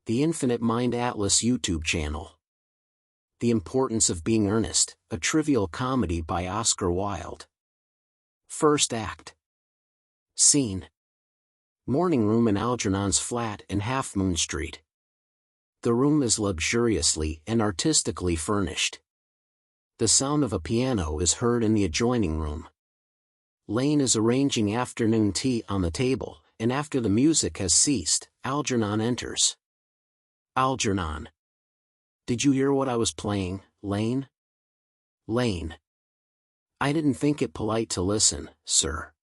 The Infinite Mind Atlas YouTube channel. The Importance of Being Earnest, a trivial comedy by Oscar Wilde. First act. Scene. Morning room in Algernon's flat in Half Moon Street. The room is luxuriously and artistically furnished. The sound of a piano is heard in the adjoining room. Lane is arranging afternoon tea on the table, and after the music has ceased, Algernon enters. Algernon. Did you hear what I was playing, Lane? Lane. I didn't think it polite to listen, sir.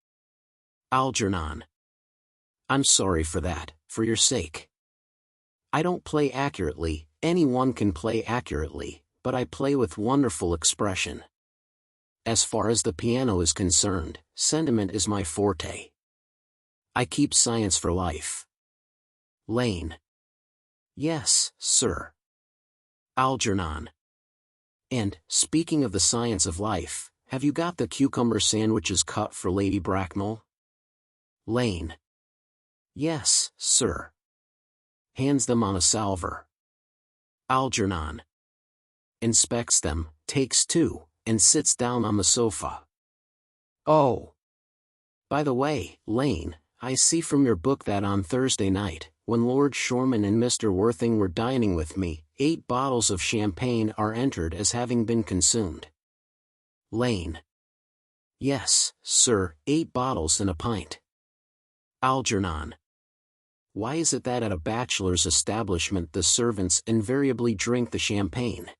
Algernon. I'm sorry for that, for your sake. I don't play accurately, anyone can play accurately, but I play with wonderful expression. As far as the piano is concerned, sentiment is my forte. I keep science for life. Lane. Yes, sir. Algernon. And, speaking of the science of life, have you got the cucumber sandwiches cut for Lady Bracknell? Lane. Yes, sir. Hands them on a salver. Algernon. Inspects them, takes two, and sits down on the sofa. Oh. By the way, Lane, I see from your book that on Thursday night, when Lord Shoreman and Mr. Worthing were dining with me, 8 bottles of champagne are entered as having been consumed. Lane. Yes, sir, 8 bottles and a pint. Algernon. Why is it that at a bachelor's establishment the servants invariably drink the champagne?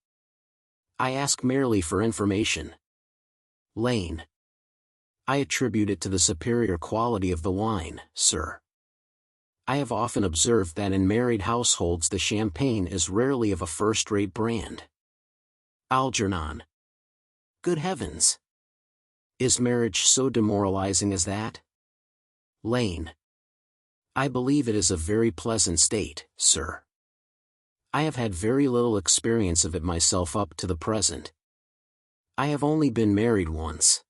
I ask merely for information. Lane. I attribute it to the superior quality of the wine, sir. I have often observed that in married households the champagne is rarely of a first-rate brand. Algernon. Good heavens! Is marriage so demoralizing as that? Lane. I believe it is a very pleasant state, sir. I have had very little experience of it myself up to the present. I have only been married once.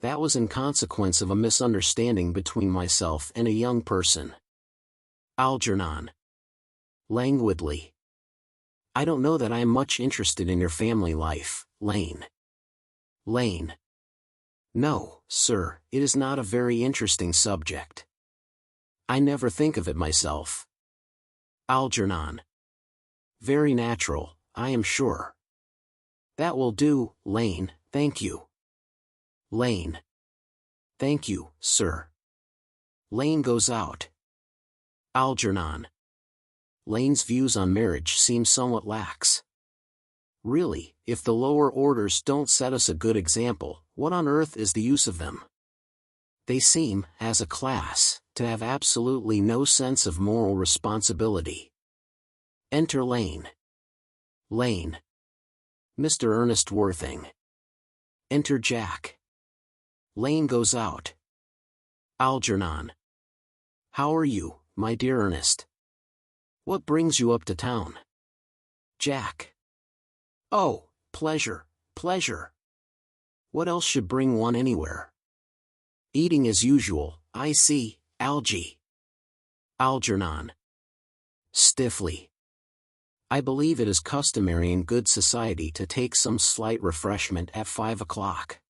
That was in consequence of a misunderstanding between myself and a young person. Algernon. Languidly. I don't know that I am much interested in your family life, Lane. Lane. No, sir, it is not a very interesting subject. I never think of it myself. Algernon. Very natural, I am sure. That will do, Lane, thank you. Lane. Thank you, sir. Lane goes out. Algernon. Lane's views on marriage seem somewhat lax. Really, if the lower orders don't set us a good example, what on earth is the use of them? They seem, as a class, to have absolutely no sense of moral responsibility. Enter Lane. Lane. Mr. Ernest Worthing. Enter Jack. Lane goes out. Algernon. How are you, my dear Ernest? What brings you up to town? Jack. Oh, pleasure, pleasure. What else should bring one anywhere? Eating as usual, I see, Algy. Algernon. Stiffly. I believe it is customary in good society to take some slight refreshment at 5 o'clock.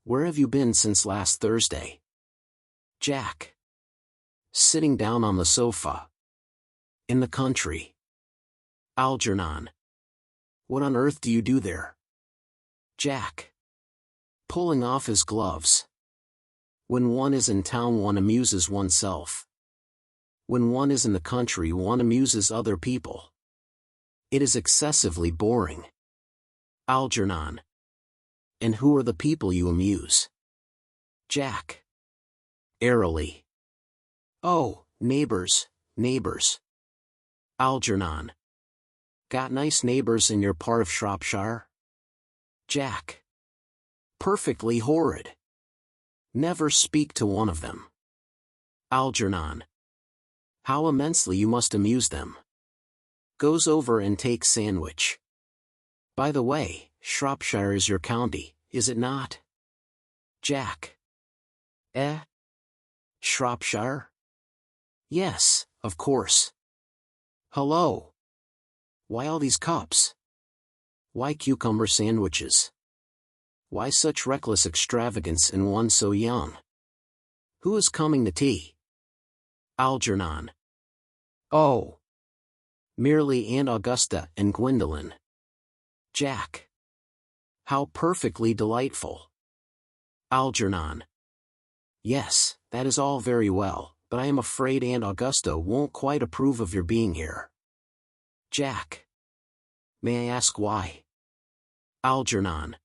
Where have you been since last Thursday? Jack. Sitting down on the sofa. In the country. Algernon. What on earth do you do there? Jack. Pulling off his gloves. When one is in town one amuses oneself. When one is in the country one amuses other people. It is excessively boring. Algernon. And who are the people you amuse? Jack. Airily. Oh, neighbors, neighbors. Algernon. Got nice neighbors in your part of Shropshire? Jack. Perfectly horrid. Never speak to one of them. Algernon. How immensely you must amuse them. Goes over and takes sandwich. By the way, Shropshire is your county, is it not? Jack. Shropshire? Yes, of course. Hello. Why all these cups? Why cucumber sandwiches? Why such reckless extravagance in one so young? Who is coming to tea? Algernon. Oh. Merely Aunt Augusta and Gwendolen. Jack. How perfectly delightful. Algernon. Yes, that is all very well, but I am afraid Aunt Augusta won't quite approve of your being here. Jack. May I ask why? Algernon.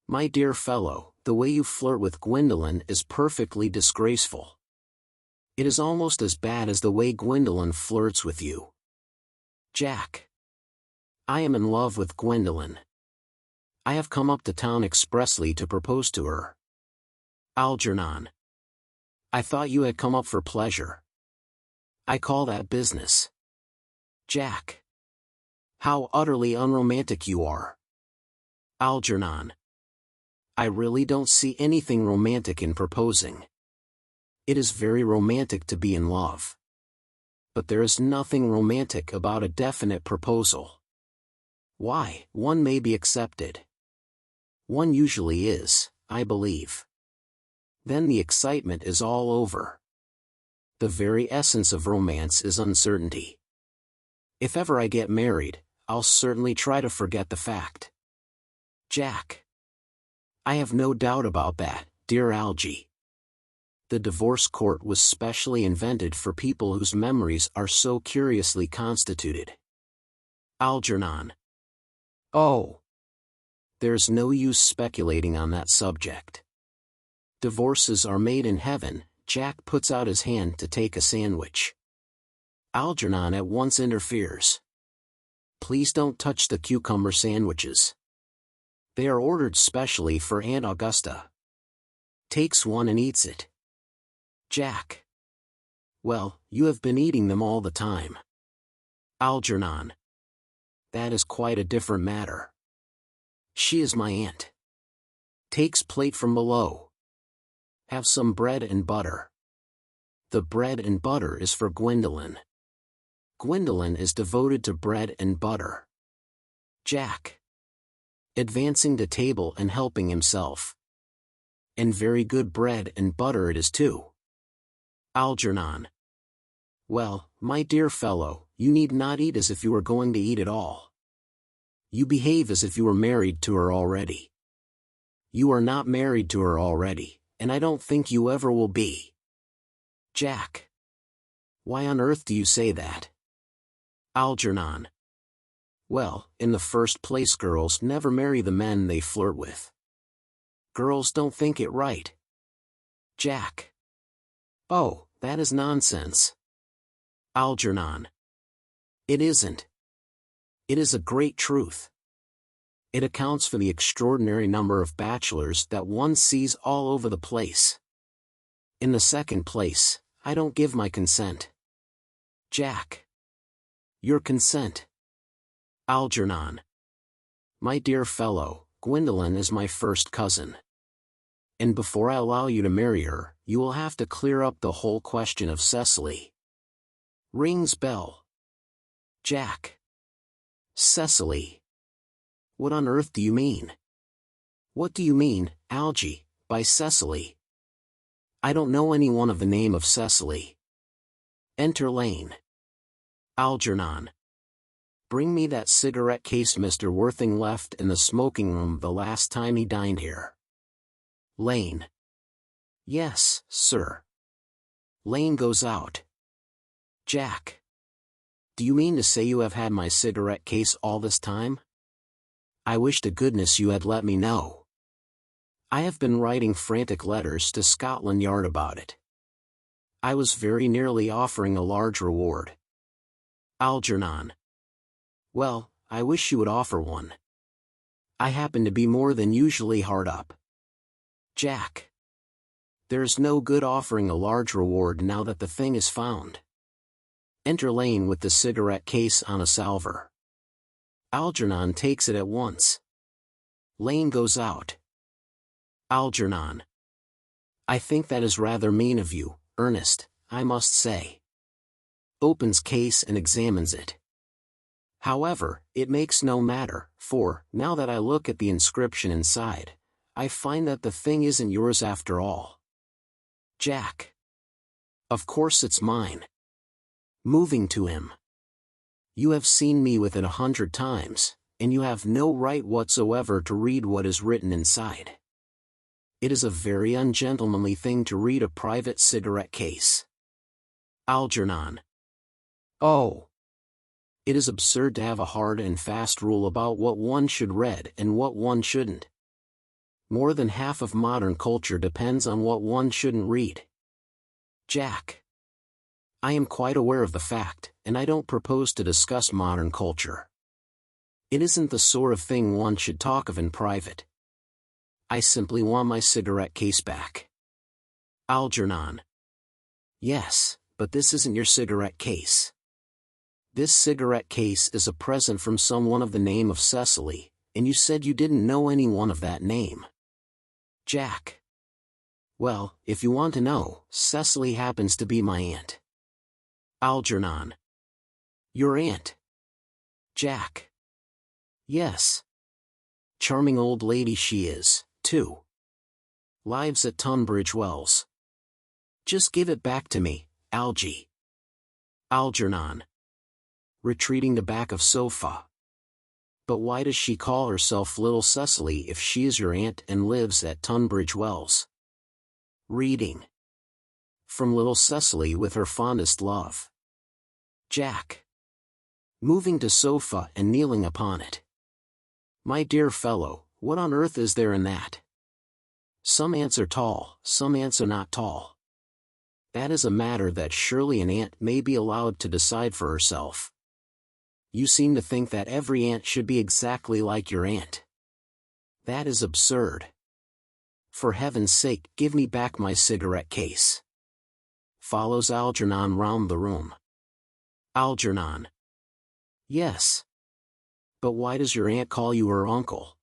My dear fellow, the way you flirt with Gwendolen is perfectly disgraceful. It is almost as bad as the way Gwendolen flirts with you. Jack. I am in love with Gwendolen. I have come up to town expressly to propose to her. Algernon. I thought you had come up for pleasure. I call that business. Jack. How utterly unromantic you are. Algernon. I really don't see anything romantic in proposing. It is very romantic to be in love. But there is nothing romantic about a definite proposal. Why, one may be accepted. One usually is, I believe. Then the excitement is all over. The very essence of romance is uncertainty. If ever I get married, I'll certainly try to forget the fact. Jack. I have no doubt about that, dear Algy. The divorce court was specially invented for people whose memories are so curiously constituted. Algernon. Oh. There's no use speculating on that subject. Divorces are made in heaven. Jack puts out his hand to take a sandwich. Algernon at once interferes. Please don't touch the cucumber sandwiches. They are ordered specially for Aunt Augusta. Takes one and eats it. Jack. Well, you have been eating them all the time. Algernon. That is quite a different matter. She is my aunt. Takes plate from below. Have some bread and butter. The bread and butter is for Gwendolen. Gwendolen is devoted to bread and butter. Jack. Advancing to table and helping himself. And very good bread and butter it is too. Algernon. Well, my dear fellow, you need not eat as if you were going to eat at all. You behave as if you were married to her already. You are not married to her already, and I don't think you ever will be. Jack. Why on earth do you say that? Algernon. Well, in the first place, girls never marry the men they flirt with. Girls don't think it right. Jack. Oh, that is nonsense. Algernon. It isn't. It is a great truth. It accounts for the extraordinary number of bachelors that one sees all over the place. In the second place, I don't give my consent. Jack. Your consent. Algernon. My dear fellow, Gwendolen is my first cousin. And before I allow you to marry her, you will have to clear up the whole question of Cecily. Rings bell. Jack. Cecily. What on earth do you mean? What do you mean, Algy, by Cecily? I don't know anyone of the name of Cecily. Enter Lane. Algernon. Bring me that cigarette case Mr. Worthing left in the smoking room the last time he dined here. Lane. Yes, sir. Lane goes out. Jack. Do you mean to say you have had my cigarette case all this time? I wish to goodness you had let me know. I have been writing frantic letters to Scotland Yard about it. I was very nearly offering a large reward. Algernon. Well, I wish you would offer one. I happen to be more than usually hard up. Jack. There's no good offering a large reward now that the thing is found. Enter Lane with the cigarette case on a salver. Algernon takes it at once. Lane goes out. Algernon. I think that is rather mean of you, Ernest, I must say. opens case and examines it. However, it makes no matter, for, now that I look at the inscription inside, I find that the thing isn't yours after all. Jack. Of course it's mine. Moving to him. You have seen me with it 100 times, and you have no right whatsoever to read what is written inside. It is a very ungentlemanly thing to read a private cigarette case. Algernon. Oh. It is absurd to have a hard and fast rule about what one should read and what one shouldn't. More than half of modern culture depends on what one shouldn't read. Jack. I am quite aware of the fact, and I don't propose to discuss modern culture. It isn't the sort of thing one should talk of in private. I simply want my cigarette case back. Algernon. Yes, but this isn't your cigarette case. This cigarette case is a present from someone of the name of Cecily, and you said you didn't know anyone of that name. Jack. Well, if you want to know, Cecily happens to be my aunt. Algernon. Your aunt? Jack. Yes. Charming old lady she is, too. Lives at Tunbridge Wells. Just give it back to me, Algie. Algernon. Retreating to back of sofa. But why does she call herself Little Cecily if she is your aunt and lives at Tunbridge Wells? Reading. From Little Cecily with her fondest love. Jack. Moving to sofa and kneeling upon it. My dear fellow, what on earth is there in that? Some ants are tall, some ants are not tall. That is a matter that surely an ant may be allowed to decide for herself. You seem to think that every ant should be exactly like your aunt. That is absurd. For heaven's sake, give me back my cigarette case. Follows Algernon round the room. Algernon. Yes. But why does your aunt call you her uncle?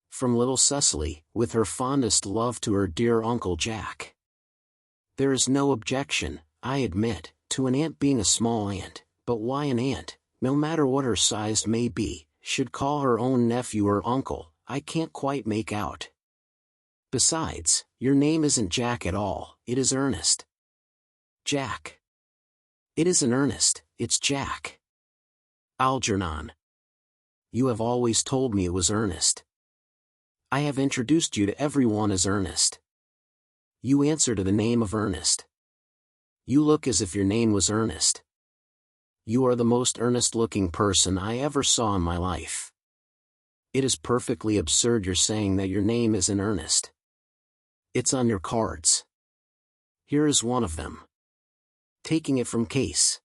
From Little Cecily, with her fondest love to her dear Uncle Jack. There is no objection, I admit, to an aunt being a small aunt, but why an aunt, no matter what her size may be, should call her own nephew her uncle, I can't quite make out. Besides, your name isn't Jack at all, it is Ernest. Jack. It isn't Ernest, it's Jack. Algernon. You have always told me it was Ernest. I have introduced you to everyone as Ernest. You answer to the name of Ernest. You look as if your name was Ernest. You are the most earnest-looking person I ever saw in my life. It is perfectly absurd your saying that your name isn't Ernest. It's on your cards. Here is one of them. Taking it from case.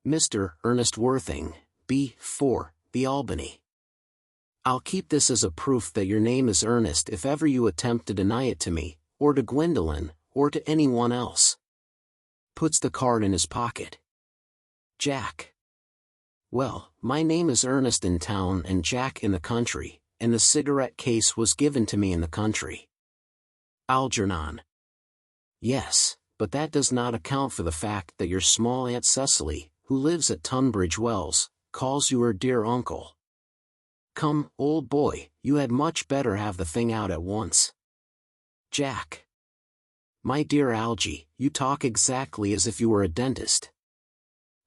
Mr. Ernest Worthing, B. 4, The Albany. I'll keep this as a proof that your name is Ernest if ever you attempt to deny it to me, or to Gwendolen, or to anyone else. Puts the card in his pocket. Jack. Well, my name is Ernest in town and Jack in the country, and the cigarette case was given to me in the country. Algernon. Yes, but that does not account for the fact that your small Aunt Cecily, who lives at Tunbridge Wells, calls you her dear uncle. Come, old boy, you had much better have the thing out at once. Jack. My dear Algie, you talk exactly as if you were a dentist.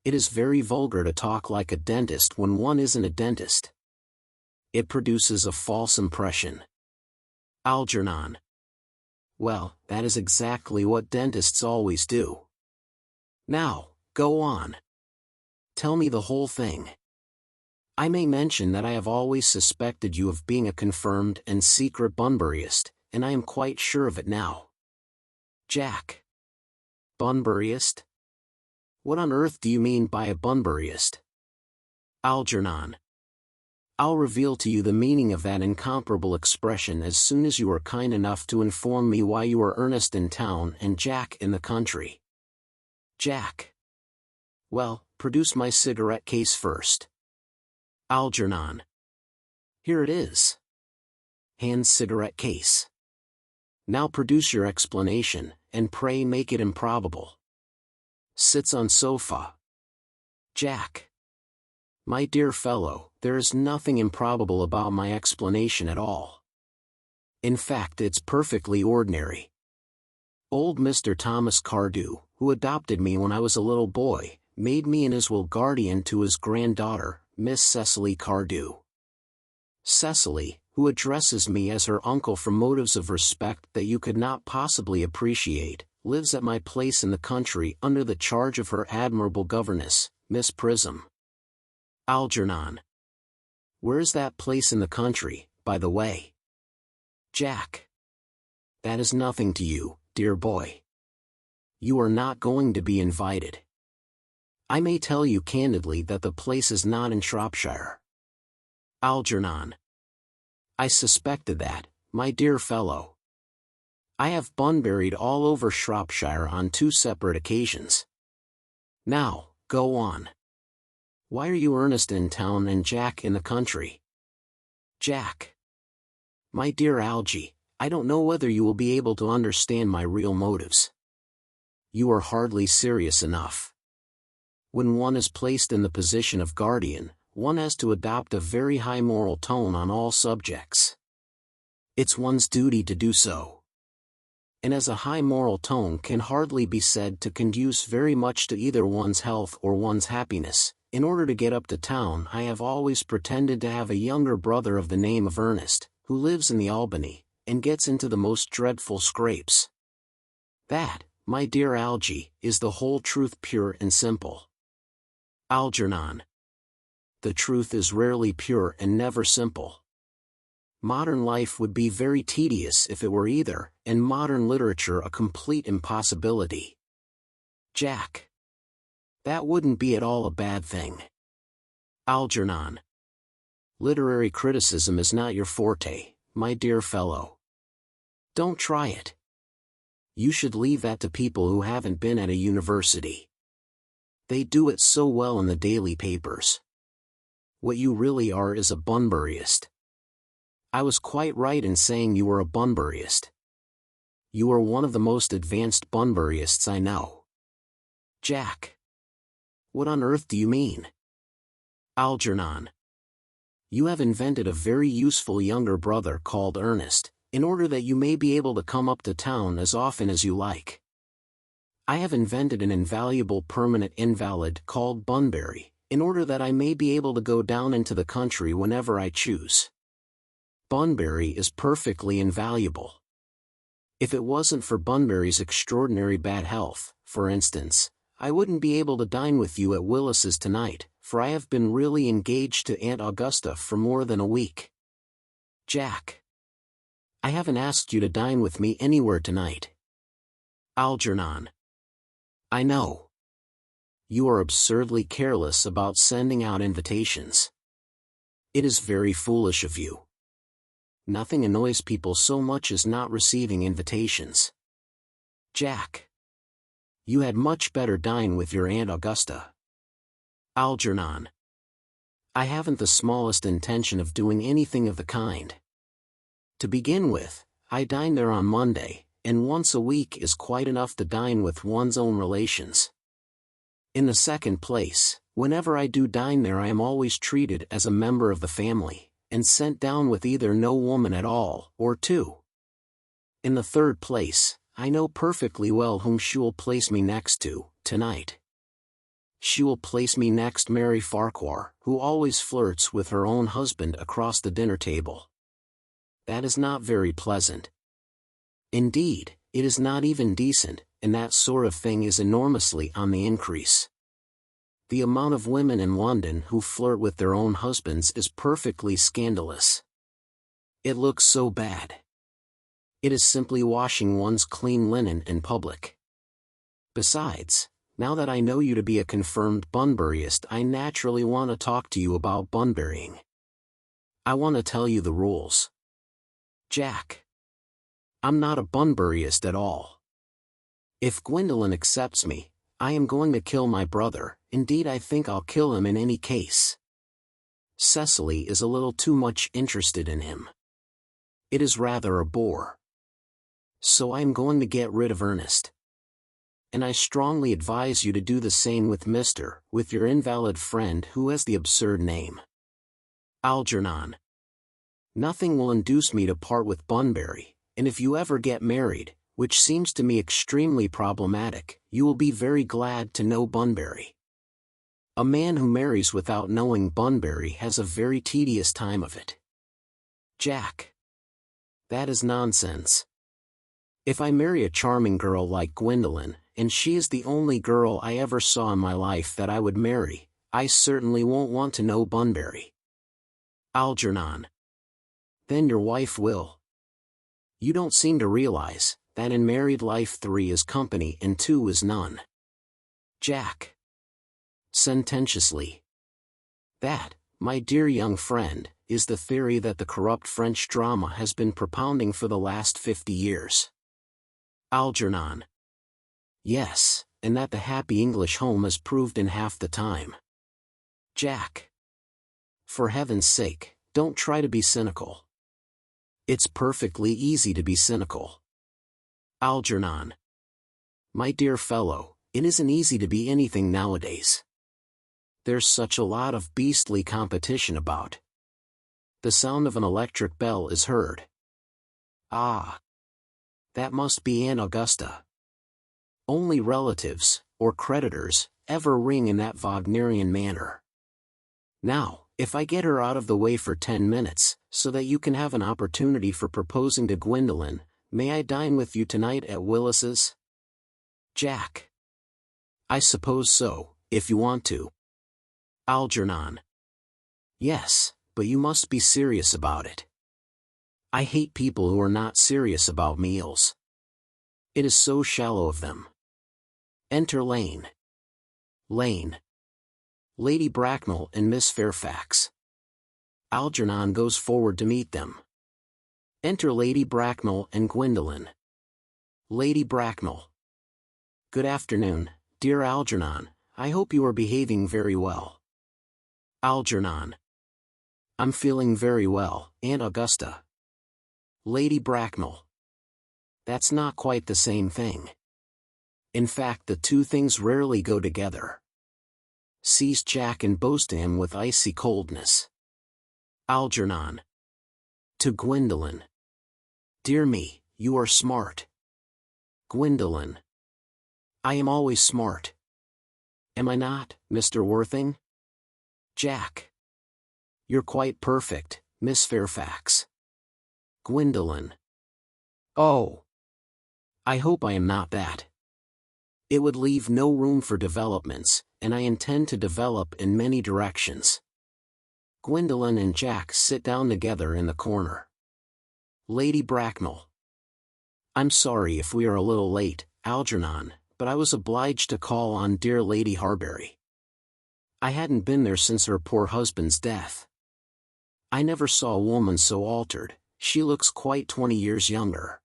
It is very vulgar to talk like a dentist when one isn't a dentist. It produces a false impression. Algernon. Well, that is exactly what dentists always do. Now, go on. Tell me the whole thing. I may mention that I have always suspected you of being a confirmed and secret Bunburyist, and I am quite sure of it now. Jack. Bunburyist? What on earth do you mean by a Bunburyist? Algernon. I'll reveal to you the meaning of that incomparable expression as soon as you are kind enough to inform me why you are Ernest in town and Jack in the country. Jack. Well, produce my cigarette case first. Algernon. Here it is. Hands cigarette case. Now produce your explanation, and pray make it improbable. Sits on sofa. Jack. My dear fellow, there is nothing improbable about my explanation at all. In fact, it's perfectly ordinary. Old Mr. Thomas Cardew, who adopted me when I was a little boy, made me in his will guardian to his granddaughter, Miss Cecily Cardew. Cecily, who addresses me as her uncle from motives of respect that you could not possibly appreciate, lives at my place in the country under the charge of her admirable governess, Miss Prism. Algernon. Where is that place in the country, by the way? Jack. That is nothing to you, dear boy. You are not going to be invited. I may tell you candidly that the place is not in Shropshire. Algernon. I suspected that, my dear fellow. I have bunburied all over Shropshire on 2 separate occasions. Now, go on. Why are you Ernest in town and Jack in the country? Jack. My dear Algy, I don't know whether you will be able to understand my real motives. You are hardly serious enough. When one is placed in the position of guardian, one has to adopt a very high moral tone on all subjects. It's one's duty to do so. And as a high moral tone can hardly be said to conduce very much to either one's health or one's happiness, in order to get up to town I have always pretended to have a younger brother of the name of Ernest, who lives in the Albany, and gets into the most dreadful scrapes. That, my dear Algy, is the whole truth pure and simple. Algernon. The truth is rarely pure and never simple. Modern life would be very tedious if it were either, and modern literature a complete impossibility. Jack. That wouldn't be at all a bad thing. Algernon. Literary criticism is not your forte, my dear fellow. Don't try it. You should leave that to people who haven't been at a university. They do it so well in the daily papers. What you really are is a bunburyist. I was quite right in saying you were a bunburyist. You are one of the most advanced bunburyists I know. Jack. What on earth do you mean? Algernon. You have invented a very useful younger brother called Ernest, in order that you may be able to come up to town as often as you like. I have invented an invaluable permanent invalid called Bunbury, in order that I may be able to go down into the country whenever I choose. Bunbury is perfectly invaluable. If it wasn't for Bunbury's extraordinary bad health, for instance, I wouldn't be able to dine with you at Willis's tonight, for I have been really engaged to Aunt Augusta for more than a week. Jack. I haven't asked you to dine with me anywhere tonight. Algernon. I know. You are absurdly careless about sending out invitations. It is very foolish of you. Nothing annoys people so much as not receiving invitations. Jack. You had much better dine with your Aunt Augusta. Algernon. I haven't the smallest intention of doing anything of the kind. To begin with, I dine there on Monday, and once a week is quite enough to dine with one's own relations. In the second place, whenever I do dine there I am always treated as a member of the family, and sent down with either no woman at all, or 2. In the third place, I know perfectly well whom she will place me next to, tonight. She will place me next Mary Farquhar, who always flirts with her own husband across the dinner table. That is not very pleasant. Indeed, it is not even decent, and that sort of thing is enormously on the increase. The amount of women in London who flirt with their own husbands is perfectly scandalous. It looks so bad. It is simply washing one's clean linen in public. Besides, now that I know you to be a confirmed Bunburyist, I naturally want to talk to you about Bunburying. I want to tell you the rules. Jack. I'm not a Bunburyist at all. If Gwendolen accepts me, I am going to kill my brother, indeed I think I'll kill him in any case. Cecily is a little too much interested in him. It is rather a bore. So I am going to get rid of Ernest. and I strongly advise you to do the same with with your invalid friend who has the absurd name. Algernon. Nothing will induce me to part with Bunbury, and if you ever get married, which seems to me extremely problematic, you will be very glad to know Bunbury. A man who marries without knowing Bunbury has a very tedious time of it. Jack. That is nonsense. If I marry a charming girl like Gwendolen, and she is the only girl I ever saw in my life that I would marry, I certainly won't want to know Bunbury. Algernon. Then your wife will. You don't seem to realize that in married life 3 is company and 2 is none. Jack. Sententiously. That, my dear young friend, is the theory that the corrupt French drama has been propounding for the last 50 years. Algernon. Yes, and that the happy English home has proved in half the time. Jack. For heaven's sake, don't try to be cynical. It's perfectly easy to be cynical. Algernon. My dear fellow, it isn't easy to be anything nowadays. There's such a lot of beastly competition about. The sound of an electric bell is heard. Ah. That must be Aunt Augusta. Only relatives, or creditors, ever ring in that Wagnerian manner. Now, if I get her out of the way for 10 minutes, so that you can have an opportunity for proposing to Gwendolen, may I dine with you tonight at Willis's? Jack. I suppose so, if you want to. Algernon. Yes, but you must be serious about it. I hate people who are not serious about meals. It is so shallow of them. Enter Lane. Lane. Lady Bracknell and Miss Fairfax. Algernon goes forward to meet them. Enter Lady Bracknell and Gwendolen. Lady Bracknell. Good afternoon, dear Algernon, I hope you are behaving very well. Algernon. I'm feeling very well, Aunt Augusta. Lady Bracknell. That's not quite the same thing. In fact, the two things rarely go together. Seized Jack and bows to him with icy coldness. Algernon. To Gwendolen. Dear me, you are smart. Gwendolen. I am always smart. Am I not, Mr. Worthing? Jack. You're quite perfect, Miss Fairfax. Gwendolen. Oh. I hope I am not that. It would leave no room for developments, and I intend to develop in many directions. Gwendolen and Jack sit down together in the corner. Lady Bracknell. I'm sorry if we are a little late, Algernon, but I was obliged to call on dear Lady Harbury. I hadn't been there since her poor husband's death. I never saw a woman so altered, she looks quite 20 years younger.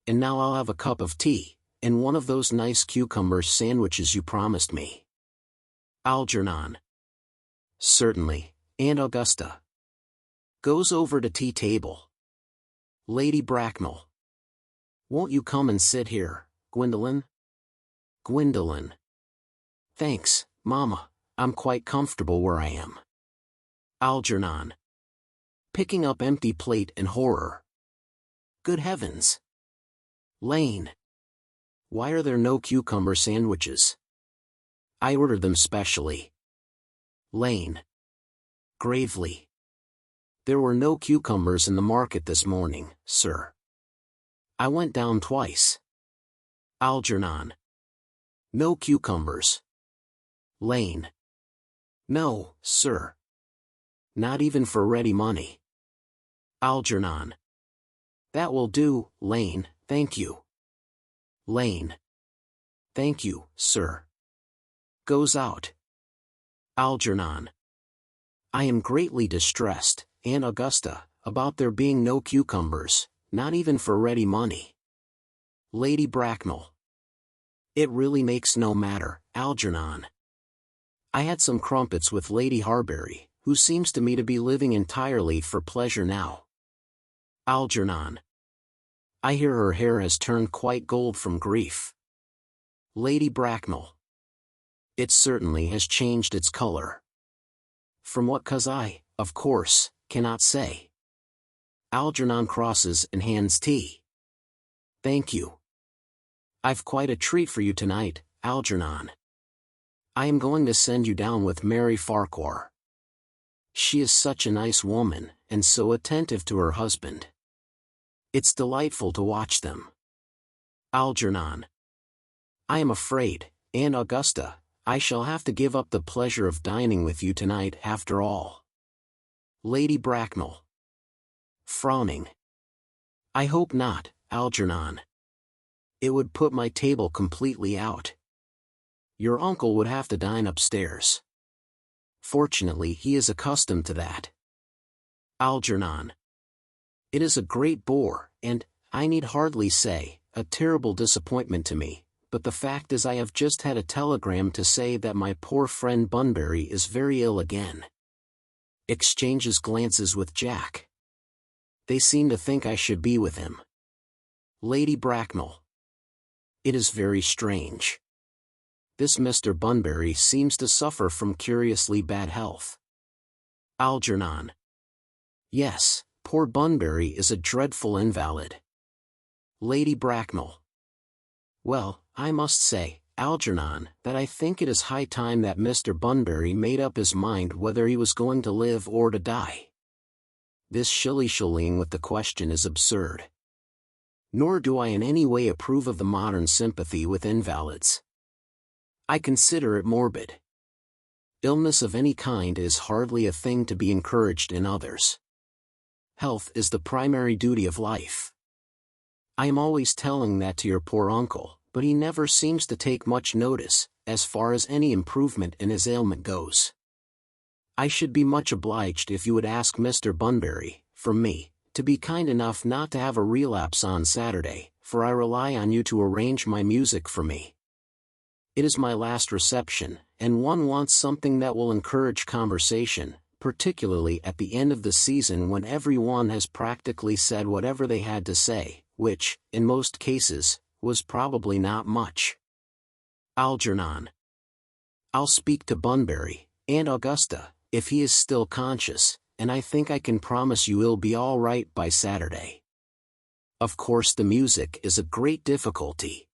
And now I'll have a cup of tea, and one of those nice cucumber sandwiches you promised me. Algernon. Certainly, Aunt Augusta. Goes over to tea table. Lady Bracknell. Won't you come and sit here, Gwendolen? Gwendolen. Thanks, Mama, I'm quite comfortable where I am. Algernon. Picking up empty plate in horror. Good heavens. Lane. Why are there no cucumber sandwiches? I ordered them specially. Lane. Gravely. There were no cucumbers in the market this morning, sir. I went down twice. Algernon. No cucumbers. Lane. No, sir. Not even for ready money. Algernon. That will do, Lane, thank you. Lane. Thank you, sir. Goes out. Algernon. I am greatly distressed, Aunt Augusta, about there being no cucumbers, not even for ready money. Lady Bracknell. It really makes no matter, Algernon. I had some crumpets with Lady Harbury, who seems to me to be living entirely for pleasure now. Algernon. I hear her hair has turned quite gold from grief. Lady Bracknell. It certainly has changed its color. From what cause I, of course, cannot say. Algernon crosses and hands tea. Thank you. I've quite a treat for you tonight, Algernon. I am going to send you down with Mary Farquhar. She is such a nice woman, and so attentive to her husband. It's delightful to watch them. Algernon. I am afraid, Aunt Augusta, I shall have to give up the pleasure of dining with you tonight after all. Lady Bracknell. Frowning. I hope not, Algernon. It would put my table completely out. Your uncle would have to dine upstairs. Fortunately, he is accustomed to that. Algernon. It is a great bore, and, I need hardly say, a terrible disappointment to me, but the fact is I have just had a telegram to say that my poor friend Bunbury is very ill again. Exchanges glances with Jack. They seem to think I should be with him. Lady Bracknell. It is very strange. This Mr. Bunbury seems to suffer from curiously bad health. Algernon. Yes, poor Bunbury is a dreadful invalid. Lady Bracknell. Well, I must say, Algernon, that I think it is high time that Mr. Bunbury made up his mind whether he was going to live or to die. This shilly-shallying with the question is absurd. Nor do I in any way approve of the modern sympathy with invalids. I consider it morbid. Illness of any kind is hardly a thing to be encouraged in others. Health is the primary duty of life. I am always telling that to your poor uncle, but he never seems to take much notice, as far as any improvement in his ailment goes. I should be much obliged if you would ask Mr. Bunbury, from me, to be kind enough not to have a relapse on Saturday, for I rely on you to arrange my music for me. It is my last reception, and one wants something that will encourage conversation, particularly at the end of the season when every one has practically said whatever they had to say, which, in most cases, was probably not much. Algernon. I'll speak to Bunbury, Aunt Augusta, if he is still conscious, and I think I can promise you he'll be all right by Saturday. Of course the music is a great difficulty.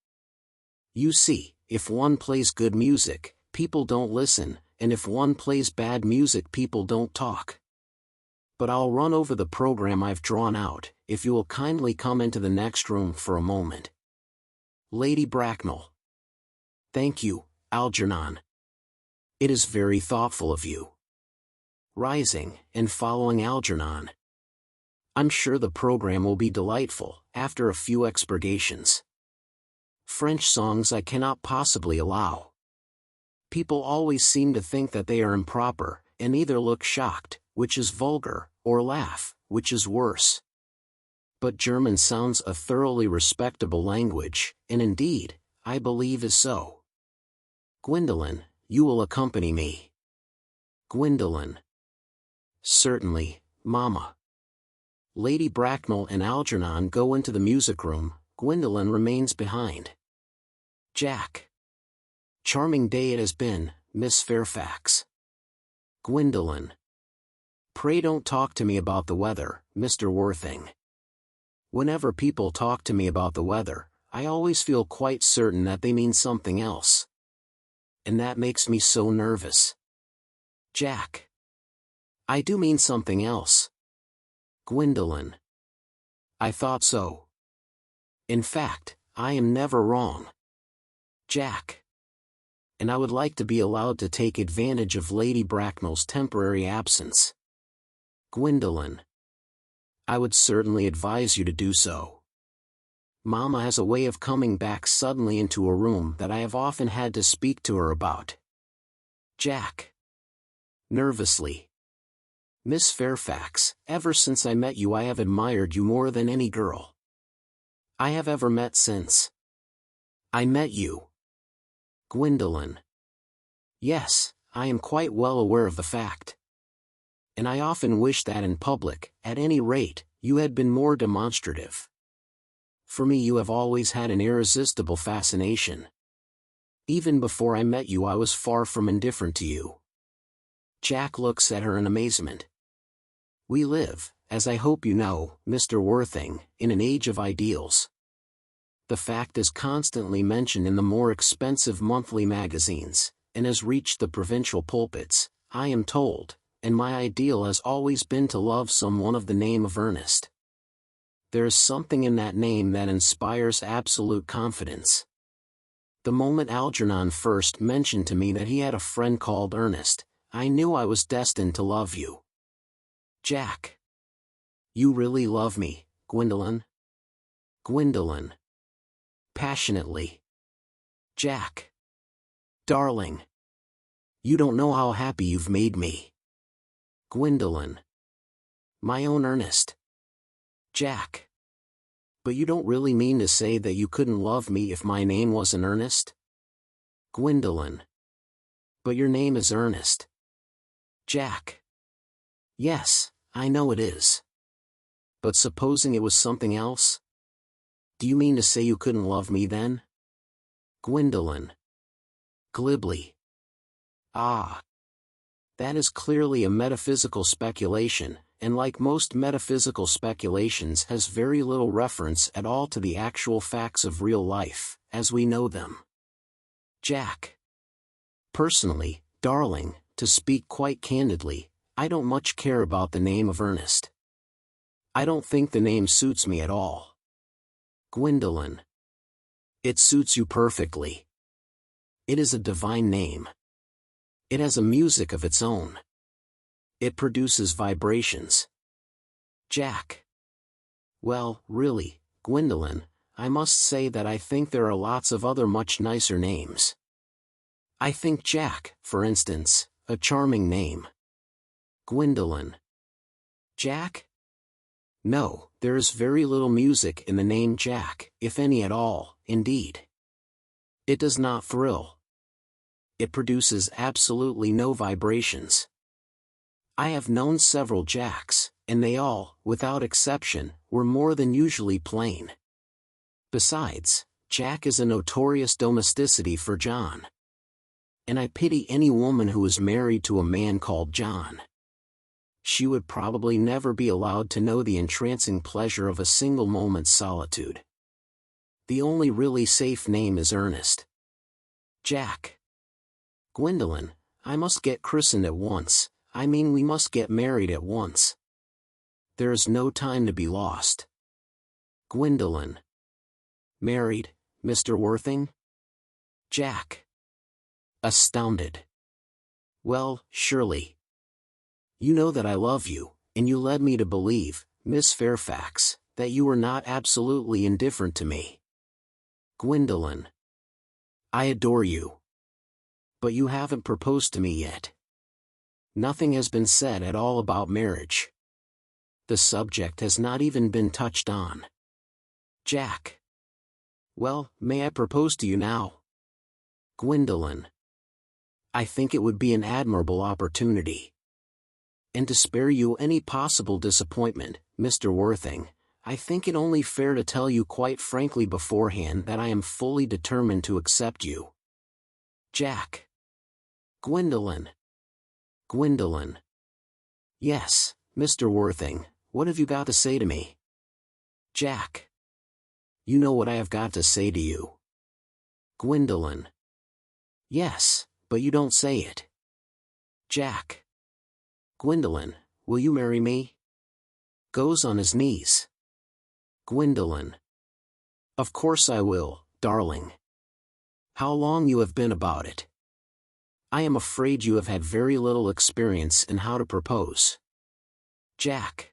You see, if one plays good music, people don't listen, and if one plays bad music people don't talk. But I'll run over the program I've drawn out, if you will kindly come into the next room for a moment. Lady Bracknell. Thank you, Algernon. It is very thoughtful of you. Rising, and following Algernon. I'm sure the program will be delightful, after a few expurgations. French songs I cannot possibly allow. People always seem to think that they are improper, and either look shocked, which is vulgar, or laugh, which is worse. But German sounds a thoroughly respectable language, and indeed, I believe is so. Gwendolen, you will accompany me. Gwendolen. Certainly, Mamma. Lady Bracknell and Algernon go into the music room, Gwendolen remains behind. Jack. Charming day it has been, Miss Fairfax. Gwendolen. Pray don't talk to me about the weather, Mr. Worthing. Whenever people talk to me about the weather, I always feel quite certain that they mean something else. And that makes me so nervous. Jack. I do mean something else. Gwendolen. I thought so. In fact, I am never wrong. Jack. And I would like to be allowed to take advantage of Lady Bracknell's temporary absence. Gwendolen. I would certainly advise you to do so. Mamma has a way of coming back suddenly into a room that I have often had to speak to her about. Jack. Nervously. Miss Fairfax, ever since I met you I have admired you more than any girl I have ever met since I met you. Gwendolen. Yes, I am quite well aware of the fact. And I often wish that in public, at any rate, you had been more demonstrative. For me you have always had an irresistible fascination. Even before I met you I was far from indifferent to you. Jack looks at her in amazement. We live, as I hope you know, Mr. Worthing, in an age of ideals. The fact is constantly mentioned in the more expensive monthly magazines, and has reached the provincial pulpits, I am told, and my ideal has always been to love someone of the name of Ernest. There is something in that name that inspires absolute confidence. The moment Algernon first mentioned to me that he had a friend called Ernest, I knew I was destined to love you. Jack. You really love me, Gwendolen? Gwendolen. Passionately. Jack. Darling. You don't know how happy you've made me. Gwendolen. My own Ernest. Jack. But you don't really mean to say that you couldn't love me if my name wasn't Ernest? Gwendolen. But your name is Ernest. Jack. Yes, I know it is. But supposing it was something else? Do you mean to say you couldn't love me then? Gwendolen. Glibly. Ah. That is clearly a metaphysical speculation, and like most metaphysical speculations has very little reference at all to the actual facts of real life, as we know them. Jack. Personally, darling, to speak quite candidly, I don't much care about the name of Ernest. I don't think the name suits me at all. Gwendolen. It suits you perfectly. It is a divine name. It has a music of its own. It produces vibrations. Jack. Well, really, Gwendolen, I must say that I think there are lots of other much nicer names. I think Jack, for instance, a charming name. Gwendolen. Jack? No, there is very little music in the name Jack, if any at all, indeed. It does not thrill. It produces absolutely no vibrations. I have known several Jacks, and they all, without exception, were more than usually plain. Besides, Jack is a notorious domesticity for John. And I pity any woman who is married to a man called John. She would probably never be allowed to know the entrancing pleasure of a single moment's solitude. The only really safe name is Ernest. Jack. Gwendolen, I must get christened at once. I mean, we must get married at once. There is no time to be lost. Gwendolen. Married, Mr. Worthing? Jack. Astounded. Well, surely. You know that I love you, and you led me to believe, Miss Fairfax, that you were not absolutely indifferent to me. Gwendolen. I adore you. But you haven't proposed to me yet. Nothing has been said at all about marriage. The subject has not even been touched on. Jack. Well, may I propose to you now? Gwendolen. I think it would be an admirable opportunity. And to spare you any possible disappointment, Mr. Worthing, I think it only fair to tell you quite frankly beforehand that I am fully determined to accept you. Jack. Gwendolen. Gwendolen. Yes, Mr. Worthing, what have you got to say to me? Jack. You know what I have got to say to you. Gwendolen. Yes, but you don't say it. Jack. Gwendolen, will you marry me? Goes on his knees. Gwendolen. Of course I will, darling. How long you have been about it. I am afraid you have had very little experience in how to propose. Jack.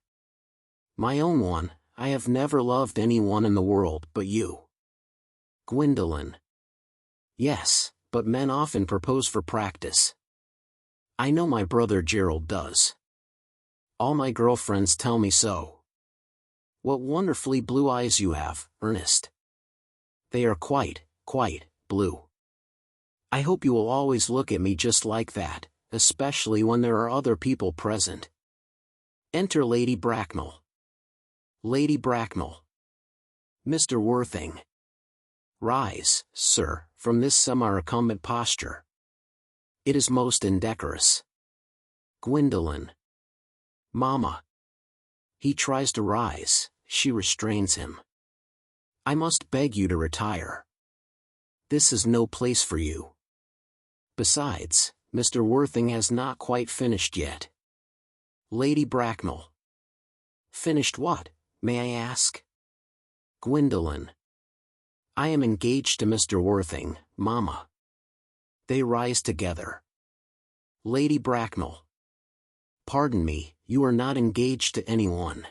My own one, I have never loved anyone in the world but you. Gwendolen. Yes, but men often propose for practice. I know my brother Gerald does. All my girlfriends tell me so. What wonderfully blue eyes you have, Ernest. They are quite blue. I hope you will always look at me just like that, especially when there are other people present. Enter Lady Bracknell. Lady Bracknell. Mr. Worthing. Rise, sir, from this semi-recumbent posture. It is most indecorous. Gwendolen. Mama. He tries to rise, she restrains him. I must beg you to retire. This is no place for you. Besides, Mr. Worthing has not quite finished yet. Lady Bracknell. Finished what, may I ask? Gwendolen. I am engaged to Mr. Worthing, Mama. They rise together. Lady Bracknell. Pardon me, you are not engaged to anyone.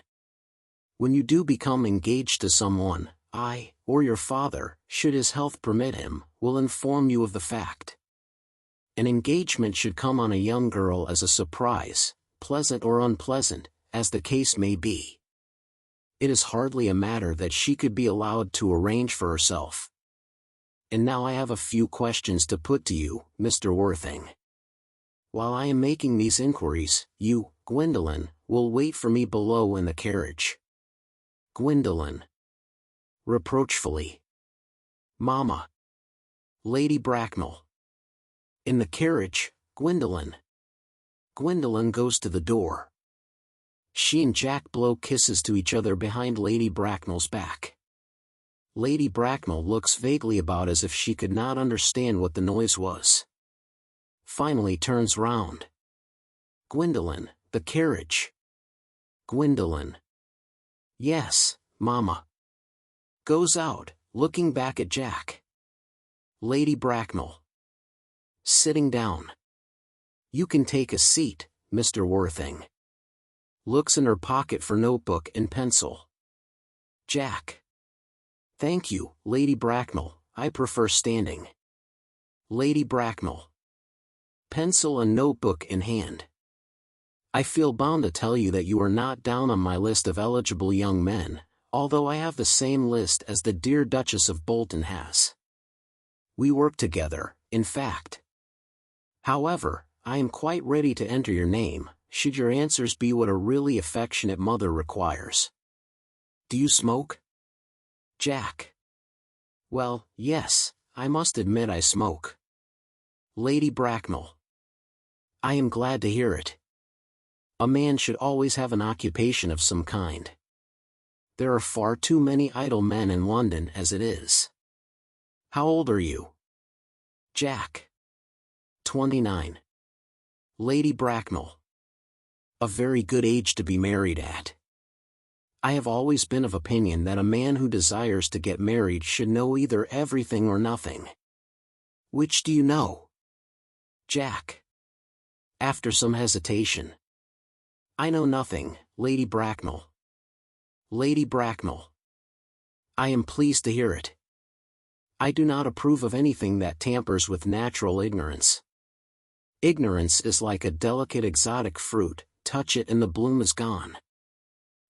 When you do become engaged to someone, I, or your father, should his health permit him, will inform you of the fact. An engagement should come on a young girl as a surprise, pleasant or unpleasant, as the case may be. It is hardly a matter that she could be allowed to arrange for herself. And now I have a few questions to put to you, Mr. Worthing. While I am making these inquiries, you, Gwendolen, will wait for me below in the carriage. Gwendolen. Reproachfully. Mama. Lady Bracknell. In the carriage, Gwendolen. Gwendolen goes to the door. She and Jack blow kisses to each other behind Lady Bracknell's back. Lady Bracknell looks vaguely about as if she could not understand what the noise was. Finally turns round. Gwendolen, the carriage. Gwendolen. Yes, Mama. Goes out, looking back at Jack. Lady Bracknell. Sitting down. You can take a seat, Mr. Worthing. Looks in her pocket for notebook and pencil. Jack. Thank you, Lady Bracknell, I prefer standing. Lady Bracknell. Pencil and notebook in hand. I feel bound to tell you that you are not down on my list of eligible young men, although I have the same list as the dear Duchess of Bolton has. We work together, in fact. However, I am quite ready to enter your name, should your answers be what a really affectionate mother requires. Do you smoke? Jack. Well, yes, I must admit I smoke. Lady Bracknell. I am glad to hear it. A man should always have an occupation of some kind. There are far too many idle men in London as it is. How old are you? Jack. 29. Lady Bracknell. A very good age to be married at. I have always been of opinion that a man who desires to get married should know either everything or nothing. Which do you know? Jack. After some hesitation. I know nothing, Lady Bracknell. Lady Bracknell. I am pleased to hear it. I do not approve of anything that tampers with natural ignorance. Ignorance is like a delicate exotic fruit, touch it and the bloom is gone.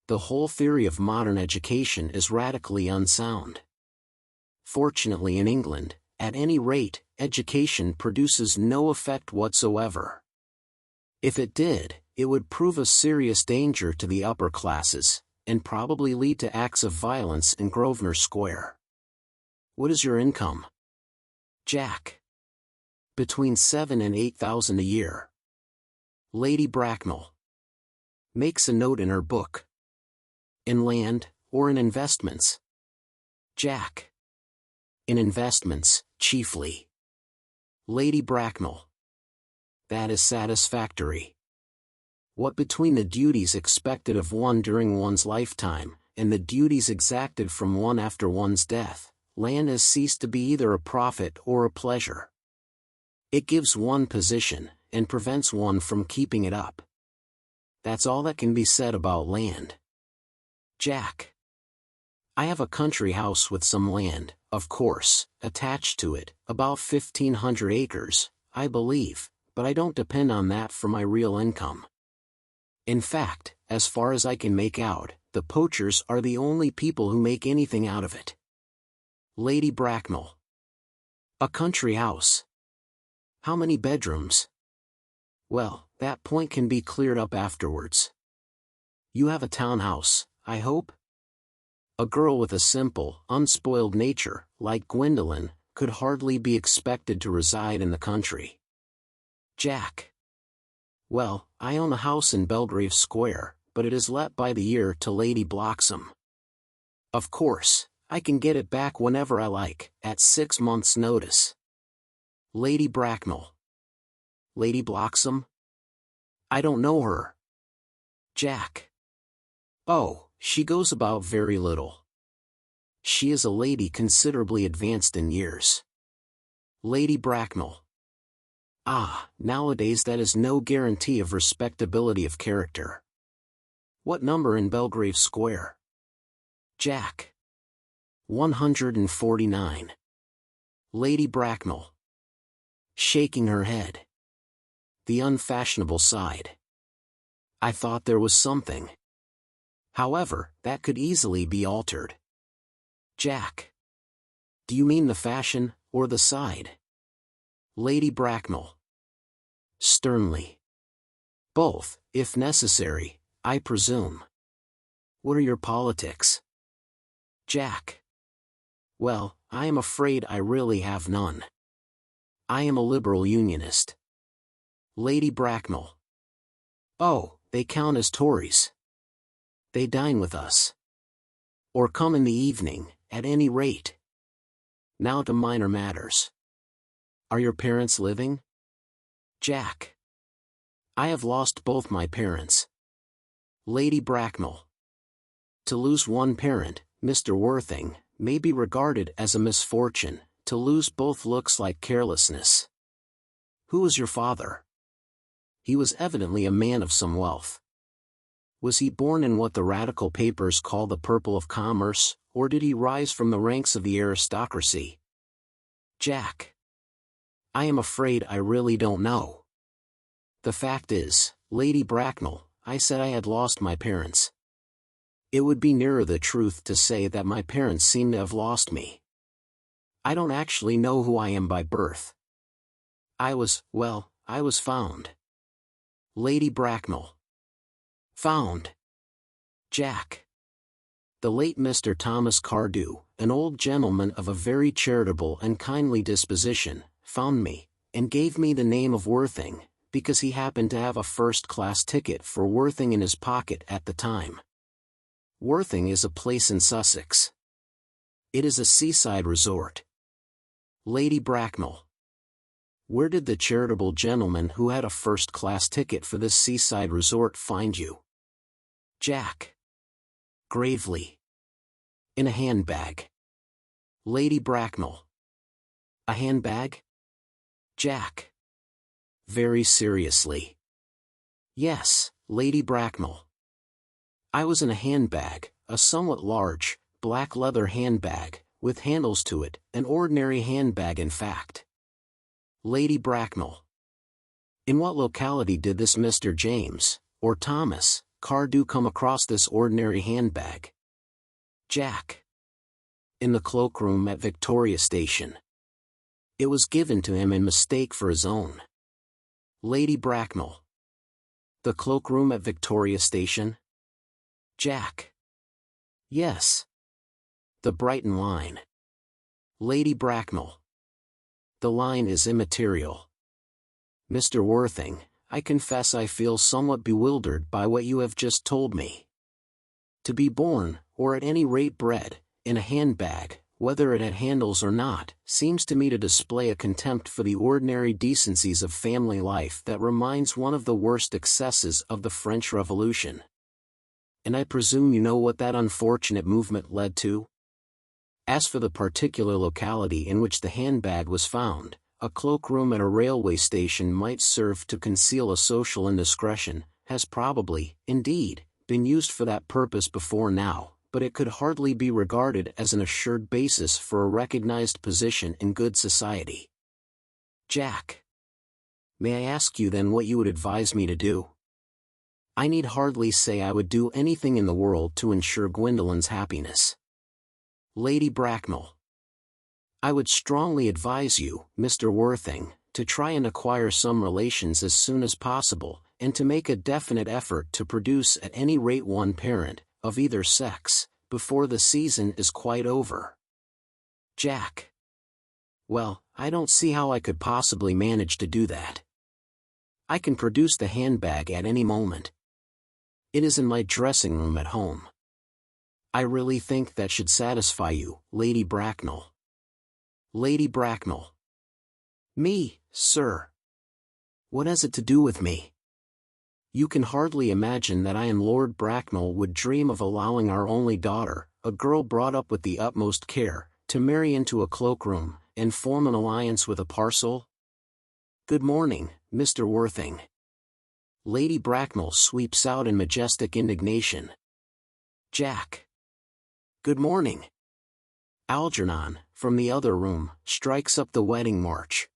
The whole theory of modern education is radically unsound. Fortunately in England, at any rate, education produces no effect whatsoever. If it did, it would prove a serious danger to the upper classes, and probably lead to acts of violence in Grosvenor Square. What is your income? Jack. Between 7,000 and 8,000 a year. Lady Bracknell. Makes a note in her book. In land, or in investments? Jack. In investments, chiefly. Lady Bracknell. That is satisfactory. What between the duties expected of one during one's lifetime, and the duties exacted from one after one's death, land has ceased to be either a profit or a pleasure. It gives one position, and prevents one from keeping it up. That's all that can be said about land. Jack. I have a country house with some land, of course, attached to it, about 1,500 acres, I believe, but I don't depend on that for my real income. In fact, as far as I can make out, the poachers are the only people who make anything out of it. Lady Bracknell. A country house. How many bedrooms? Well, that point can be cleared up afterwards. You have a townhouse, I hope? A girl with a simple, unspoiled nature, like Gwendolen, could hardly be expected to reside in the country. Jack. Well, I own a house in Belgrave Square, but it is let by the year to Lady Bloxham. Of course, I can get it back whenever I like, at 6 months' notice. Lady Bracknell. Lady Bloxham? I don't know her. Jack. Oh, she goes about very little. She is a lady considerably advanced in years. Lady Bracknell. Ah, nowadays that is no guarantee of respectability of character. What number in Belgrave Square? Jack. 149. Lady Bracknell. Shaking her head. The unfashionable side. I thought there was something. However, that could easily be altered. Jack. Do you mean the fashion, or the side? Lady Bracknell. Sternly. Both, if necessary, I presume. What are your politics? Jack. Well, I am afraid I really have none. I am a liberal unionist. Lady Bracknell. Oh, they count as Tories. They dine with us. Or come in the evening, at any rate. Now to minor matters. Are your parents living? Jack. I have lost both my parents. Lady Bracknell. To lose one parent, Mr. Worthing, may be regarded as a misfortune. To lose both looks like carelessness. Who was your father? He was evidently a man of some wealth. Was he born in what the radical papers call the purple of commerce, or did he rise from the ranks of the aristocracy? Jack. I am afraid I really don't know. The fact is, Lady Bracknell, I said I had lost my parents. It would be nearer the truth to say that my parents seem to have lost me. I don't actually know who I am by birth. I was found. Lady Bracknell. Found. Jack. The late Mr. Thomas Cardew, an old gentleman of a very charitable and kindly disposition, found me, and gave me the name of Worthing, because he happened to have a first-class ticket for Worthing in his pocket at the time. Worthing is a place in Sussex. It is a seaside resort. Lady Bracknell. Where did the charitable gentleman who had a first-class ticket for this seaside resort find you? Jack. Gravely. In a handbag. Lady Bracknell. A handbag? Jack. Very seriously. Yes, Lady Bracknell. I was in a handbag, a somewhat large, black leather handbag, with handles to it, an ordinary handbag in fact. Lady Bracknell. In what locality did this Mr. James, or Thomas, Cardew come across this ordinary handbag? Jack. In the cloakroom at Victoria Station. It was given to him in mistake for his own. Lady Bracknell. The cloakroom at Victoria Station? Jack. Yes. The Brighton line. Lady Bracknell. The line is immaterial. Mr. Worthing, I confess I feel somewhat bewildered by what you have just told me. To be born, or at any rate bred, in a handbag, whether it had handles or not, seems to me to display a contempt for the ordinary decencies of family life that reminds one of the worst excesses of the French Revolution. And I presume you know what that unfortunate movement led to? As for the particular locality in which the handbag was found, a cloakroom at a railway station might serve to conceal a social indiscretion, has probably, indeed, been used for that purpose before now, but it could hardly be regarded as an assured basis for a recognized position in good society. Jack. May I ask you then what you would advise me to do? I need hardly say I would do anything in the world to ensure Gwendolen's happiness. Lady Bracknell. I would strongly advise you, Mr. Worthing, to try and acquire some relations as soon as possible, and to make a definite effort to produce at any rate one parent, of either sex, before the season is quite over. Jack. Well, I don't see how I could possibly manage to do that. I can produce the handbag at any moment. It is in my dressing room at home. I really think that should satisfy you, Lady Bracknell. Lady Bracknell. Me, sir. What has it to do with me? You can hardly imagine that I and Lord Bracknell would dream of allowing our only daughter, a girl brought up with the utmost care, to marry into a cloakroom, and form an alliance with a parcel? Good morning, Mr. Worthing. Lady Bracknell sweeps out in majestic indignation. Jack. Good morning. Algernon, from the other room, strikes up the wedding march.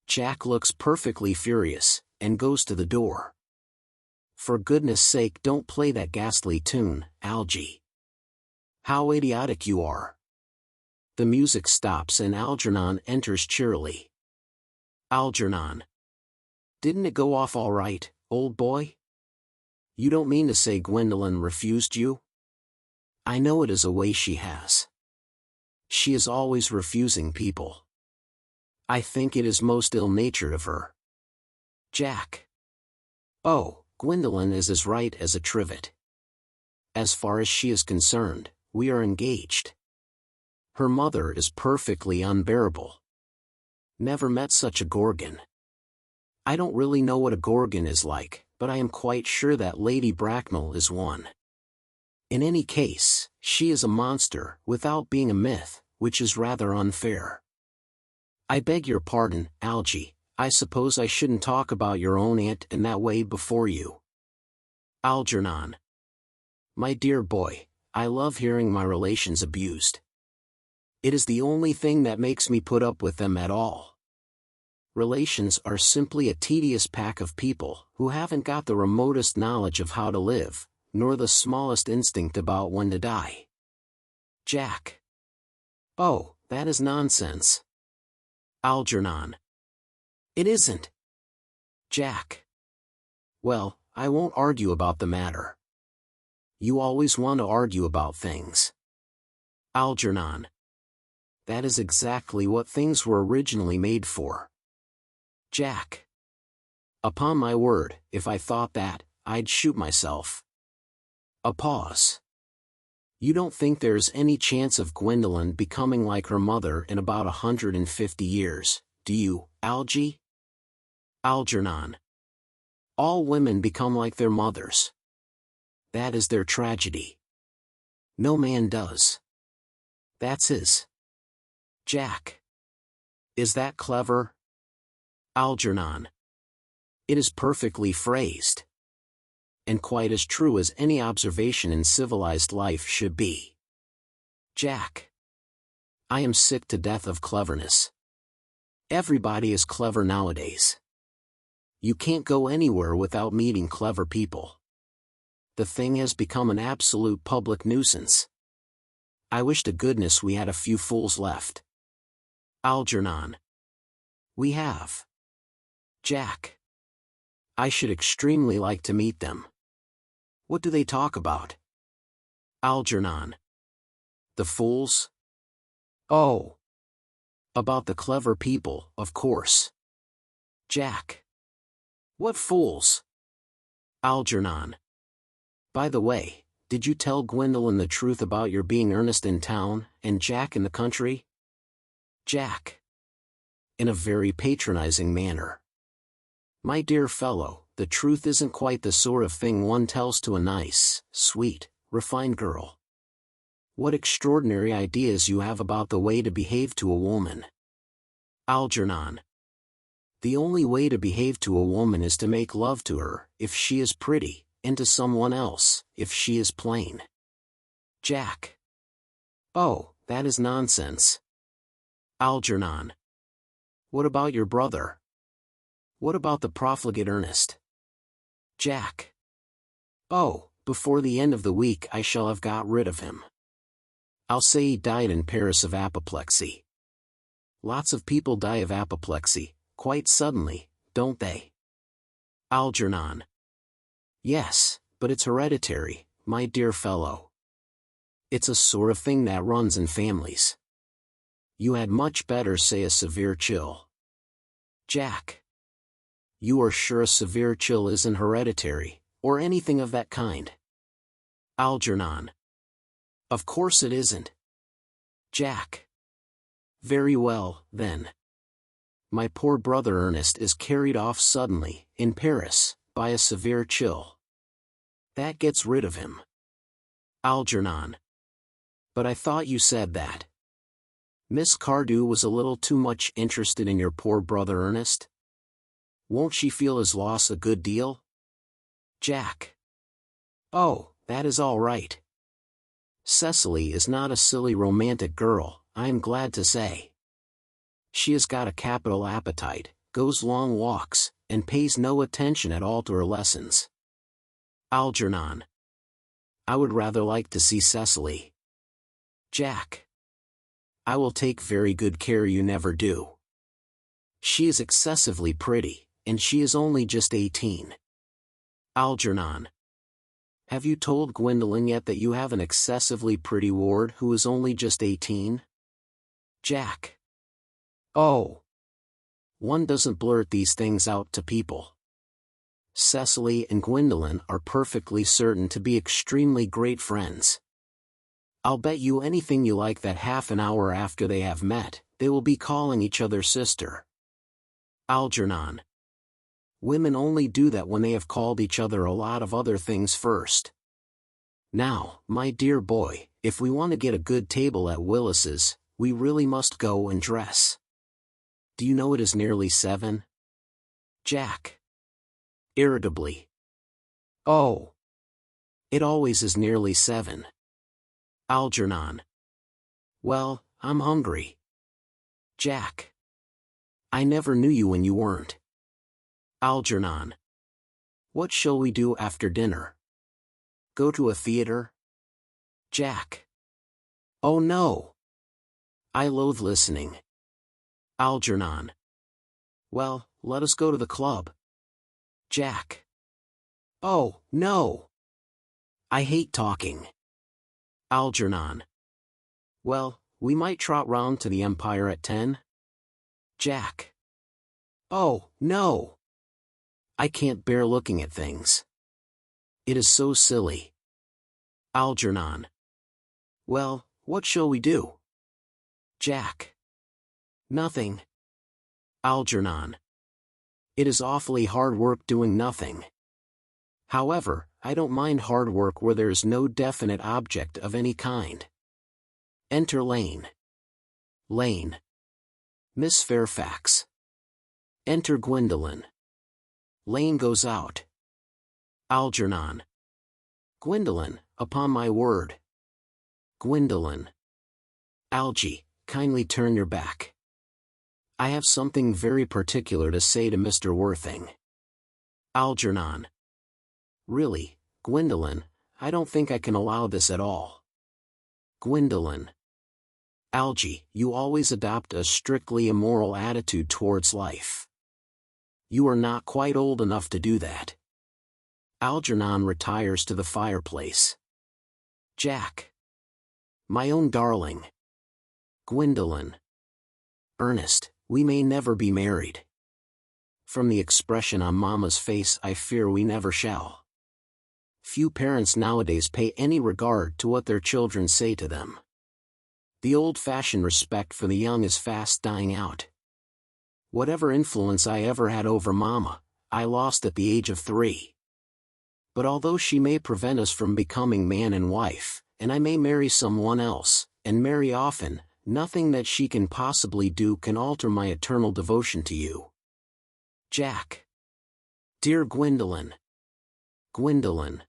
Jack looks perfectly furious, and goes to the door. For goodness sake, don't play that ghastly tune, Algie. How idiotic you are. The music stops and Algernon enters cheerily. Algernon. Didn't it go off all right, old boy? You don't mean to say Gwendolen refused you? I know it is a way she has. She is always refusing people. I think it is most ill-natured of her. Jack. Oh, Gwendolen is as right as a trivet. As far as she is concerned, we are engaged. Her mother is perfectly unbearable. Never met such a gorgon. I don't really know what a gorgon is like, but I am quite sure that Lady Bracknell is one. In any case, she is a monster, without being a myth, which is rather unfair. I beg your pardon, Algie, I suppose I shouldn't talk about your own aunt in that way before you. Algernon. My dear boy, I love hearing my relations abused. It is the only thing that makes me put up with them at all. Relations are simply a tedious pack of people who haven't got the remotest knowledge of how to live, nor the smallest instinct about when to die. Jack. Oh, that is nonsense. Algernon. It isn't. Jack. Well, I won't argue about the matter. You always want to argue about things. Algernon. That is exactly what things were originally made for. Jack. Upon my word, if I thought that, I'd shoot myself. A pause. You don't think there's any chance of Gwendolen becoming like her mother in about 150 years, do you, Algie? Algernon. All women become like their mothers. That is their tragedy. No man does. That's his. Jack. Is that clever? Algernon. It is perfectly phrased. And quite as true as any observation in civilized life should be. Jack. I am sick to death of cleverness. Everybody is clever nowadays. You can't go anywhere without meeting clever people. The thing has become an absolute public nuisance. I wish to goodness we had a few fools left. Algernon. We have. Jack. I should extremely like to meet them. What do they talk about? Algernon. The fools? Oh. About the clever people, of course. Jack. What fools? Algernon. By the way, did you tell Gwendolen the truth about your being Ernest in town, and Jack in the country? Jack. In a very patronizing manner. My dear fellow, the truth isn't quite the sort of thing one tells to a nice, sweet, refined girl. What extraordinary ideas you have about the way to behave to a woman. Algernon. The only way to behave to a woman is to make love to her, if she is pretty, and to someone else, if she is plain. Jack. Oh, that is nonsense. Algernon. What about your brother? What about the profligate Ernest? Jack. Oh, before the end of the week I shall have got rid of him. I'll say he died in Paris of apoplexy. Lots of people die of apoplexy, quite suddenly, don't they? Algernon. Yes, but it's hereditary, my dear fellow. It's a sort of thing that runs in families. You had much better say a severe chill. Jack. You are sure a severe chill isn't hereditary, or anything of that kind? Algernon. Of course it isn't. Jack. Very well, then. My poor brother Ernest is carried off suddenly, in Paris, by a severe chill. That gets rid of him. Algernon. But I thought you said that Miss Cardew was a little too much interested in your poor brother Ernest? Won't she feel his loss a good deal? Jack. Oh, that is all right. Cecily is not a silly romantic girl, I am glad to say. She has got a capital appetite, goes long walks, and pays no attention at all to her lessons. Algernon. I would rather like to see Cecily. Jack. I will take very good care you never do. She is excessively pretty, and she is only just 18. Algernon. Have you told Gwendolen yet that you have an excessively pretty ward who is only just 18? Jack. Oh. One doesn't blurt these things out to people. Cecily and Gwendolen are perfectly certain to be extremely great friends. I'll bet you anything you like that half an hour after they have met, they will be calling each other sister. Algernon. Women only do that when they have called each other a lot of other things first. Now, my dear boy, if we want to get a good table at Willis's, we really must go and dress. Do you know it is nearly 7? Jack. Irritably. Oh. It always is nearly 7. Algernon. Well, I'm hungry. Jack. I never knew you when you weren't. Algernon. What shall we do after dinner? Go to a theater? Jack. Oh no. I loathe listening. Algernon. Well, let us go to the club. Jack. Oh, no. I hate talking. Algernon. Well, we might trot round to the Empire at 10? Jack. Oh, no. I can't bear looking at things. It is so silly. Algernon. Well, what shall we do? Jack. Nothing. Algernon. It is awfully hard work doing nothing. However, I don't mind hard work where there is no definite object of any kind. Enter Lane. Lane. Miss Fairfax. Enter Gwendolen. Lane goes out. Algernon. Gwendolen, upon my word. Gwendolen. Algy, kindly turn your back. I have something very particular to say to Mr. Worthing. Algernon. Really, Gwendolen, I don't think I can allow this at all. Gwendolen. Algy, you always adopt a strictly immoral attitude towards life. You are not quite old enough to do that. Algernon retires to the fireplace. Jack. My own darling. Gwendolen. Ernest, we may never be married. From the expression on Mama's face, I fear we never shall. Few parents nowadays pay any regard to what their children say to them. The old-fashioned respect for the young is fast dying out. Whatever influence I ever had over Mama, I lost at the age of 3. But although she may prevent us from becoming man and wife, and I may marry someone else, and marry often, nothing that she can possibly do can alter my eternal devotion to you. Jack. Dear Gwendolen. Gwendolen.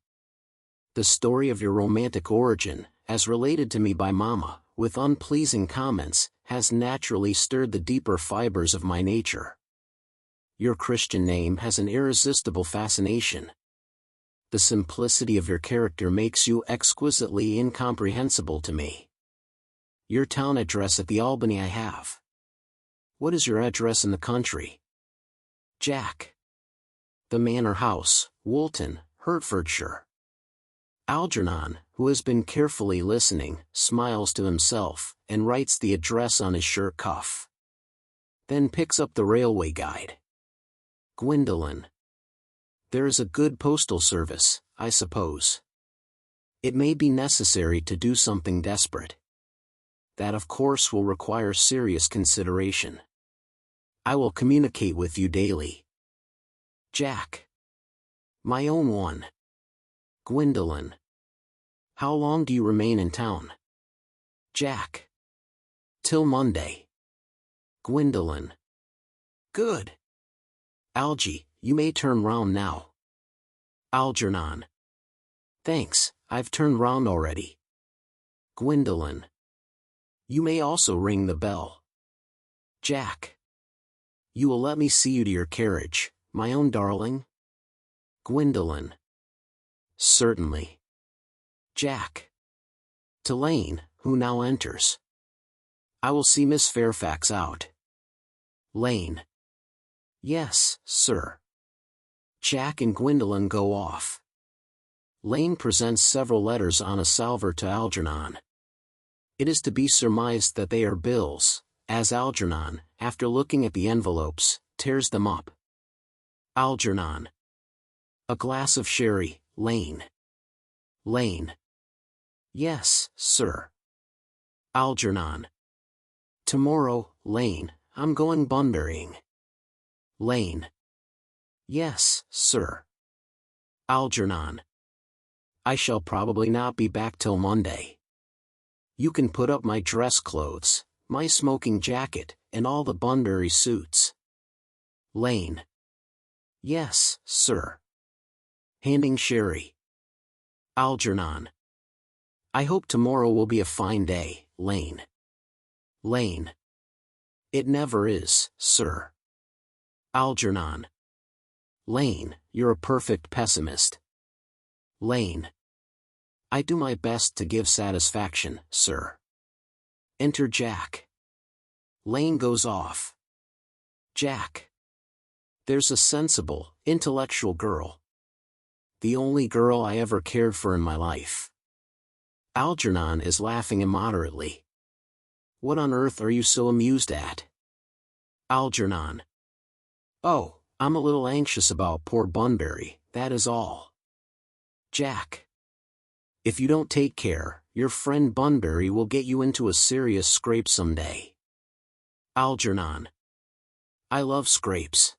The story of your romantic origin, as related to me by Mama, with unpleasing comments, has naturally stirred the deeper fibers of my nature. Your Christian name has an irresistible fascination. The simplicity of your character makes you exquisitely incomprehensible to me. Your town address at the Albany I have. What is your address in the country? Jack. The Manor House, Woolton, Hertfordshire. Algernon, who has been carefully listening, smiles to himself, and writes the address on his shirt cuff. Then picks up the railway guide. Gwendolen. There is a good postal service, I suppose. It may be necessary to do something desperate. That of course will require serious consideration. I will communicate with you daily. Jack. My own one. Gwendolen. How long do you remain in town? Jack. Till Monday. Gwendolen. Good. Algy, you may turn round now. Algernon. Thanks, I've turned round already. Gwendolen. You may also ring the bell. Jack. You will let me see you to your carriage, my own darling? Gwendolen. Certainly. Jack. To Lane, who now enters. I will see Miss Fairfax out. Lane. Yes, sir. Jack and Gwendolen go off. Lane presents several letters on a salver to Algernon. It is to be surmised that they are bills, as Algernon, after looking at the envelopes, tears them up. Algernon. A glass of sherry, Lane. Lane. Yes, sir. Algernon. Tomorrow, Lane, I'm going Bunburying. Lane. Yes, sir. Algernon. I shall probably not be back till Monday. You can put up my dress clothes, my smoking jacket, and all the Bunbury suits. Lane. Yes, sir. Handing sherry. Algernon. I hope tomorrow will be a fine day, Lane. Lane. It never is, sir. Algernon. Lane, you're a perfect pessimist. Lane. I do my best to give satisfaction, sir. Enter Jack. Lane goes off. Jack. There's a sensible, intellectual girl. The only girl I ever cared for in my life. Algernon is laughing immoderately. What on earth are you so amused at? Algernon. Oh, I'm a little anxious about poor Bunbury, that is all. Jack. If you don't take care, your friend Bunbury will get you into a serious scrape someday. Algernon. I love scrapes.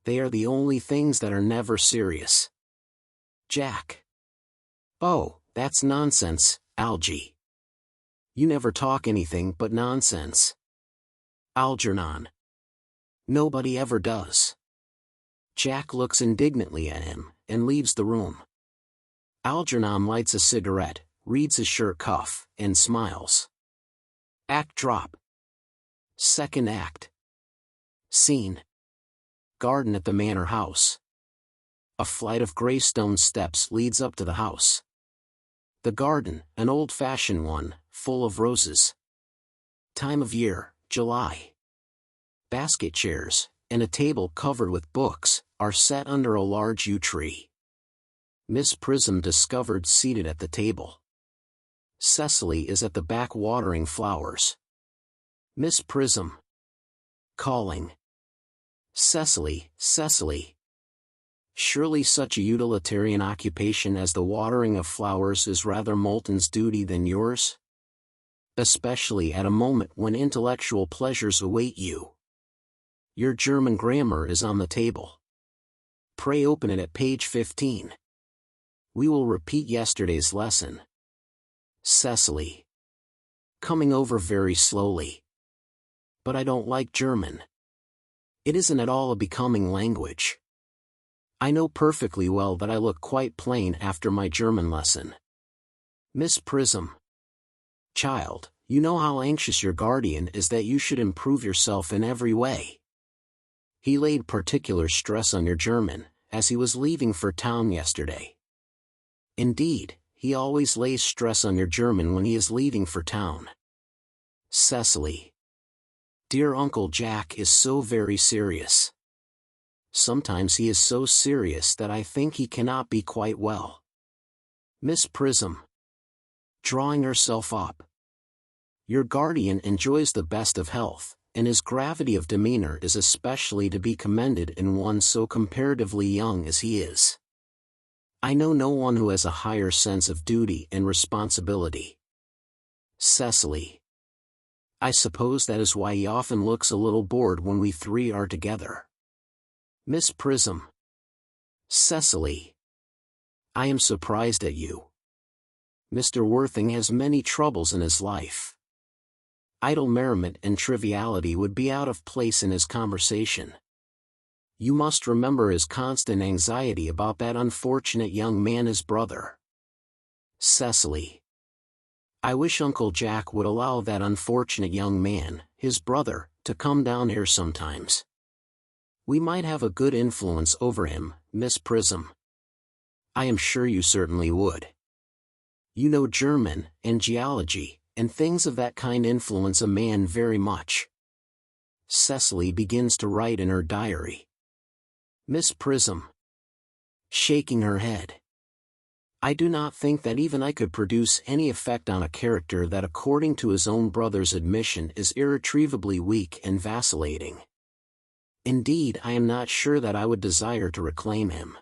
They are the only things that are never serious. Jack. Oh, that's nonsense, Algy. You never talk anything but nonsense. Algernon. Nobody ever does. Jack looks indignantly at him, and leaves the room. Algernon lights a cigarette, reads his shirt cuff, and smiles. Act drop. Second act. Scene. Garden at the manor house. A flight of gray stone steps leads up to the house. The garden, an old-fashioned one, full of roses. Time of year, July. Basket chairs, and a table covered with books, are set under a large yew tree. Miss Prism discovered seated at the table. Cecily is at the back watering flowers. Miss Prism. Calling. Cecily, Cecily. Surely such a utilitarian occupation as the watering of flowers is rather Moulton's duty than yours? Especially at a moment when intellectual pleasures await you. Your German grammar is on the table. Pray open it at page 15. We will repeat yesterday's lesson. Cecily. Coming over very slowly. But I don't like German. It isn't at all a becoming language. I know perfectly well that I look quite plain after my German lesson. Miss Prism. Child, you know how anxious your guardian is that you should improve yourself in every way. He laid particular stress on your German, as he was leaving for town yesterday. Indeed, he always lays stress on your German when he is leaving for town. Cecily. Dear Uncle Jack is so very serious. Sometimes he is so serious that I think he cannot be quite well. Miss Prism. Drawing herself up. Your guardian enjoys the best of health, and his gravity of demeanor is especially to be commended in one so comparatively young as he is. I know no one who has a higher sense of duty and responsibility. Cecily. I suppose that is why he often looks a little bored when we three are together. Miss Prism. Cecily. I am surprised at you. Mr. Worthing has many troubles in his life. Idle merriment and triviality would be out of place in his conversation. You must remember his constant anxiety about that unfortunate young man, his brother. Cecily. I wish Uncle Jack would allow that unfortunate young man, his brother, to come down here sometimes. We might have a good influence over him, Miss Prism. I am sure you certainly would. You know German, and geology, and things of that kind influence a man very much. Cecily begins to write in her diary. Miss Prism. Shaking her head. I do not think that even I could produce any effect on a character that, according to his own brother's admission, is irretrievably weak and vacillating. Indeed, I am not sure that I would desire to reclaim him.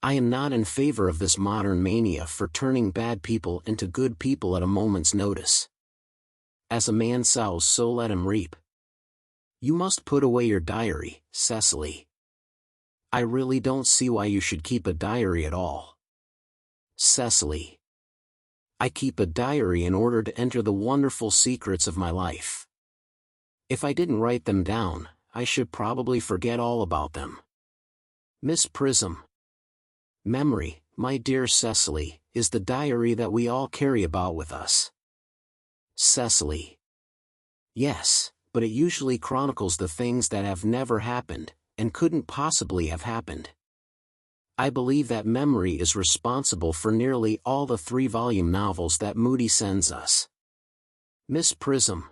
I am not in favor of this modern mania for turning bad people into good people at a moment's notice. As a man sows, so let him reap. You must put away your diary, Cecily. I really don't see why you should keep a diary at all. Cecily. I keep a diary in order to enter the wonderful secrets of my life. If I didn't write them down, I should probably forget all about them. Miss Prism. Memory, my dear Cecily, is the diary that we all carry about with us. Cecily. Yes, but it usually chronicles the things that have never happened, and couldn't possibly have happened. I believe that memory is responsible for nearly all the 3-volume novels that Moody sends us. Miss Prism.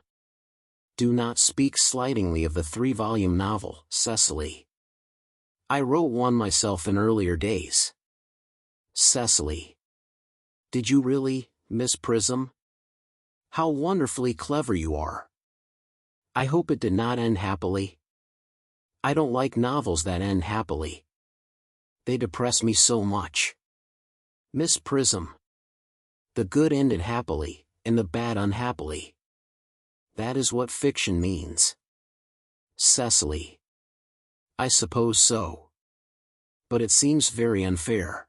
Do not speak slightingly of the 3-volume novel, Cecily. I wrote one myself in earlier days. Cecily. Did you really, Miss Prism? How wonderfully clever you are. I hope it did not end happily. I don't like novels that end happily. They depress me so much. Miss Prism. The good ended happily, and the bad unhappily. That is what fiction means. Cecily. I suppose so. But it seems very unfair.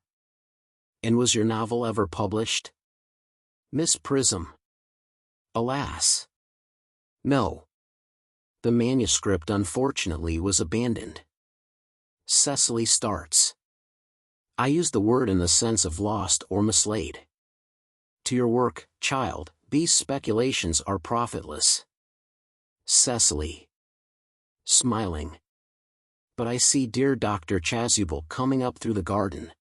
And was your novel ever published? Miss Prism. Alas. No. The manuscript unfortunately was abandoned. Cecily starts. I use the word in the sense of lost or mislaid. To your work, child, these speculations are profitless. Cecily. Smiling. But I see dear Dr. Chasuble coming up through the garden.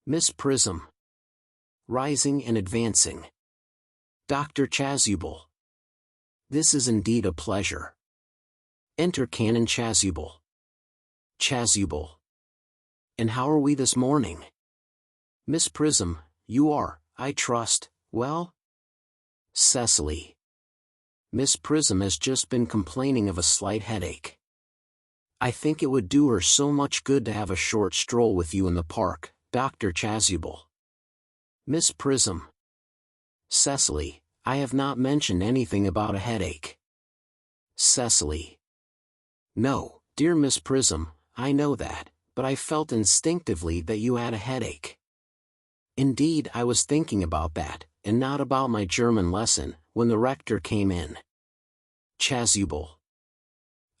Miss Prism. Rising and advancing. Dr. Chasuble. This is indeed a pleasure. Enter Canon Chasuble. Chasuble. And how are we this morning? Miss Prism, you are, I trust, well? Cecily. Miss Prism has just been complaining of a slight headache. I think it would do her so much good to have a short stroll with you in the park, Dr. Chasuble. Miss Prism. Cecily, I have not mentioned anything about a headache. Cecily. No, dear Miss Prism, I know that, but I felt instinctively that you had a headache. Indeed, I was thinking about that, and not about my German lesson, when the rector came in. Chasuble.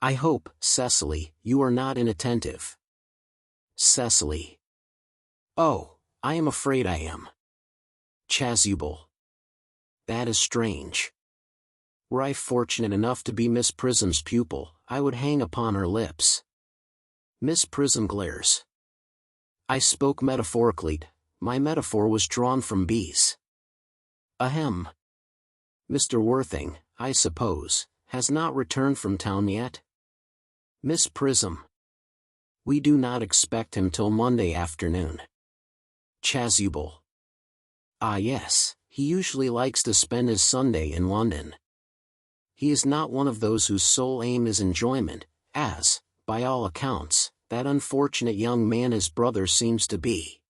I hope, Cecily, you are not inattentive. Cecily. Oh, I am afraid I am. Chasuble. That is strange. Were I fortunate enough to be Miss Prism's pupil, I would hang upon her lips. Miss Prism glares. I spoke metaphorically. My metaphor was drawn from bees. Ahem. Mr. Worthing, I suppose, has not returned from town yet? Miss Prism. We do not expect him till Monday afternoon. Chasuble. Ah yes, he usually likes to spend his Sunday in London. He is not one of those whose sole aim is enjoyment, as, by all accounts, that unfortunate young man his brother seems to be.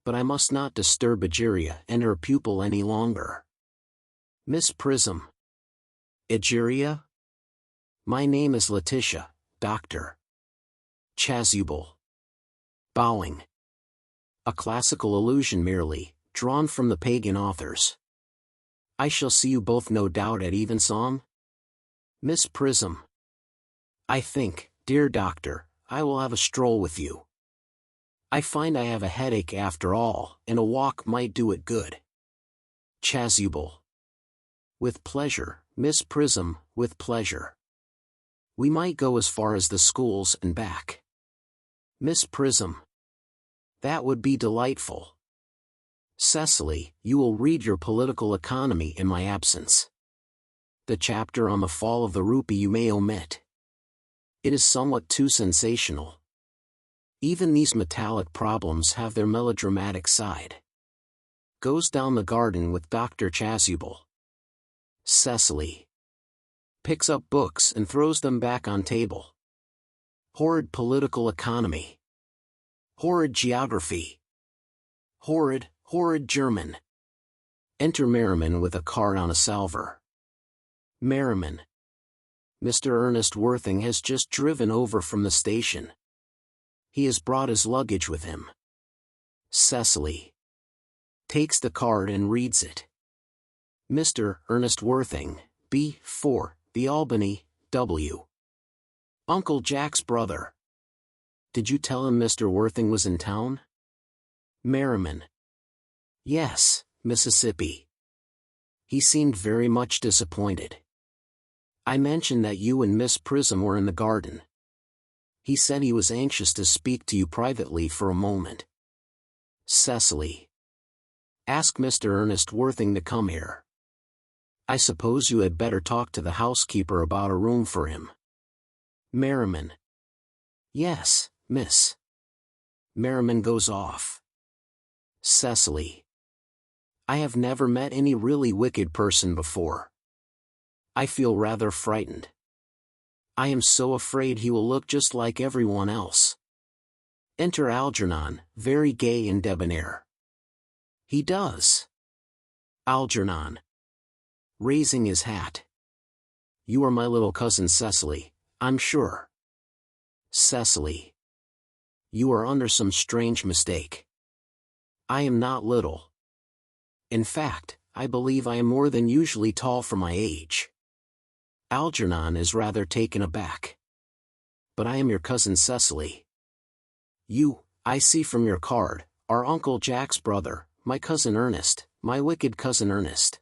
But I must not disturb Egeria and her pupil any longer. Miss Prism. Egeria? My name is Letitia, Dr. Chasuble. Bowing. A classical allusion merely, drawn from the pagan authors. I shall see you both no doubt at evensong? Miss Prism. I think, dear doctor, I will have a stroll with you. I find I have a headache after all, and a walk might do it good. Chasuble. With pleasure, Miss Prism, with pleasure. We might go as far as the schools and back. Miss Prism. That would be delightful. Cecily, you will read your political economy in my absence. The chapter on the fall of the rupee you may omit. It is somewhat too sensational. Even these metallic problems have their melodramatic side. Goes down the garden with Dr. Chasuble. Cecily. Picks up books and throws them back on table. Horrid political economy. Horrid geography. Horrid German. Enter Merriman with a card on a salver. Merriman. Mr. Ernest Worthing has just driven over from the station. He has brought his luggage with him. Cecily. Takes the card and reads it. Mr. Ernest Worthing, B. 4, The Albany, W. Uncle Jack's brother. Did you tell him Mr. Worthing was in town? Merriman. Yes, Mississippi. He seemed very much disappointed. I mentioned that you and Miss Prism were in the garden. He said he was anxious to speak to you privately for a moment. Cecily. Ask Mr. Ernest Worthing to come here. I suppose you had better talk to the housekeeper about a room for him. Merriman. Yes, miss. Merriman goes off. Cecily. I have never met any really wicked person before. I feel rather frightened. I am so afraid he will look just like everyone else. Enter Algernon, very gay and debonair. He does. Algernon. Raising his hat. You are my little cousin Cecily, I'm sure. Cecily. You are under some strange mistake. I am not little. In fact, I believe I am more than usually tall for my age. Algernon is rather taken aback. But I am your cousin Cecily. You, I see from your card, are Uncle Jack's brother, my cousin Ernest, my wicked cousin Ernest.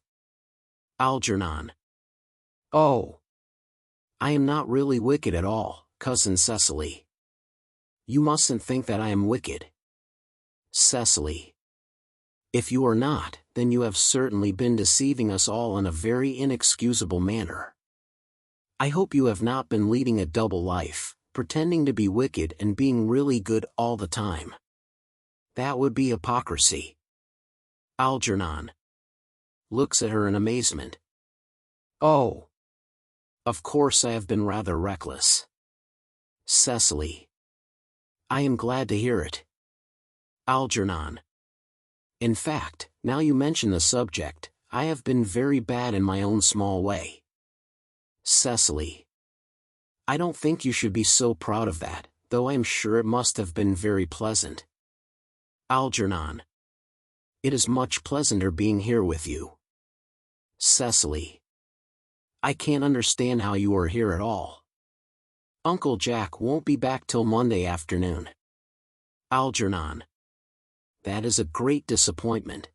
Algernon. Oh. I am not really wicked at all, cousin Cecily. You mustn't think that I am wicked. Cecily. If you are not, then you have certainly been deceiving us all in a very inexcusable manner. I hope you have not been leading a double life, pretending to be wicked and being really good all the time. That would be hypocrisy. Algernon. Looks at her in amazement. Oh. Of course I have been rather reckless. Cecily. I am glad to hear it. Algernon. In fact, now you mention the subject, I have been very bad in my own small way. Cecily. I don't think you should be so proud of that, though I am sure it must have been very pleasant. Algernon. It is much pleasanter being here with you. Cecily. I can't understand how you are here at all. Uncle Jack won't be back till Monday afternoon. Algernon. That is a great disappointment.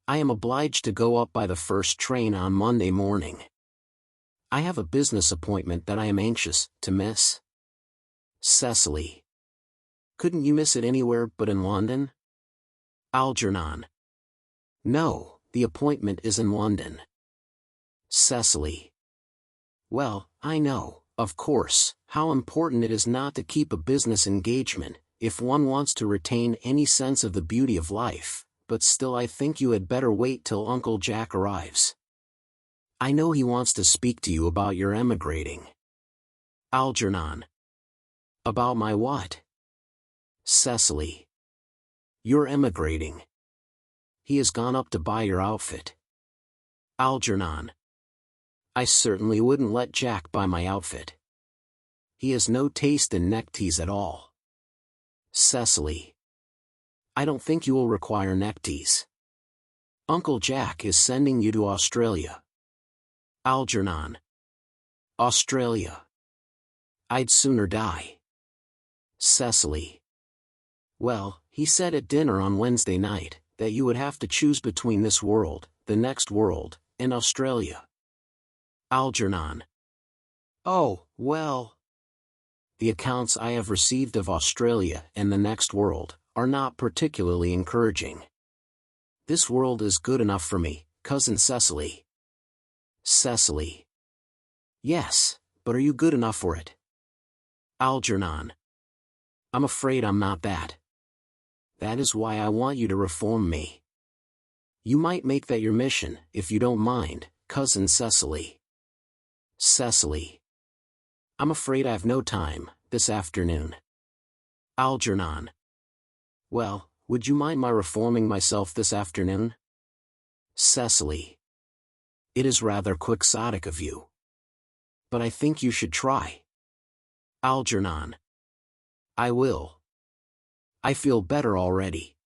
I am obliged to go up by the first train on Monday morning. I have a business appointment that I am anxious to miss. Cecily. Couldn't you miss it anywhere but in London? Algernon. No, the appointment is in London. Cecily. Well, I know, of course, how important it is not to keep a business engagement, if one wants to retain any sense of the beauty of life, but still I think you had better wait till Uncle Jack arrives. I know he wants to speak to you about your emigrating. Algernon. About my what? Cecily. You're emigrating. He has gone up to buy your outfit. Algernon. I certainly wouldn't let Jack buy my outfit. He has no taste in neckties at all. Cecily. I don't think you will require neckties. Uncle Jack is sending you to Australia. Algernon. Australia. I'd sooner die. Cecily. Well, he said at dinner on Wednesday night that you would have to choose between this world, the next world, and Australia. Algernon. Oh, well. The accounts I have received of Australia and the next world are not particularly encouraging. This world is good enough for me, Cousin Cecily. Cecily. Yes, but are you good enough for it? Algernon. I'm afraid I'm not that. That is why I want you to reform me. You might make that your mission, if you don't mind, Cousin Cecily. Cecily. I'm afraid I've no time, this afternoon. Algernon. Well, would you mind my reforming myself this afternoon? Cecily. It is rather quixotic of you. But I think you should try. Algernon. I will. I feel better already.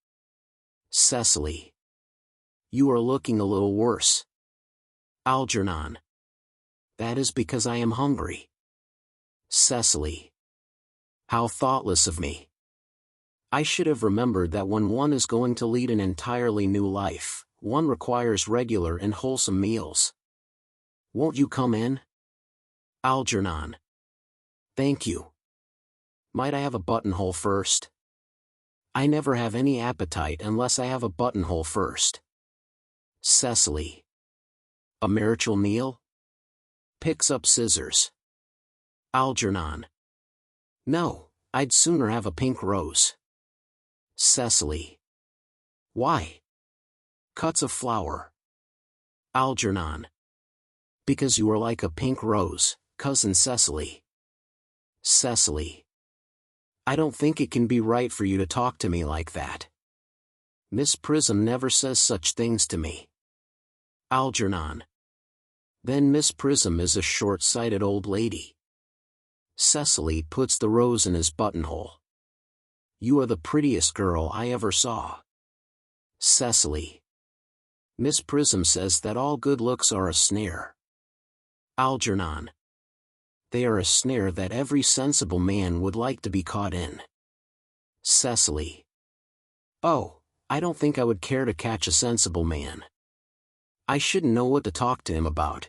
Cecily. You are looking a little worse. Algernon. That is because I am hungry. Cecily. How thoughtless of me. I should have remembered that when one is going to lead an entirely new life, one requires regular and wholesome meals. Won't you come in? Algernon. Thank you. Might I have a buttonhole first? I never have any appetite unless I have a buttonhole first. Cecily. A marital meal? Picks up scissors. Algernon. No, I'd sooner have a pink rose. Cecily. Why? Cuts of flower. Algernon. Because you are like a pink rose, Cousin Cecily. Cecily. I don't think it can be right for you to talk to me like that. Miss Prism never says such things to me. Algernon. Then Miss Prism is a short-sighted old lady. Cecily puts the rose in his buttonhole. You are the prettiest girl I ever saw. Cecily. Miss Prism says that all good looks are a snare. Algernon. They are a snare that every sensible man would like to be caught in. Cecily. Oh, I don't think I would care to catch a sensible man. I shouldn't know what to talk to him about.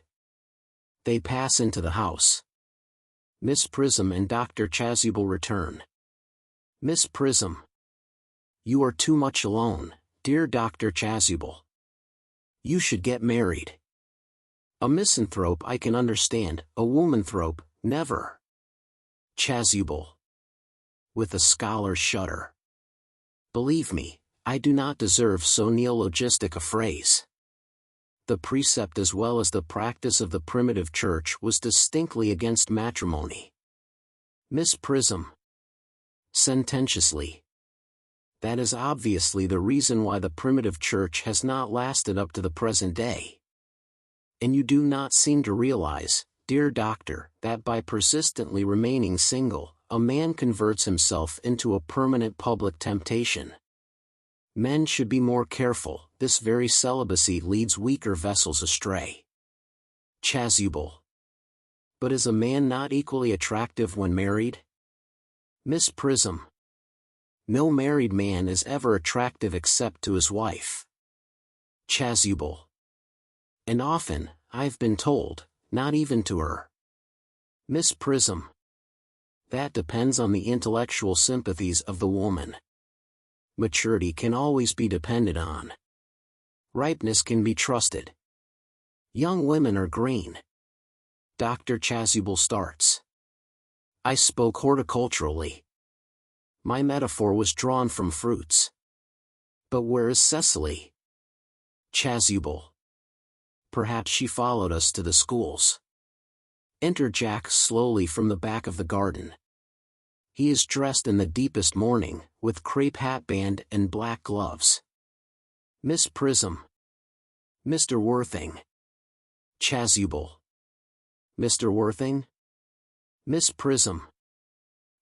They pass into the house. Miss Prism and Dr. Chasuble return. Miss Prism. You are too much alone, dear Dr. Chasuble. You should get married. A misanthrope I can understand, a womanthrope, never. Chasuble. With a scholar's shudder. Believe me, I do not deserve so neologistic a phrase. The precept as well as the practice of the primitive church was distinctly against matrimony. Miss Prism. Sententiously. That is obviously the reason why the primitive church has not lasted up to the present day. And you do not seem to realize, dear doctor, that by persistently remaining single, a man converts himself into a permanent public temptation. Men should be more careful, this very celibacy leads weaker vessels astray. Chasuble. But is a man not equally attractive when married? Miss Prism. No married man is ever attractive except to his wife. Chasuble. And often, I've been told, not even to her. Miss Prism. That depends on the intellectual sympathies of the woman. Maturity can always be depended on. Ripeness can be trusted. Young women are green. Dr. Chasuble starts. I spoke horticulturally. My metaphor was drawn from fruits. But where is Cecily? Chasuble. Perhaps she followed us to the schools. Enter Jack slowly from the back of the garden. He is dressed in the deepest mourning, with crepe hatband and black gloves. Miss Prism. Mr. Worthing. Chasuble. Mr. Worthing? Miss Prism.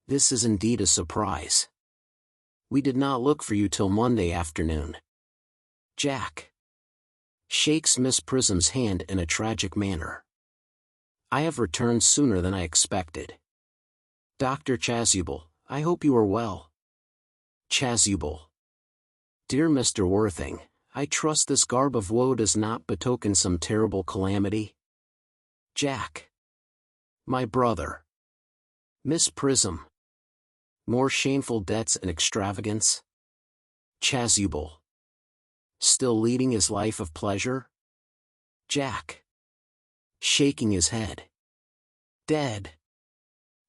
This is indeed a surprise. We did not look for you till Monday afternoon. Jack. Shakes Miss Prism's hand in a tragic manner. I have returned sooner than I expected. Dr. Chasuble, I hope you are well. Chasuble. Dear Mr. Worthing, I trust this garb of woe does not betoken some terrible calamity. Jack. My brother. Miss Prism. More shameful debts and extravagance? Chasuble. Still leading his life of pleasure? Jack. Shaking his head. Dead.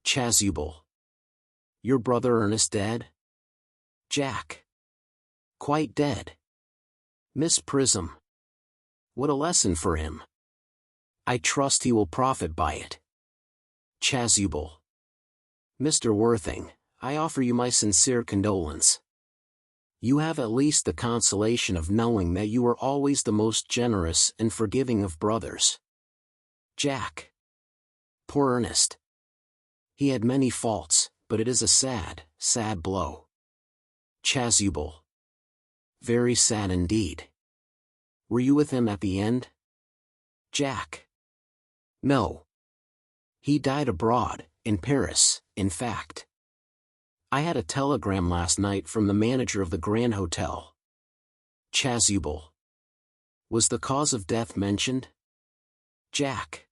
Chasuble. Your brother Ernest dead? Jack. Quite dead. Miss Prism. What a lesson for him. I trust he will profit by it. Chasuble. Mr. Worthing, I offer you my sincere condolence. You have at least the consolation of knowing that you are always the most generous and forgiving of brothers. Jack. Poor Ernest. He had many faults, but it is a sad, sad blow. Chasuble. Very sad indeed. Were you with him at the end? Jack. No. He died abroad, in Paris, in fact. I had a telegram last night from the manager of the Grand Hotel. Chasuble. Was the cause of death mentioned? Jack.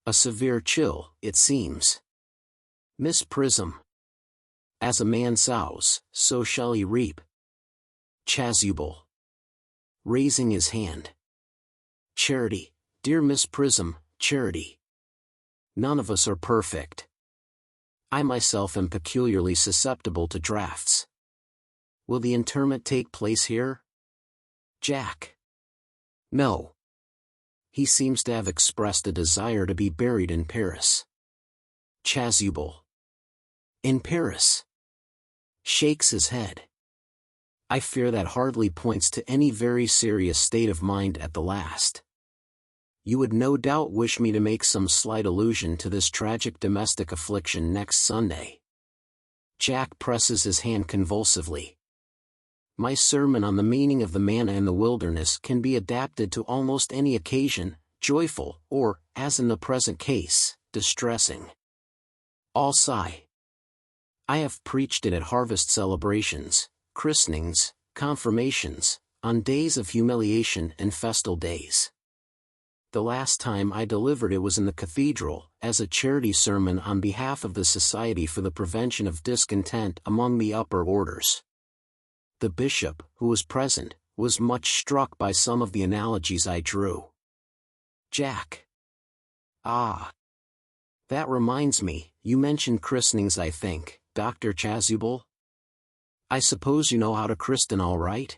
A severe chill, it seems. Miss Prism. As a man sows, so shall he reap. Chasuble. Raising his hand. Charity, dear Miss Prism, charity. None of us are perfect. I myself am peculiarly susceptible to drafts. Will the interment take place here? Jack. No. He seems to have expressed a desire to be buried in Paris. Chasuble. In Paris. Shakes his head. I fear that hardly points to any very serious state of mind at the last. You would no doubt wish me to make some slight allusion to this tragic domestic affliction next Sunday. Jack presses his hand convulsively. My sermon on the meaning of the manna in the wilderness can be adapted to almost any occasion, joyful, or, as in the present case, distressing. All sigh. I have preached it at harvest celebrations, christenings, confirmations, on days of humiliation and festal days. The last time I delivered it was in the cathedral, as a charity sermon on behalf of the Society for the Prevention of Discontent among the Upper Orders. The bishop, who was present, was much struck by some of the analogies I drew. Jack. Ah. That reminds me, you mentioned christenings, I think, Dr. Chasuble? I suppose you know how to christen all right?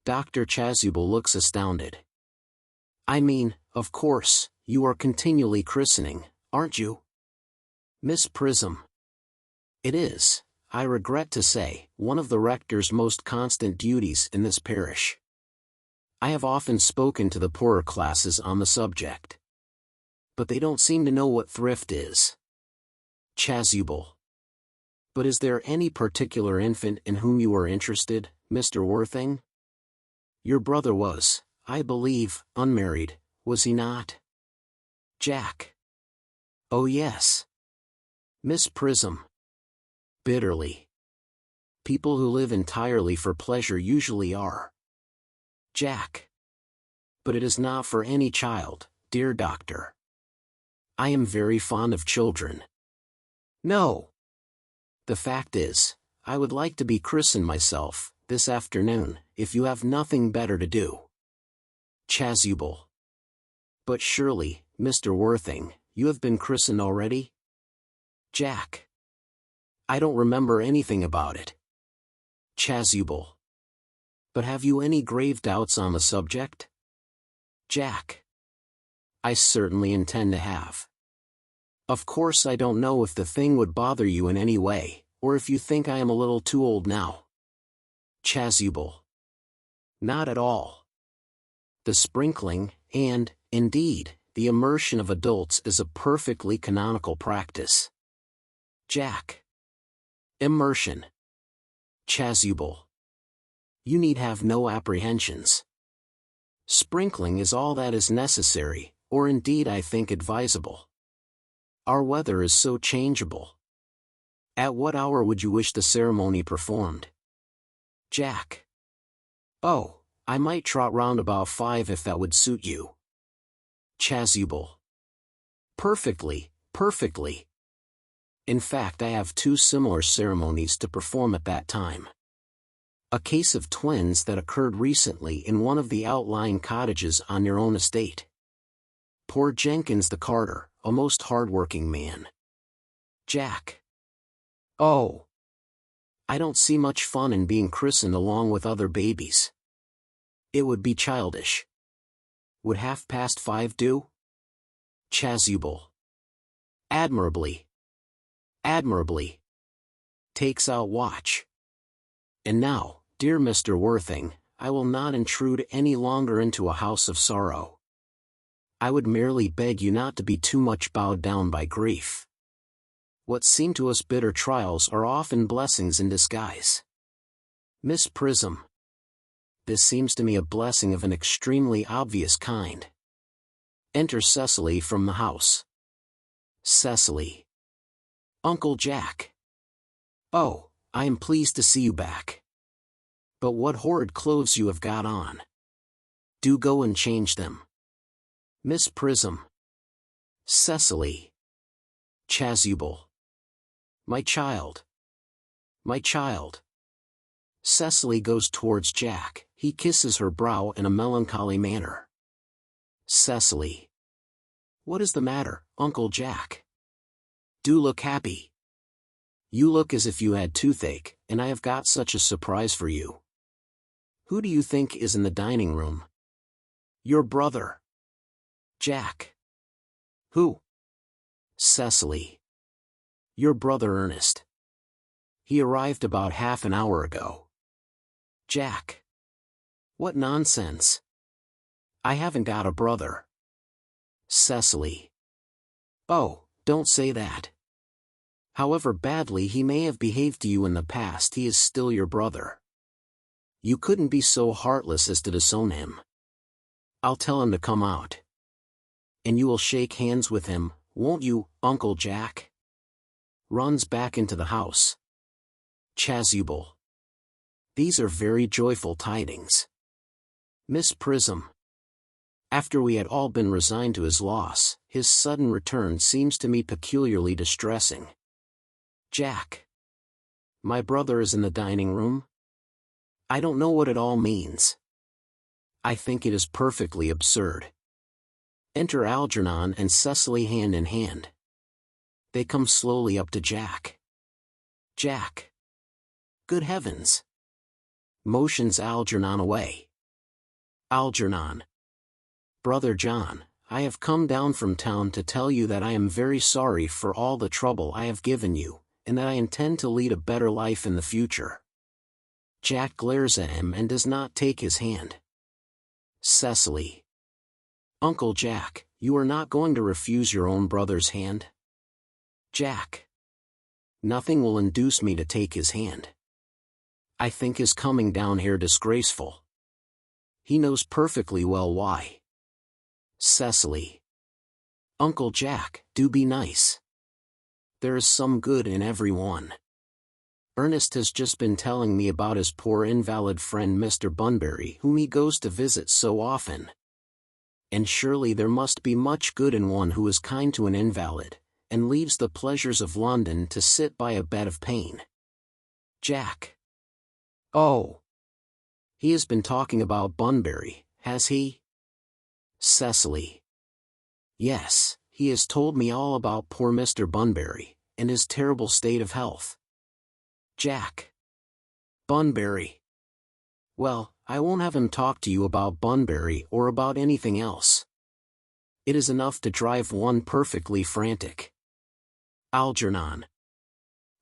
Dr. Chasuble looks astounded. I mean, of course, you are continually christening, aren't you? Miss Prism. It is, I regret to say, one of the rector's most constant duties in this parish. I have often spoken to the poorer classes on the subject. But they don't seem to know what thrift is. Chasuble. But is there any particular infant in whom you are interested, Mr. Worthing? Your brother was, I believe, unmarried, was he not? Jack. Oh yes. Miss Prism. Bitterly. People who live entirely for pleasure usually are. Jack. But it is not for any child, dear doctor. I am very fond of children. No. The fact is, I would like to be christened myself, this afternoon, if you have nothing better to do. Chasuble. But surely, Mr. Worthing, you have been christened already? Jack. I don't remember anything about it. Chasuble. But have you any grave doubts on the subject? Jack. I certainly intend to have. Of course I don't know if the thing would bother you in any way, or if you think I am a little too old now. Chasuble. Not at all. The sprinkling, and, indeed, the immersion of adults is a perfectly canonical practice. Jack. Immersion. Chasuble. You need have no apprehensions. Sprinkling is all that is necessary, or indeed I think advisable. Our weather is so changeable. At what hour would you wish the ceremony performed? Jack. Oh, I might trot round about 5 if that would suit you. Chasuble. Perfectly, perfectly. In fact, I have 2 similar ceremonies to perform at that time. A case of twins that occurred recently in one of the outlying cottages on your own estate. Poor Jenkins the carter, a most hard-working man. Jack. Oh. I don't see much fun in being christened along with other babies. It would be childish. Would 5:30 do? Chasuble. Admirably. Admirably. Takes out watch. And now, dear Mr. Worthing, I will not intrude any longer into a house of sorrow. I would merely beg you not to be too much bowed down by grief. What seem to us bitter trials are often blessings in disguise. Miss Prism. This seems to me a blessing of an extremely obvious kind. Enter Cecily from the house. Cecily. Uncle Jack. Oh, I am pleased to see you back. But what horrid clothes you have got on. Do go and change them. Miss Prism. Cecily. Chasuble. My child. My child. Cecily goes towards Jack. He kisses her brow in a melancholy manner. Cecily. What is the matter, Uncle Jack? Do look happy. You look as if you had toothache, and I have got such a surprise for you. Who do you think is in the dining room? Your brother. Jack. Who? Cecily. Your brother Ernest. He arrived about half an hour ago. Jack. What nonsense. I haven't got a brother. Cecily. Oh, don't say that. However badly he may have behaved to you in the past, he is still your brother. You couldn't be so heartless as to disown him. I'll tell him to come out. And you will shake hands with him, won't you, Uncle Jack? Runs back into the house. Chasuble. These are very joyful tidings. Miss Prism. After we had all been resigned to his loss, his sudden return seems to me peculiarly distressing. Jack. My brother is in the dining room? I don't know what it all means. I think it is perfectly absurd. Enter Algernon and Cecily hand in hand. They come slowly up to Jack. Jack. Good heavens. Motions Algernon away. Algernon. Brother John, I have come down from town to tell you that I am very sorry for all the trouble I have given you, and that I intend to lead a better life in the future. Jack glares at him and does not take his hand. Cecily. Uncle Jack, you are not going to refuse your own brother's hand? Jack. Nothing will induce me to take his hand. I think his coming down here disgraceful. He knows perfectly well why. Cecily. Uncle Jack, do be nice. There is some good in every one. Ernest has just been telling me about his poor invalid friend Mr. Bunbury, whom he goes to visit so often. And surely there must be much good in one who is kind to an invalid, and leaves the pleasures of London to sit by a bed of pain. Jack. Oh. He has been talking about Bunbury, has he? Cecily. Yes, he has told me all about poor Mr. Bunbury, and his terrible state of health. Jack. Bunbury. Well, I won't have him talk to you about Bunbury or about anything else. It is enough to drive one perfectly frantic. Algernon.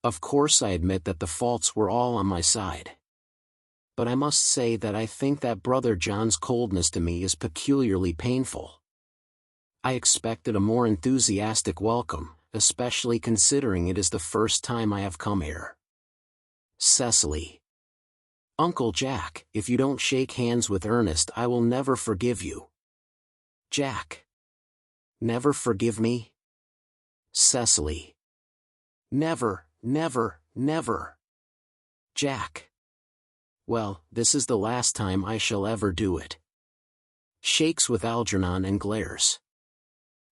Of course I admit that the faults were all on my side. But I must say that I think that Brother John's coldness to me is peculiarly painful. I expected a more enthusiastic welcome, especially considering it is the first time I have come here. Cecily. Uncle Jack, if you don't shake hands with Ernest, I will never forgive you. Jack. Never forgive me? Cecily. Never, never, never. Jack. Well, this is the last time I shall ever do it. Shakes with Algernon and glares.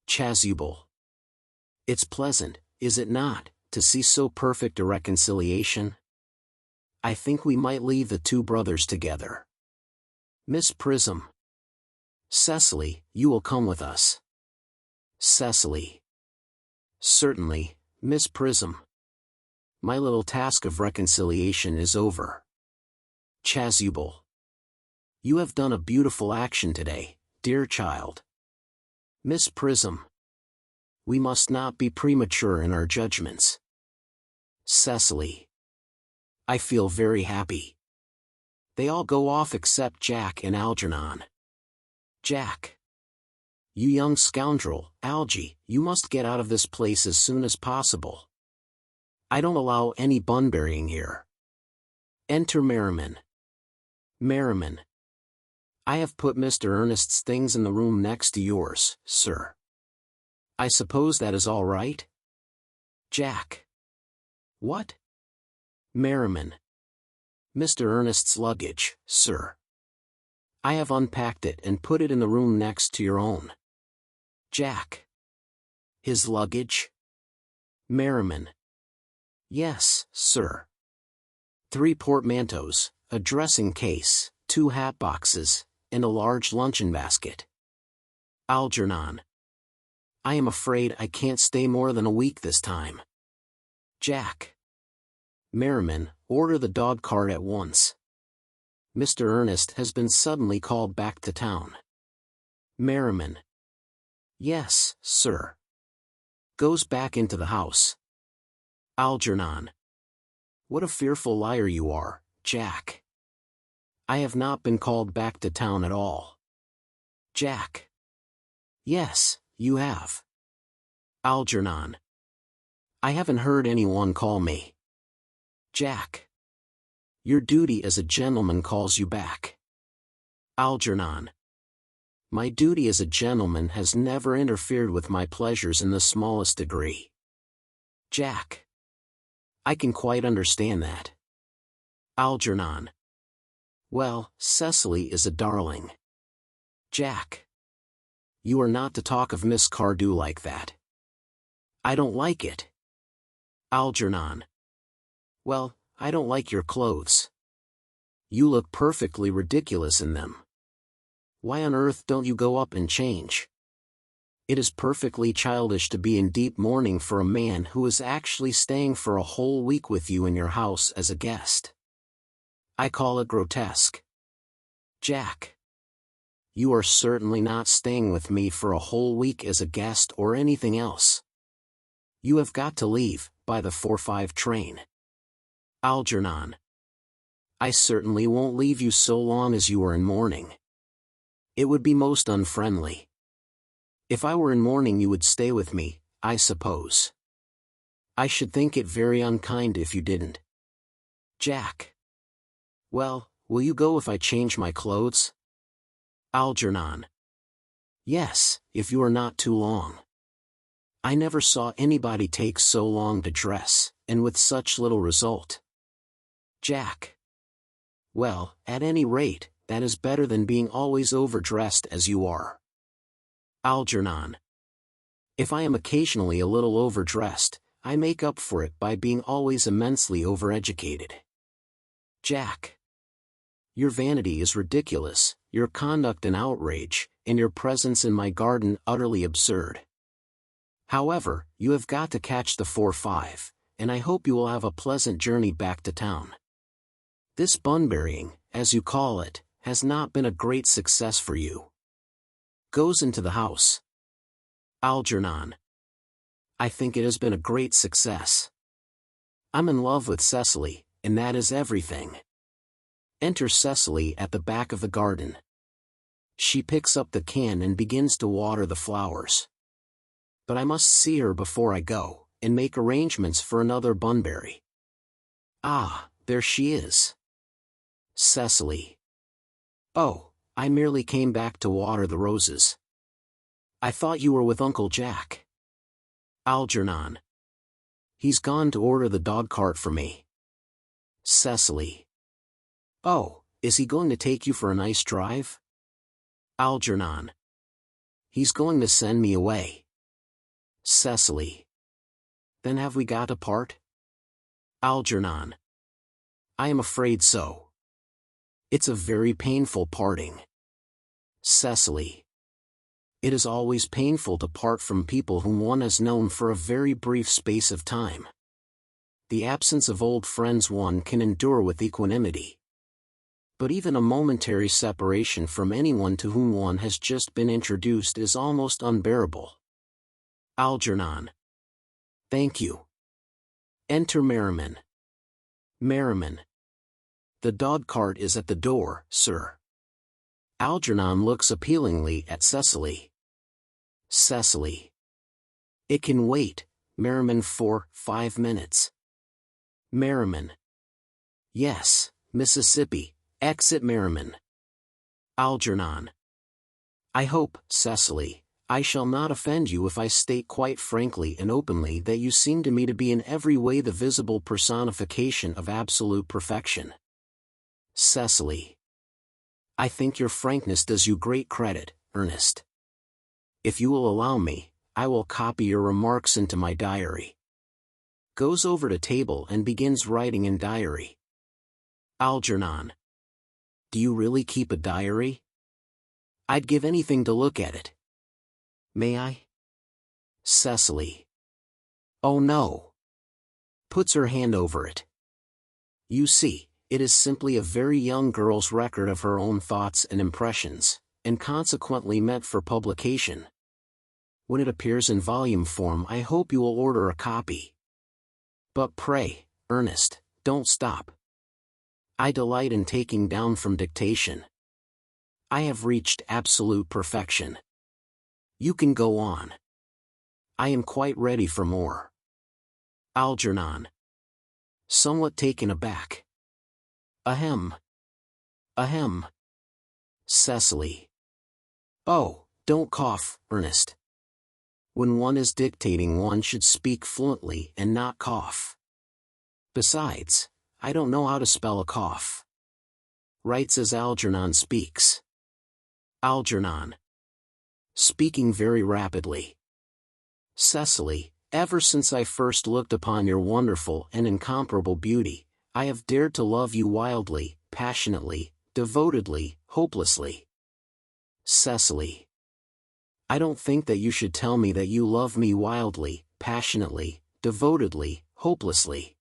Chasuble. It's pleasant, is it not, to see so perfect a reconciliation? I think we might leave the two brothers together. Miss Prism. Cecily, you will come with us. Cecily. Certainly, Miss Prism. My little task of reconciliation is over. Chasuble. You have done a beautiful action today, dear child. Miss Prism. We must not be premature in our judgments. Cecily. I feel very happy. They all go off except Jack and Algernon. Jack. You young scoundrel, Algy, you must get out of this place as soon as possible. I don't allow any Bunburying here. Enter Merriman. Merriman. I have put Mr. Ernest's things in the room next to yours, sir. I suppose that is all right? Jack. What? Merriman. Mr. Ernest's luggage, sir. I have unpacked it and put it in the room next to your own. Jack. His luggage? Merriman. Yes, sir. 3 portmanteaus, a dressing case, 2 hat boxes, and a large luncheon basket. Algernon. I am afraid I can't stay more than a week this time. Jack. Merriman, order the dog cart at once. Mr. Ernest has been suddenly called back to town. Merriman. Yes, sir. Goes back into the house. Algernon. What a fearful liar you are, Jack. I have not been called back to town at all. Jack. Yes, you have. Algernon. I haven't heard anyone call me. Jack. Your duty as a gentleman calls you back. Algernon. My duty as a gentleman has never interfered with my pleasures in the smallest degree. Jack. I can quite understand that. Algernon. Well, Cecily is a darling. Jack. You are not to talk of Miss Cardew like that. I don't like it. Algernon. Well, I don't like your clothes. You look perfectly ridiculous in them. Why on earth don't you go up and change? It is perfectly childish to be in deep mourning for a man who is actually staying for a whole week with you in your house as a guest. I call it grotesque. Jack. You are certainly not staying with me for a whole week as a guest or anything else. You have got to leave, by the 4:05 train. Algernon. I certainly won't leave you so long as you are in mourning. It would be most unfriendly. If I were in mourning you would stay with me, I suppose. I should think it very unkind if you didn't. Jack. Well, will you go if I change my clothes? Algernon. Yes, if you are not too long. I never saw anybody take so long to dress, and with such little result. Jack. Well, at any rate, that is better than being always overdressed as you are. Algernon. If I am occasionally a little overdressed, I make up for it by being always immensely overeducated. Jack. Your vanity is ridiculous, your conduct an outrage, and your presence in my garden utterly absurd. However, you have got to catch the 4:05, and I hope you will have a pleasant journey back to town. This Bunburying, as you call it, has not been a great success for you. Goes into the house. Algernon. I think it has been a great success. I'm in love with Cecily, and that is everything. Enter Cecily at the back of the garden. She picks up the can and begins to water the flowers. But I must see her before I go, and make arrangements for another Bunbury. Ah, there she is. Cecily. Oh, I merely came back to water the roses. I thought you were with Uncle Jack. Algernon. He's gone to order the dog cart for me. Cecily. Oh, is he going to take you for a nice drive? Algernon. He's going to send me away. Cecily. Then have we got to part? Algernon. I am afraid so. It's a very painful parting. Cecily. It is always painful to part from people whom one has known for a very brief space of time. The absence of old friends one can endure with equanimity. But even a momentary separation from anyone to whom one has just been introduced is almost unbearable. Algernon. Thank you. Enter Merriman. Merriman. The dog cart is at the door, sir. Algernon looks appealingly at Cecily. Cecily. It can wait, Merriman, for 5 minutes. Merriman. Yes, Mississippi, exit Merriman. Algernon. I hope, Cecily, I shall not offend you if I state quite frankly and openly that you seem to me to be in every way the visible personification of absolute perfection. Cecily. I think your frankness does you great credit, Ernest. If you will allow me, I will copy your remarks into my diary. Goes over to table and begins writing in diary. Algernon. Do you really keep a diary? I'd give anything to look at it. May I? Cecily. Oh no. Puts her hand over it. You see, it is simply a very young girl's record of her own thoughts and impressions, and consequently meant for publication. When it appears in volume form, I hope you will order a copy. But pray, Ernest, don't stop. I delight in taking down from dictation. I have reached absolute perfection. You can go on. I am quite ready for more. Algernon. Somewhat taken aback. Ahem. Ahem. Cecily. Oh, don't cough, Ernest. When one is dictating, one should speak fluently and not cough. Besides, I don't know how to spell a cough. Writes as Algernon speaks. Algernon. Speaking very rapidly. Cecily, ever since I first looked upon your wonderful and incomparable beauty, I have dared to love you wildly, passionately, devotedly, hopelessly. Cecily. I don't think that you should tell me that you love me wildly, passionately, devotedly, hopelessly.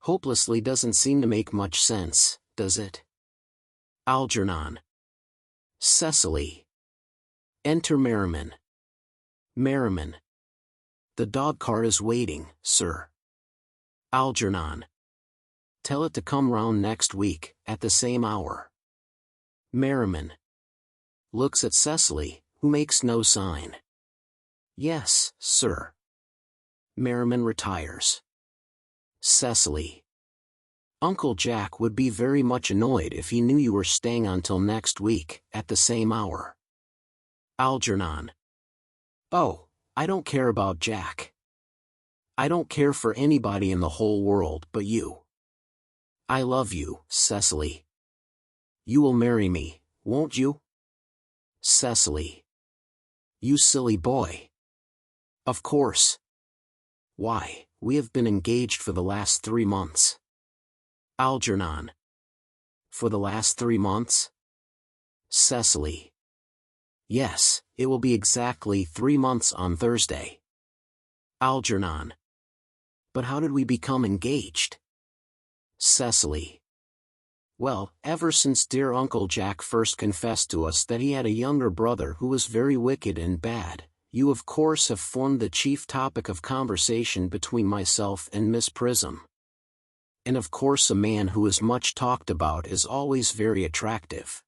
Hopelessly doesn't seem to make much sense, does it? Algernon. Cecily. Enter Merriman. Merriman. The dog cart is waiting, sir. Algernon. Tell it to come round next week, at the same hour. Merriman. Looks at Cecily, who makes no sign. Yes, sir. Merriman retires. Cecily. Uncle Jack would be very much annoyed if he knew you were staying until next week, at the same hour. Algernon. Oh, I don't care about Jack. I don't care for anybody in the whole world but you. I love you, Cecily. You will marry me, won't you? Cecily. You silly boy. Of course. Why, we have been engaged for the last 3 months. Algernon. For the last 3 months? Cecily. Yes, it will be exactly 3 months on Thursday. Algernon. But how did we become engaged? Cecily. Well, ever since dear Uncle Jack first confessed to us that he had a younger brother who was very wicked and bad, you of course have formed the chief topic of conversation between myself and Miss Prism. And of course a man who is much talked about is always very attractive.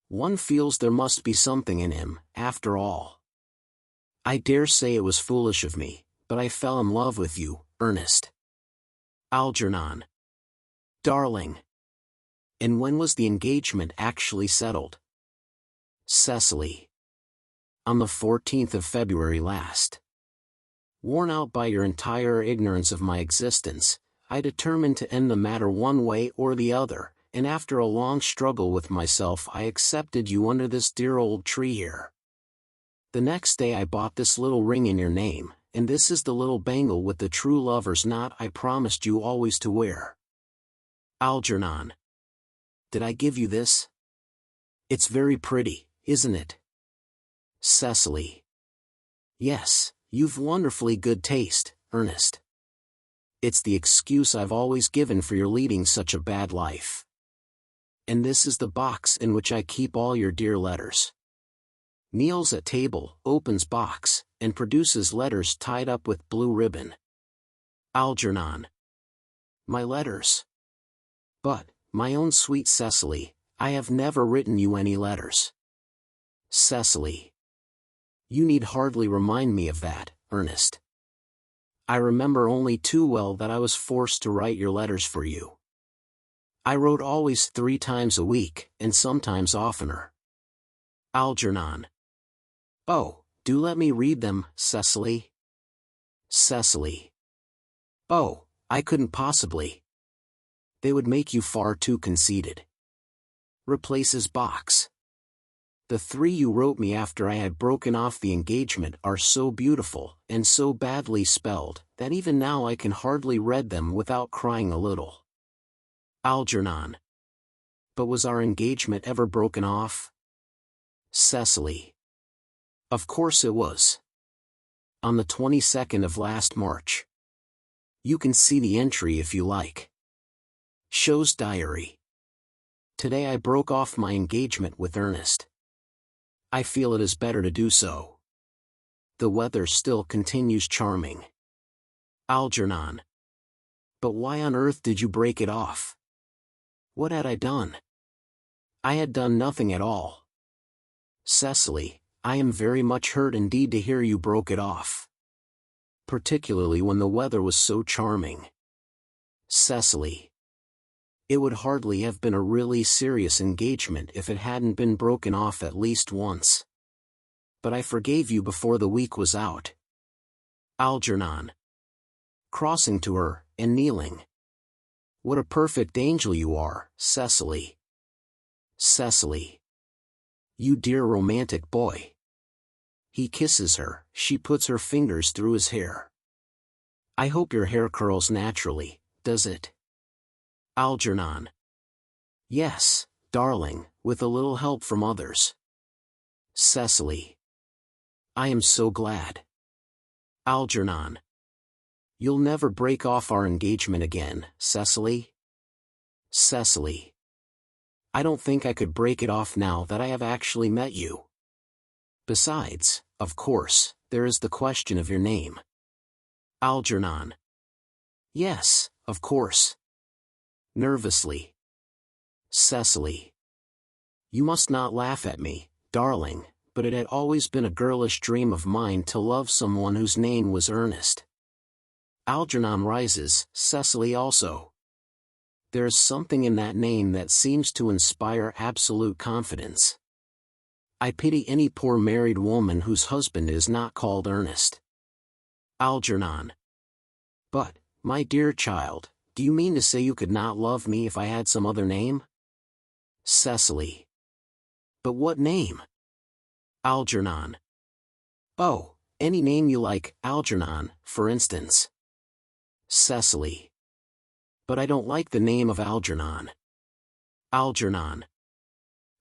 One feels there must be something in him, after all. I dare say it was foolish of me, but I fell in love with you, Ernest. Algernon. Darling. And when was the engagement actually settled? Cecily. On the 14th of February last. Worn out by your entire ignorance of my existence, I determined to end the matter one way or the other, and after a long struggle with myself I accepted you under this dear old tree here. The next day I bought this little ring in your name, and this is the little bangle with the true lover's knot I promised you always to wear. Algernon. Did I give you this? It's very pretty, isn't it? Cecily. Yes, you've wonderfully good taste, Ernest. It's the excuse I've always given for your leading such a bad life. And this is the box in which I keep all your dear letters. Kneels at table, opens box, and produces letters tied up with blue ribbon. Algernon. My letters. But, my own sweet Cecily, I have never written you any letters. Cecily. You need hardly remind me of that, Ernest. I remember only too well that I was forced to write your letters for you. I wrote always 3 times a week, and sometimes oftener. Algernon. Oh, do let me read them, Cecily. Cecily. Oh, I couldn't possibly. They would make you far too conceited. Replaces box. The 3 you wrote me after I had broken off the engagement are so beautiful, and so badly spelled, that even now I can hardly read them without crying a little. Algernon. But was our engagement ever broken off? Cecily. Of course it was. On the 22nd of last March. You can see the entry if you like. Show's diary. Today I broke off my engagement with Ernest. I feel it is better to do so. The weather still continues charming. Algernon. But why on earth did you break it off? What had I done? I had done nothing at all. Cecily, I am very much hurt indeed to hear you broke it off. Particularly when the weather was so charming. Cecily. It would hardly have been a really serious engagement if it hadn't been broken off at least once. But I forgave you before the week was out. Algernon. Crossing to her, and kneeling. What a perfect angel you are, Cecily. Cecily. You dear romantic boy. He kisses her, she puts her fingers through his hair. I hope your hair curls naturally, does it? Algernon. Yes, darling, with a little help from others. Cecily. I am so glad. Algernon. You'll never break off our engagement again, Cecily? Cecily. I don't think I could break it off now that I have actually met you. Besides, of course, there is the question of your name. Algernon. Yes, of course. Nervously. Cecily. You must not laugh at me, darling, but it had always been a girlish dream of mine to love someone whose name was Ernest. Algernon rises, Cecily also. There is something in that name that seems to inspire absolute confidence. I pity any poor married woman whose husband is not called Ernest. Algernon. But, my dear child, do you mean to say you could not love me if I had some other name? Cecily. But what name? Algernon. Oh, any name you like, Algernon, for instance. Cecily. But I don't like the name of Algernon. Algernon.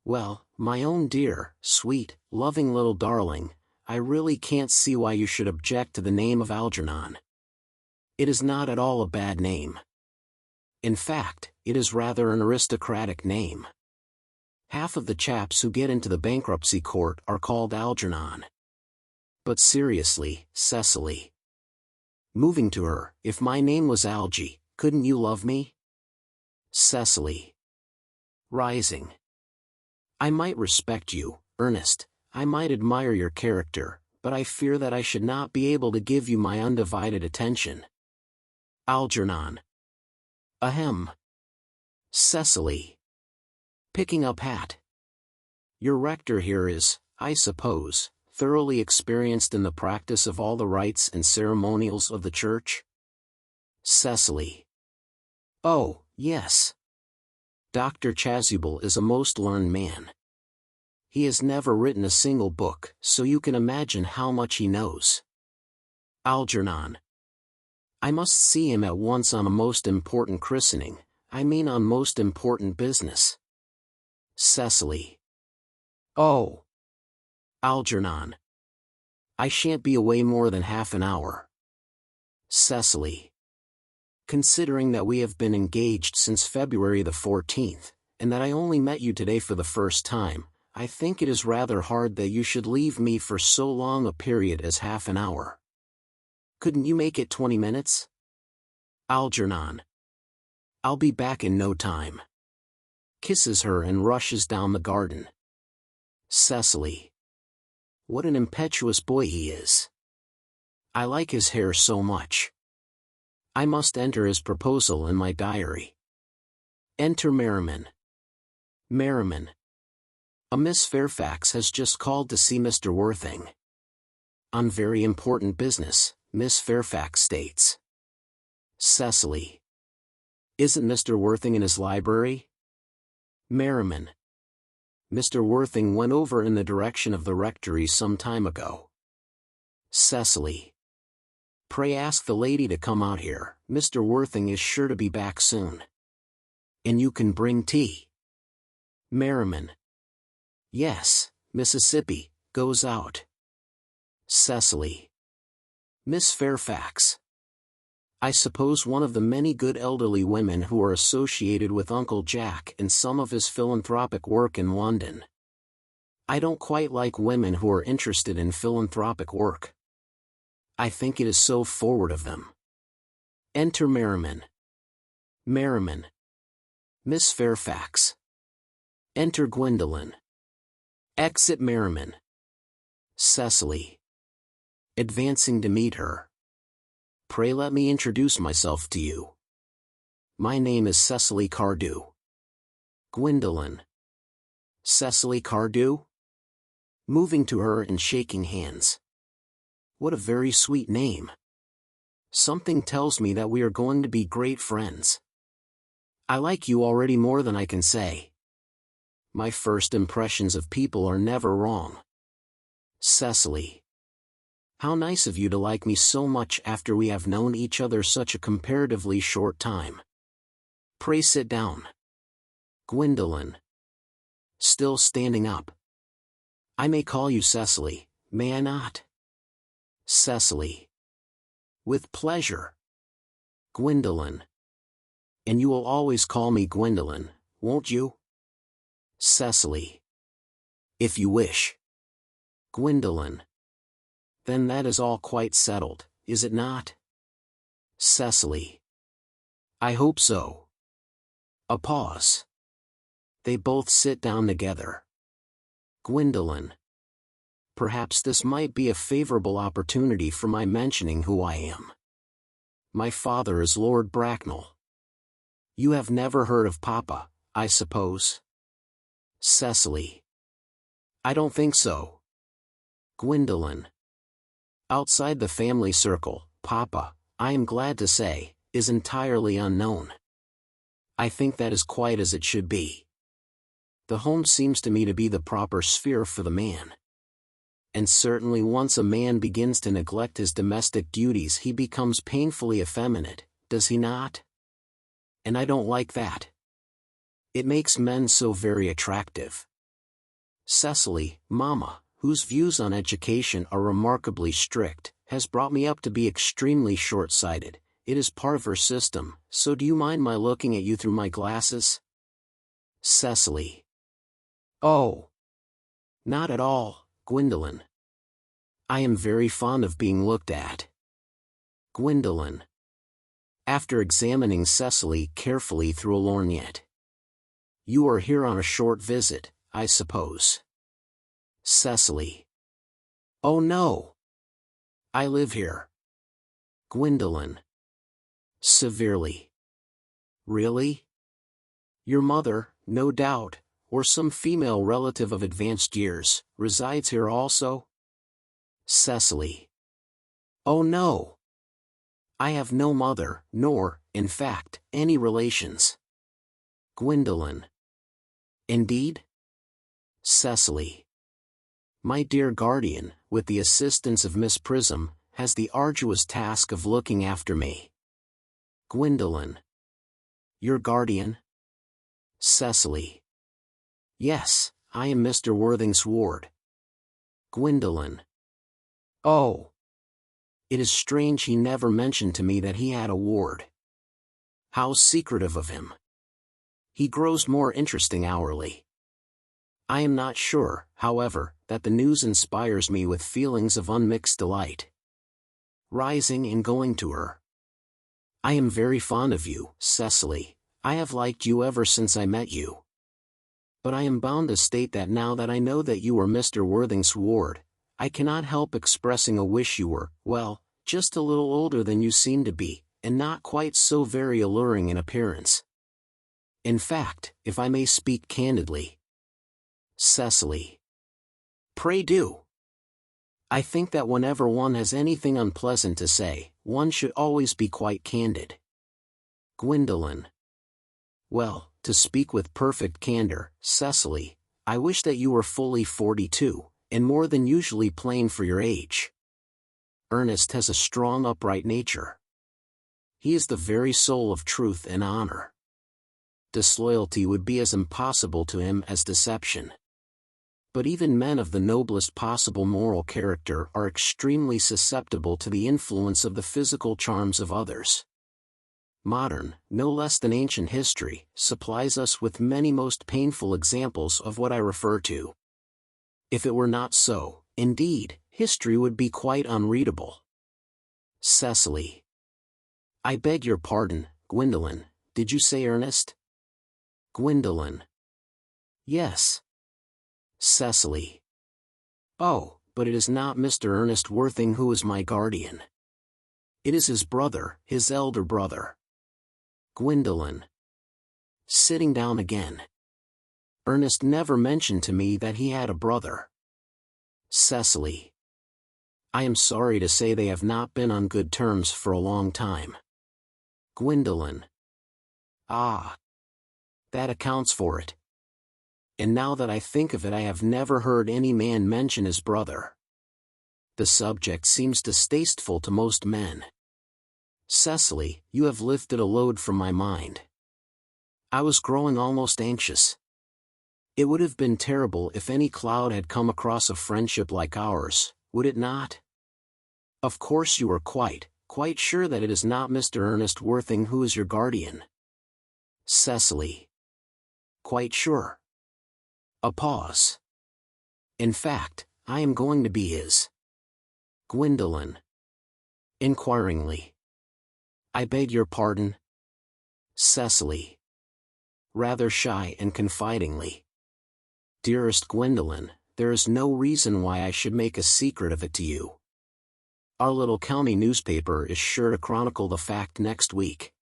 Well, my own dear, sweet, loving little darling, I really can't see why you should object to the name of Algernon. It is not at all a bad name. In fact, it is rather an aristocratic name. Half of the chaps who get into the bankruptcy court are called Algernon. But seriously, Cecily. Moving to her, if my name was Algie, couldn't you love me? Cecily. Rising. I might respect you, Ernest, I might admire your character, but I fear that I should not be able to give you my undivided attention. Algernon. Ahem. Cecily. Picking up hat. Your rector here is, I suppose, thoroughly experienced in the practice of all the rites and ceremonials of the church? Cecily. Oh, yes. Dr. Chasuble is a most learned man. He has never written a single book, so you can imagine how much he knows. Algernon. I must see him at once on a most important christening, I mean on most important business. Cecily. Oh. Algernon. I shan't be away more than half an hour. Cecily. Considering that we have been engaged since February the 14th, and that I only met you today for the first time, I think it is rather hard that you should leave me for so long a period as half an hour. Couldn't you make it 20 minutes? Algernon. I'll be back in no time. Kisses her and rushes down the garden. Cecily. What an impetuous boy he is. I like his hair so much. I must enter his proposal in my diary. Enter Merriman. Merriman. A Miss Fairfax has just called to see Mr. Worthing. On very important business, Miss Fairfax states. Cecily. Isn't Mr. Worthing in his library? Merriman. Mr. Worthing went over in the direction of the rectory some time ago. Cecily. Pray ask the lady to come out here, Mr. Worthing is sure to be back soon. And you can bring tea. Merriman. Yes, Mississippi, goes out. Cecily. Miss Fairfax. I suppose one of the many good elderly women who are associated with Uncle Jack and some of his philanthropic work in London. I don't quite like women who are interested in philanthropic work. I think it is so forward of them. Enter Merriman. Merriman. Miss Fairfax. Enter Gwendolen. Exit Merriman. Cecily. Advancing to meet her. Pray let me introduce myself to you. My name is Cecily Cardew. Gwendolen. Cecily Cardew? Moving to her and shaking hands. What a very sweet name. Something tells me that we are going to be great friends. I like you already more than I can say. My first impressions of people are never wrong. Cecily. How nice of you to like me so much after we have known each other such a comparatively short time. Pray sit down. Gwendolen. Still standing up. I may call you Cecily, may I not? Cecily. With pleasure. Gwendolen. And you will always call me Gwendolen, won't you? Cecily. If you wish. Gwendolen. Then that is all quite settled, is it not? Cecily. I hope so. A pause. They both sit down together. Gwendolen. Perhaps this might be a favorable opportunity for my mentioning who I am. My father is Lord Bracknell. You have never heard of Papa, I suppose? Cecily. I don't think so. Gwendolen. Outside the family circle, Papa, I am glad to say, is entirely unknown. I think that is quite as it should be. The home seems to me to be the proper sphere for the man. And certainly once a man begins to neglect his domestic duties he becomes painfully effeminate, does he not? And I don't like that. It makes men so very attractive. Cecily, Mama, whose views on education are remarkably strict, has brought me up to be extremely short-sighted, it is part of her system, so do you mind my looking at you through my glasses? Cecily. Oh. Not at all, Gwendolen. I am very fond of being looked at. Gwendolen. After examining Cecily carefully through a lorgnette. You are here on a short visit, I suppose. Cecily. Oh no. I live here. Gwendolen. Severely. Really? Your mother, no doubt, or some female relative of advanced years, resides here also? Cecily. Oh no. I have no mother, nor, in fact, any relations. Gwendolen. Indeed? Cecily. My dear guardian, with the assistance of Miss Prism, has the arduous task of looking after me. Gwendolen. Your guardian? Cecily. Yes, I am Mr. Worthing's ward. Gwendolen. Oh. It is strange he never mentioned to me that he had a ward. How secretive of him. He grows more interesting hourly. I am not sure, however, that the news inspires me with feelings of unmixed delight. Rising and going to her. I am very fond of you, Cecily. I have liked you ever since I met you. But I am bound to state that now that I know that you are Mr. Worthing's ward, I cannot help expressing a wish you were, well, just a little older than you seem to be, and not quite so very alluring in appearance. In fact, if I may speak candidly. Cecily. Pray do. I think that whenever one has anything unpleasant to say, one should always be quite candid. Gwendolen. Well, to speak with perfect candor, Cecily, I wish that you were fully 42, and more than usually plain for your age. Ernest has a strong upright nature. He is the very soul of truth and honor. Disloyalty would be as impossible to him as deception. But even men of the noblest possible moral character are extremely susceptible to the influence of the physical charms of others. Modern, no less than ancient history, supplies us with many most painful examples of what I refer to. If it were not so, indeed, history would be quite unreadable. Cecily. I beg your pardon, Gwendolen, did you say Ernest? Gwendolen. Yes. Cecily. Oh, but it is not Mr. Ernest Worthing who is my guardian. It is his brother, his elder brother. Gwendolen. Sitting down again. Ernest never mentioned to me that he had a brother. Cecily. I am sorry to say they have not been on good terms for a long time. Gwendolen. Ah. That accounts for it. And now that I think of it, I have never heard any man mention his brother. The subject seems distasteful to most men. Cecily, you have lifted a load from my mind. I was growing almost anxious. It would have been terrible if any cloud had come across a friendship like ours, would it not? Of course you are quite sure that it is not Mr. Ernest Worthing who is your guardian. Cecily. Quite sure. A pause. In fact, I am going to be his. Gwendolen. Inquiringly. I beg your pardon? Cecily. Rather shy and confidingly. Dearest Gwendolen, there is no reason why I should make a secret of it to you. Our little county newspaper is sure to chronicle the fact next week.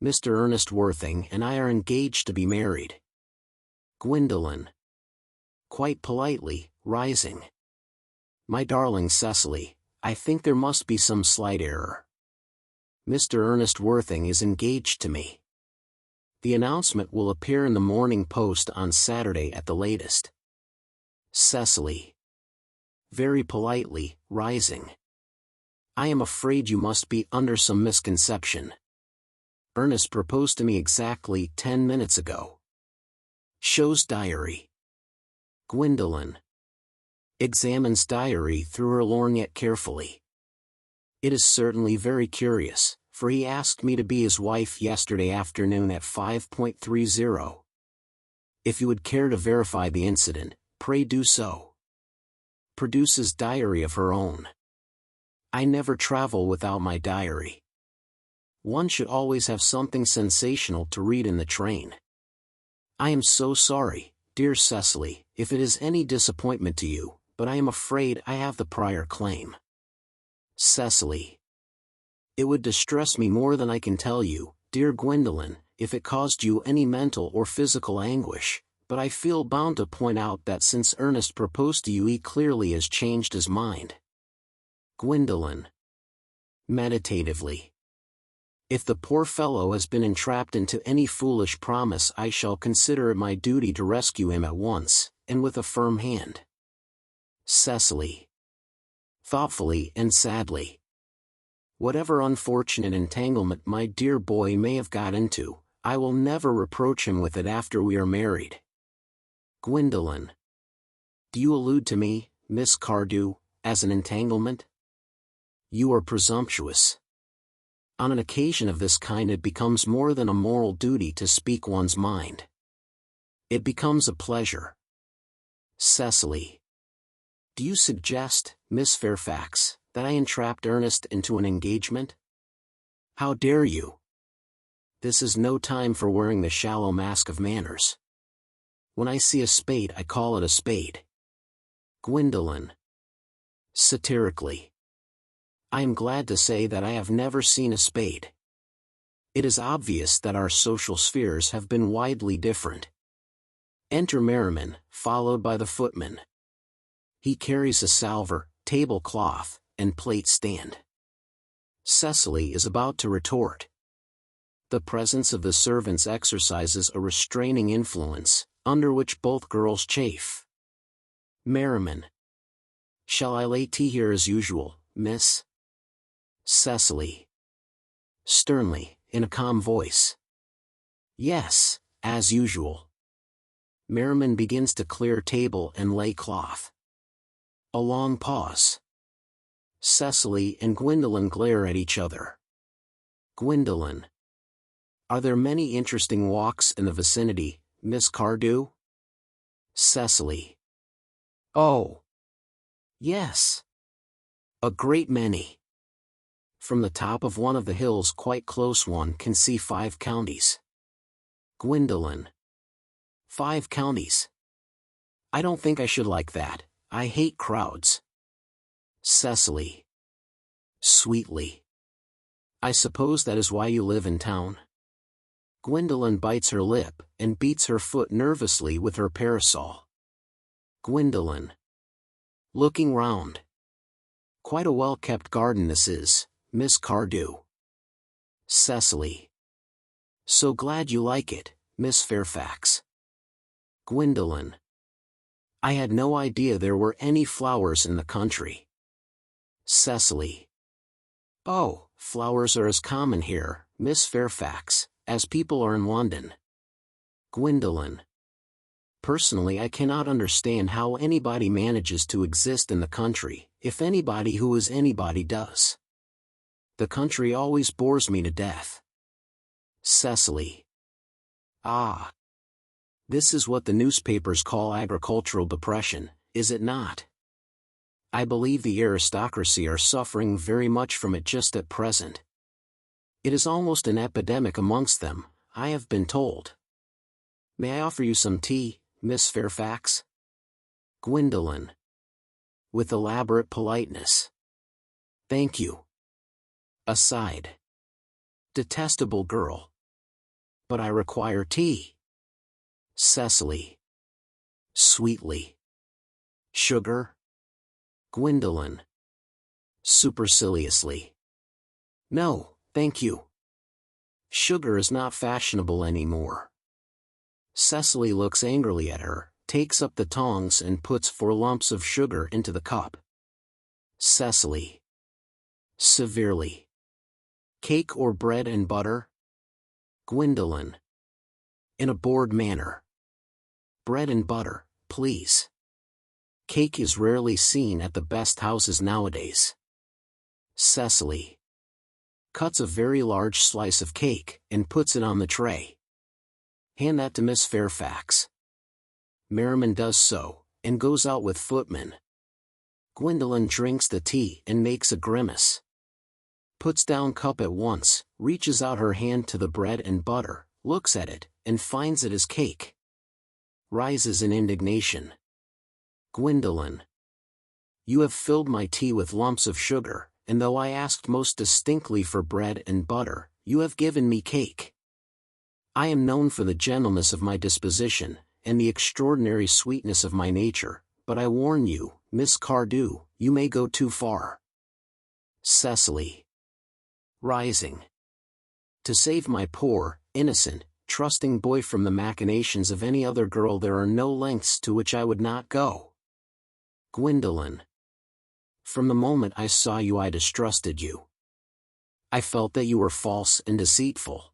Mr. Ernest Worthing and I are engaged to be married. Gwendolen. Quite politely, rising. My darling Cecily, I think there must be some slight error. Mr. Ernest Worthing is engaged to me. The announcement will appear in the Morning Post on Saturday at the latest. Cecily. Very politely, rising. I am afraid you must be under some misconception. Ernest proposed to me exactly 10 minutes ago. Shows diary. Gwendolen. Examines diary through her lorgnette carefully. It is certainly very curious, for he asked me to be his wife yesterday afternoon at 5:30. If you would care to verify the incident, pray do so. Produces diary of her own. I never travel without my diary. One should always have something sensational to read in the train. I am so sorry, dear Cecily, if it is any disappointment to you, but I am afraid I have the prior claim. Cecily. It would distress me more than I can tell you, dear Gwendolen, if it caused you any mental or physical anguish, but I feel bound to point out that since Ernest proposed to you he clearly has changed his mind. Gwendolen. Meditatively. If the poor fellow has been entrapped into any foolish promise, I shall consider it my duty to rescue him at once, and with a firm hand. Cecily. Thoughtfully and sadly. Whatever unfortunate entanglement my dear boy may have got into, I will never reproach him with it after we are married. Gwendolen. Do you allude to me, Miss Cardew, as an entanglement? You are presumptuous. On an occasion of this kind it becomes more than a moral duty to speak one's mind. It becomes a pleasure. Cecily. Do you suggest, Miss Fairfax, that I entrapped Ernest into an engagement? How dare you? This is no time for wearing the shallow mask of manners. When I see a spade I call it a spade. Gwendolen. Satirically. I am glad to say that I have never seen a spade. It is obvious that our social spheres have been widely different. Enter Merriman, followed by the footman. He carries a salver, tablecloth, and plate stand. Cecily is about to retort. The presence of the servants exercises a restraining influence, under which both girls chafe. Merriman. Shall I lay tea here as usual, miss? Cecily. Sternly, in a calm voice. Yes, as usual. Merriman begins to clear table and lay cloth. A long pause. Cecily and Gwendolen glare at each other. Gwendolen. Are there many interesting walks in the vicinity, Miss Cardew? Cecily. Oh. Yes. A great many. From the top of one of the hills quite close one can see 5 counties. Gwendolen. 5 counties. I don't think I should like that. I hate crowds. Cecily. Sweetly. I suppose that is why you live in town? Gwendolen bites her lip and beats her foot nervously with her parasol. Gwendolen. Looking round. Quite a well-kept garden this is, Miss Cardew. Cecily. So glad you like it, Miss Fairfax. Gwendolen. I had no idea there were any flowers in the country. Cecily. Oh, flowers are as common here, Miss Fairfax, as people are in London. Gwendolen. Personally I cannot understand how anybody manages to exist in the country, if anybody who is anybody does. The country always bores me to death. Cecily. Ah. This is what the newspapers call agricultural depression, is it not? I believe the aristocracy are suffering very much from it just at present. It is almost an epidemic amongst them, I have been told. May I offer you some tea, Miss Fairfax? Gwendolen. With elaborate politeness. Thank you. Aside. Detestable girl. But I require tea. Cecily. Sweetly. Sugar? Gwendolen. Superciliously. No, thank you. Sugar is not fashionable anymore. Cecily looks angrily at her, takes up the tongs and puts 4 lumps of sugar into the cup. Cecily. Severely. Cake or bread and butter? Gwendolen. In a bored manner. Bread and butter, please. Cake is rarely seen at the best houses nowadays. Cecily. cuts a very large slice of cake, and puts it on the tray. Hand that to Miss Fairfax. Merriman does so, and goes out with footman. Gwendolen drinks the tea and makes a grimace. Puts down cup at once, reaches out her hand to the bread and butter, looks at it, and finds it is cake. Rises in indignation. Gwendolen. You have filled my tea with lumps of sugar, and though I asked most distinctly for bread and butter, you have given me cake. I am known for the gentleness of my disposition, and the extraordinary sweetness of my nature, but I warn you, Miss Cardew, you may go too far. Cecily. Rising. To save my poor, innocent, trusting boy from the machinations of any other girl there are no lengths to which I would not go. Gwendolen. From the moment I saw you I distrusted you. I felt that you were false and deceitful.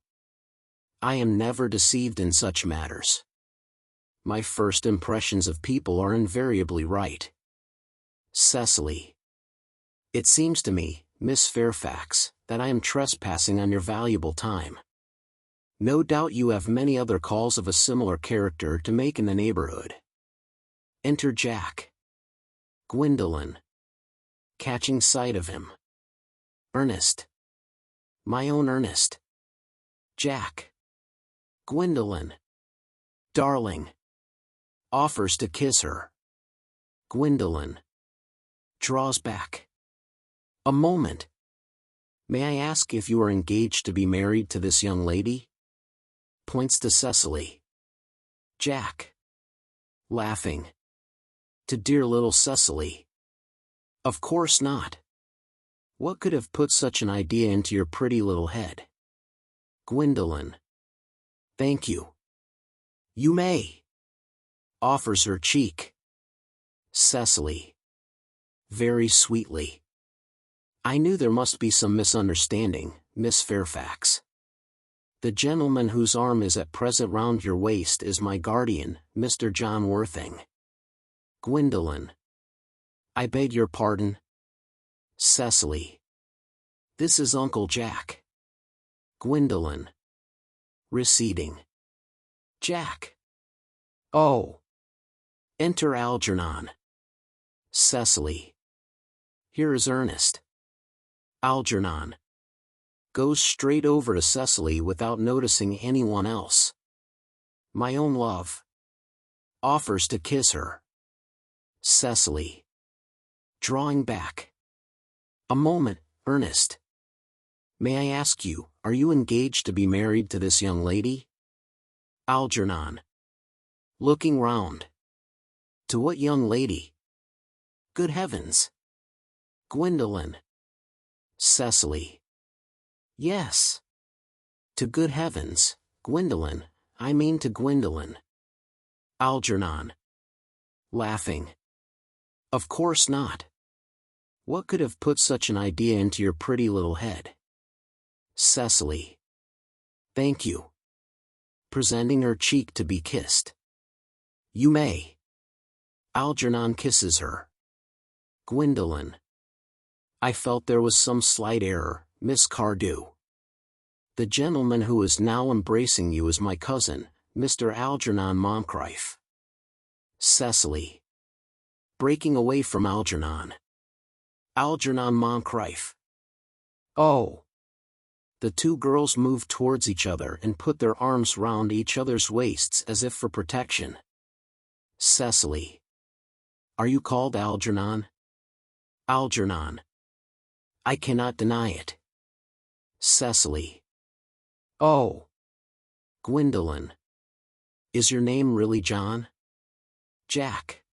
I am never deceived in such matters. My first impressions of people are invariably right. Cecily. It seems to me, Miss Fairfax, that I am trespassing on your valuable time. No doubt you have many other calls of a similar character to make in the neighborhood. Enter Jack. Gwendolen. Catching sight of him. Ernest. My own Ernest. Jack. Gwendolen. Darling. Offers to kiss her. Gwendolen. Draws back. A moment. May I ask if you are engaged to be married to this young lady? Points to Cecily. Jack. Laughing. To dear little Cecily. Of course not. What could have put such an idea into your pretty little head? Gwendolen. Thank you. You may. Offers her cheek. Cecily. Very sweetly. I knew there must be some misunderstanding, Miss Fairfax. The gentleman whose arm is at present round your waist is my guardian, Mr. John Worthing. Gwendolen. I beg your pardon. Cecily. This is Uncle Jack. Gwendolen. Receding. Jack. Oh. Enter Algernon. Cecily. Here is Ernest. Algernon. Goes straight over to Cecily without noticing anyone else. My own love. Offers to kiss her. Cecily. Drawing back. A moment, Ernest. May I ask you, are you engaged to be married to this young lady? Algernon. Looking round. To what young lady? Good heavens. Gwendolen. Cecily. Yes. To good heavens, Gwendolen, I mean to Gwendolen. Algernon. Laughing. Of course not. What could have put such an idea into your pretty little head? Cecily. Thank you. Presenting her cheek to be kissed. You may. Algernon kisses her. Gwendolen. I felt there was some slight error, Miss Cardew. The gentleman who is now embracing you is my cousin, Mr. Algernon Moncrieff. Cecily. Breaking away from Algernon. Algernon Moncrieff. Oh. The two girls moved towards each other and put their arms round each other's waists as if for protection. Cecily. Are you called Algernon? Algernon. I cannot deny it. Cecily. Oh. Gwendolen. Is your name really John? Jack.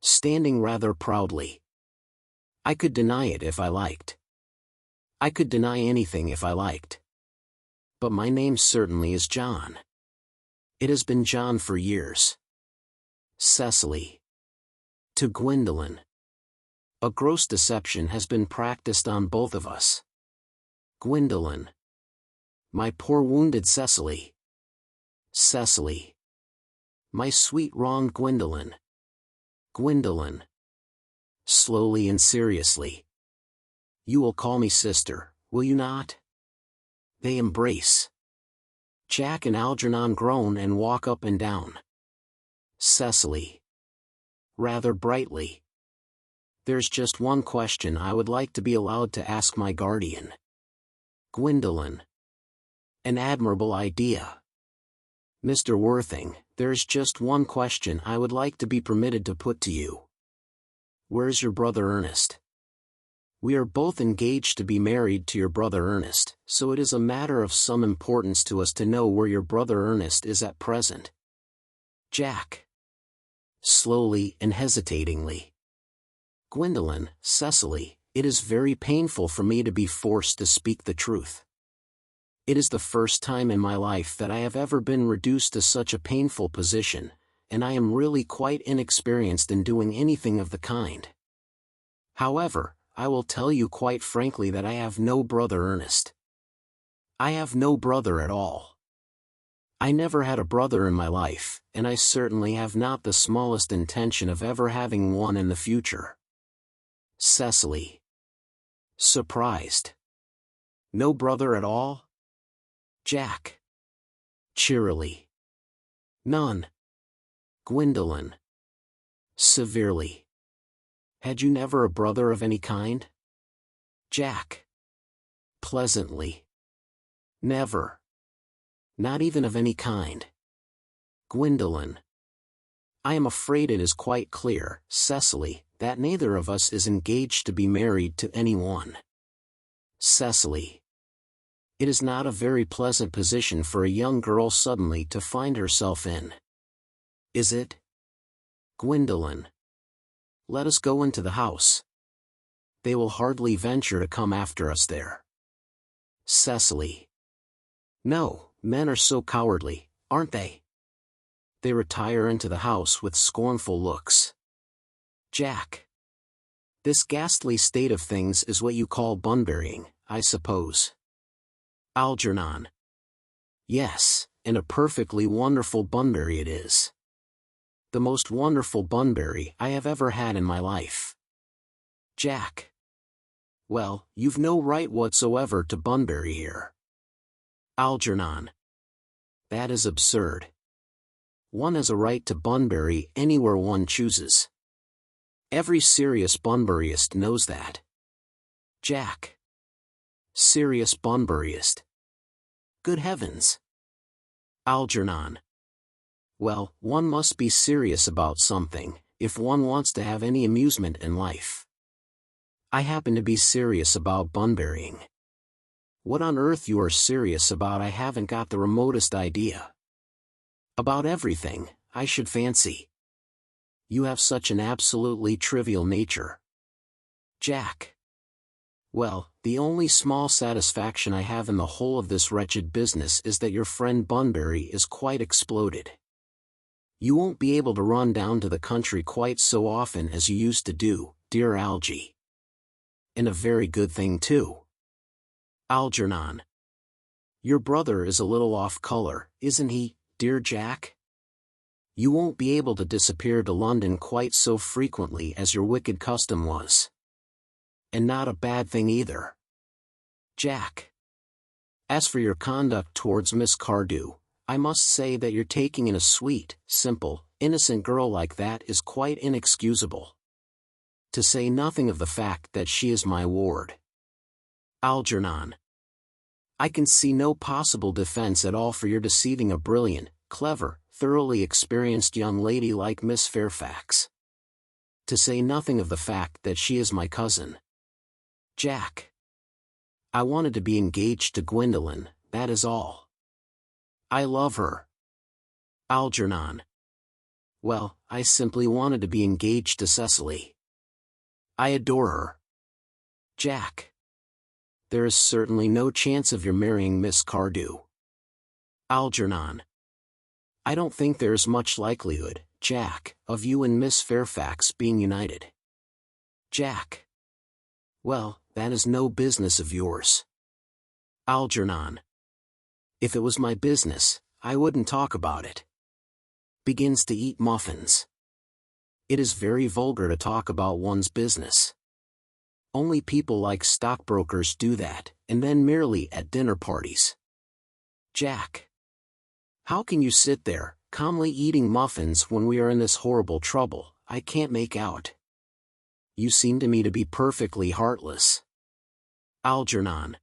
Standing rather proudly. I could deny it if I liked. I could deny anything if I liked. But my name certainly is John. It has been John for years. Cecily. To Gwendolen. A gross deception has been practiced on both of us. Gwendolen. My poor wounded Cecily. Cecily. My sweet wronged Gwendolen. Gwendolen. Slowly and seriously. You will call me sister, Will you not? They embrace. Jack and Algernon groan and walk up and down. Cecily. Rather brightly. There's just one question I would like to be allowed to ask my guardian. Gwendolen. An admirable idea. Mr. Worthing, there's just one question I would like to be permitted to put to you. Where's your brother Ernest? We are both engaged to be married to your brother Ernest, so it is a matter of some importance to us to know where your brother Ernest is at present. Jack. Slowly and hesitatingly. Gwendolen, Cecily, it is very painful for me to be forced to speak the truth. It is the first time in my life that I have ever been reduced to such a painful position, and I am really quite inexperienced in doing anything of the kind. However, I will tell you quite frankly that I have no brother Ernest. I have no brother at all. I never had a brother in my life, and I certainly have not the smallest intention of ever having one in the future. Cecily. Surprised. No brother at all? Jack. Cheerily. None. Gwendolen. Severely. Had you never a brother of any kind? Jack. Pleasantly. Never. Not even of any kind. Gwendolen. I am afraid it is quite clear, Cecily, that neither of us is engaged to be married to anyone. Cecily. It is not a very pleasant position for a young girl suddenly to find herself in. Is it? Gwendolen. Let us go into the house. They will hardly venture to come after us there. Cecily. No, men are so cowardly, aren't they? They retire into the house with scornful looks. Jack. This ghastly state of things is what you call bunburying, I suppose. Algernon. Yes, and a perfectly wonderful bunbury it is. The most wonderful bunbury I have ever had in my life. Jack. Well, you've no right whatsoever to bunbury here. Algernon. That is absurd. One has a right to bunbury anywhere one chooses. Every serious bunburyist knows that. Jack. Serious bunburyist. Good heavens. Algernon. Well, one must be serious about something, if one wants to have any amusement in life. I happen to be serious about bunburying. What on earth you are serious about I haven't got the remotest idea. About everything, I should fancy. You have such an absolutely trivial nature. Jack. Well, the only small satisfaction I have in the whole of this wretched business is that your friend Bunbury is quite exploded. You won't be able to run down to the country quite so often as you used to do, dear Algy. And a very good thing too. Algernon. Your brother is a little off color, isn't he, dear Jack? You won't be able to disappear to London quite so frequently as your wicked custom was. And not a bad thing either. Jack. As for your conduct towards Miss Cardew, I must say that you're taking in a sweet, simple, innocent girl like that is quite inexcusable. To say nothing of the fact that she is my ward. Algernon. I can see no possible defense at all for your deceiving a brilliant, clever, thoroughly experienced young lady like Miss Fairfax. To say nothing of the fact that she is my cousin. Jack. I wanted to be engaged to Gwendolen, that is all. I love her. Algernon. Well, I simply wanted to be engaged to Cecily. I adore her. Jack. There is certainly no chance of your marrying Miss Cardew. Algernon. I don't think there is much likelihood, Jack, of you and Miss Fairfax being united. Jack. Well, that is no business of yours. Algernon. If it was my business, I wouldn't talk about it. Begins to eat muffins. It is very vulgar to talk about one's business. Only people like stockbrokers do that, and then merely at dinner parties. Jack. How can you sit there, calmly eating muffins when we are in this horrible trouble? I can't make out. You seem to me to be perfectly heartless. Algernon.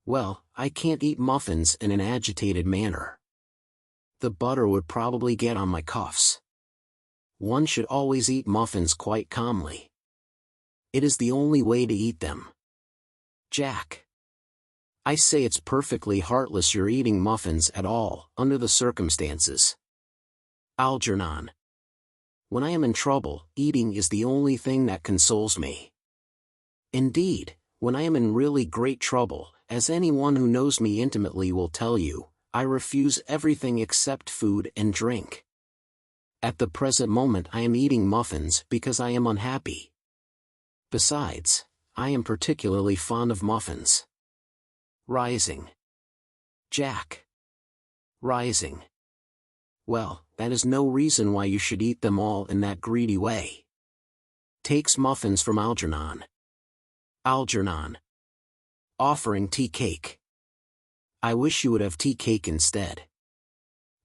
Well, I can't eat muffins in an agitated manner. The butter would probably get on my cuffs. One should always eat muffins quite calmly. It is the only way to eat them. Jack. I say it's perfectly heartless you're eating muffins at all, under the circumstances. Algernon. When I am in trouble, eating is the only thing that consoles me. Indeed, when I am in really great trouble, as anyone who knows me intimately will tell you, I refuse everything except food and drink. At the present moment I am eating muffins because I am unhappy. Besides, I am particularly fond of muffins. Rising. Jack. Rising. Well, that is no reason why you should eat them all in that greedy way. Takes muffins from Algernon. Algernon. Offering tea cake. I wish you would have tea cake instead.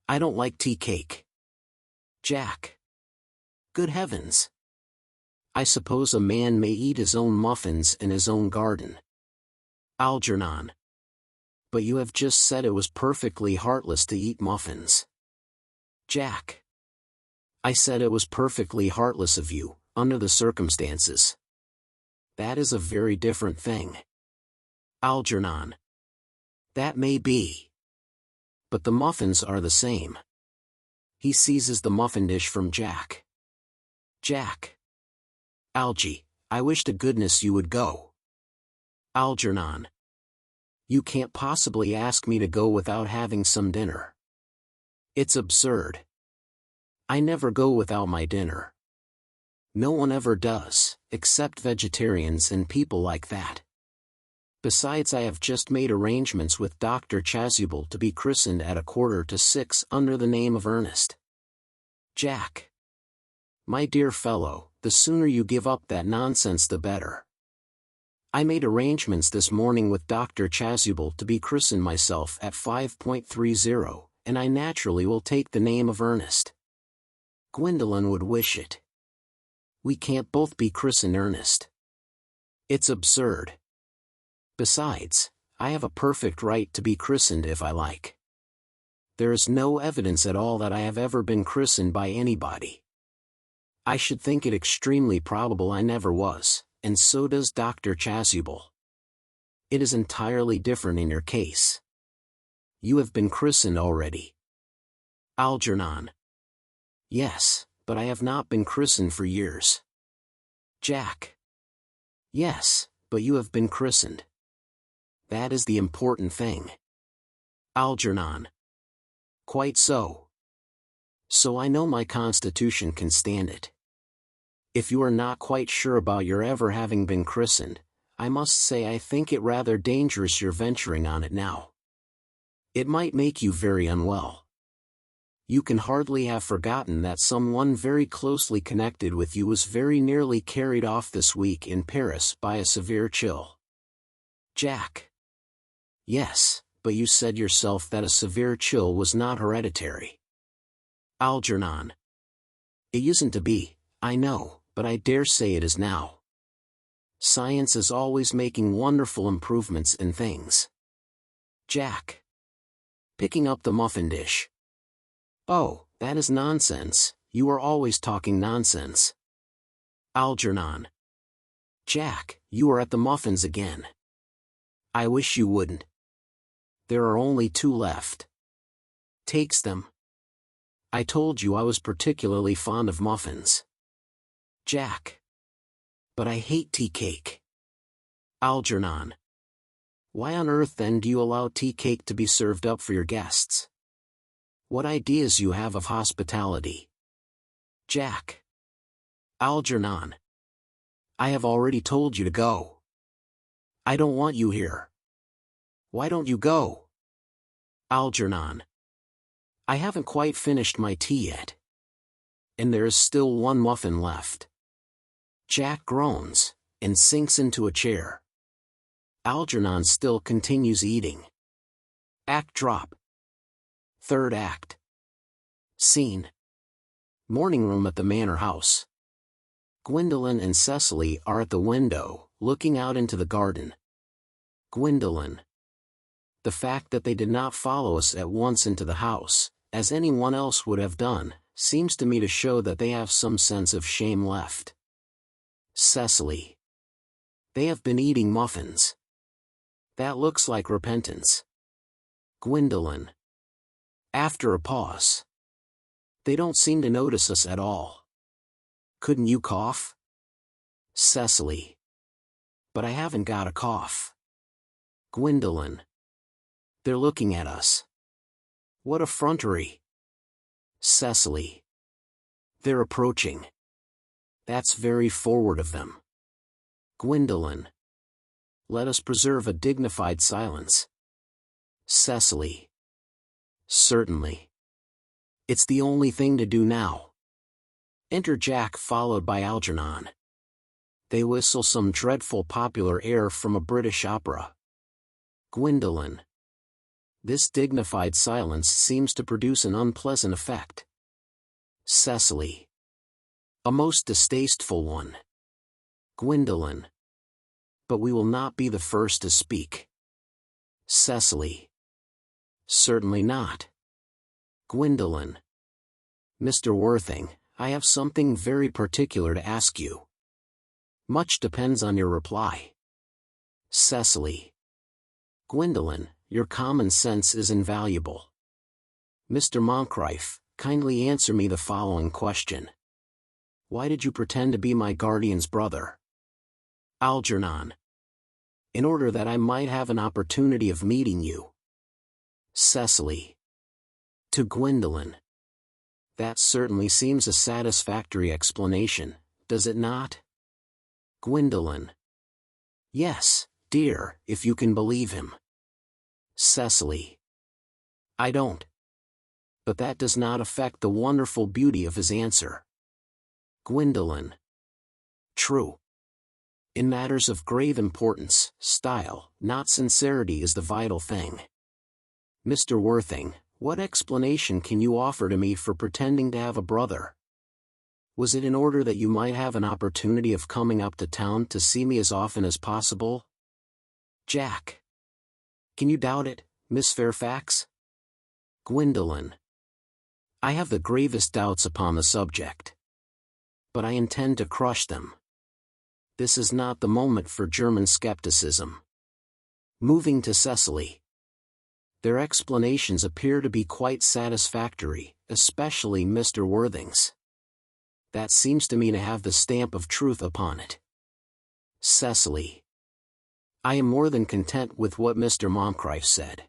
I don't like tea cake. Jack. Good heavens. I suppose a man may eat his own muffins in his own garden. Algernon. But you have just said it was perfectly heartless to eat muffins. Jack. I said it was perfectly heartless of you, under the circumstances. That is a very different thing. Algernon. That may be. But the muffins are the same. He seizes the muffin dish from Jack. Jack. Algy, I wish to goodness you would go. Algernon. You can't possibly ask me to go without having some dinner. It's absurd. I never go without my dinner. No one ever does, except vegetarians and people like that. Besides, I have just made arrangements with Dr. Chasuble to be christened at 5:45 under the name of Ernest. Jack. My dear fellow, the sooner you give up that nonsense the better. I made arrangements this morning with Dr. Chasuble to be christened myself at 5:30, and I naturally will take the name of Ernest. Gwendolen would wish it. We can't both be christened Ernest. It's absurd. Besides, I have a perfect right to be christened if I like. There is no evidence at all that I have ever been christened by anybody. I should think it extremely probable I never was, and so does Dr. Chasuble. It is entirely different in your case. You have been christened already. Algernon. Yes, but I have not been christened for years. Jack. Yes, but you have been christened. That is the important thing. Algernon. Quite so. So I know my constitution can stand it. If you are not quite sure about your ever having been christened, I must say I think it rather dangerous you're venturing on it now. It might make you very unwell. You can hardly have forgotten that someone very closely connected with you was very nearly carried off this week in Paris by a severe chill. Jack. Yes, but you said yourself that a severe chill was not hereditary. Algernon. It usn't to be, I know, but I dare say it is now. Science is always making wonderful improvements in things. Jack. Picking up the muffin dish. Oh, that is nonsense, you are always talking nonsense. Algernon. Jack, you are at the muffins again. I wish you wouldn't. There are only 2 left. Takes them. I told you I was particularly fond of muffins. Jack. But I hate tea cake. Algernon. Why on earth then do you allow tea cake to be served up for your guests? What ideas you have of hospitality. Jack. Algernon. I have already told you to go. I don't want you here. Why don't you go? Algernon. I haven't quite finished my tea yet. And there is still 1 muffin left. Jack groans, and sinks into a chair. Algernon still continues eating. Act drop. Third act. Scene. Morning room at the manor house. Gwendolen and Cecily are at the window, looking out into the garden. Gwendolen. The fact that they did not follow us at once into the house, as anyone else would have done, seems to me to show that they have some sense of shame left. Cecily. They have been eating muffins. That looks like repentance. Gwendolen. After a pause. They don't seem to notice us at all. Couldn't you cough? Cecily. But I haven't got a cough. Gwendolen. They're looking at us. What effrontery. Cecily. They're approaching. That's very forward of them. Gwendolen. Let us preserve a dignified silence. Cecily. Certainly. It's the only thing to do now. Enter Jack followed by Algernon. They whistle some dreadful popular air from a British opera. Gwendolen. This dignified silence seems to produce an unpleasant effect. Cecily. A most distasteful one. Gwendolen. But we will not be the first to speak. Cecily. Certainly not. Gwendolen. Mr. Worthing, I have something very particular to ask you. Much depends on your reply. Cecily. Gwendolen, your common sense is invaluable. Mr. Moncrieff, kindly answer me the following question. Why did you pretend to be my guardian's brother? Algernon. In order that I might have an opportunity of meeting you. Cecily. To Gwendolen. That certainly seems a satisfactory explanation, does it not? Gwendolen. Yes, dear, if you can believe him. Cecily. I don't. But that does not affect the wonderful beauty of his answer. Gwendolen. True. In matters of grave importance, style, not sincerity is the vital thing. Mr. Worthing, what explanation can you offer to me for pretending to have a brother? Was it in order that you might have an opportunity of coming up to town to see me as often as possible? Jack. Can you doubt it, Miss Fairfax? Gwendolen. I have the gravest doubts upon the subject. But I intend to crush them. This is not the moment for German skepticism. Moving to Cecily. Their explanations appear to be quite satisfactory, especially Mr. Worthing's. That seems to me to have the stamp of truth upon it. Cecily. I am more than content with what Mr. Moncrieff said.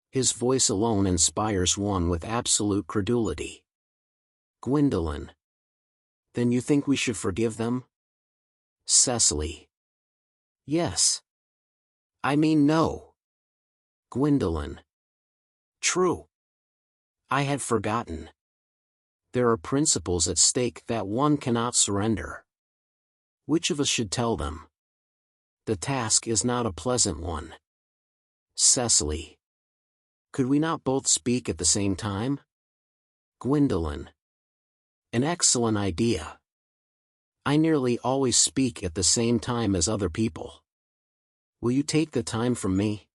His voice alone inspires one with absolute credulity. Gwendolen. Then you think we should forgive them? Cecily. Yes. I mean no. Gwendolen. True. I had forgotten. There are principles at stake that one cannot surrender. Which of us should tell them? The task is not a pleasant one. Cecily. Could we not both speak at the same time? Gwendolen. An excellent idea. I nearly always speak at the same time as other people. Will you take the time from me?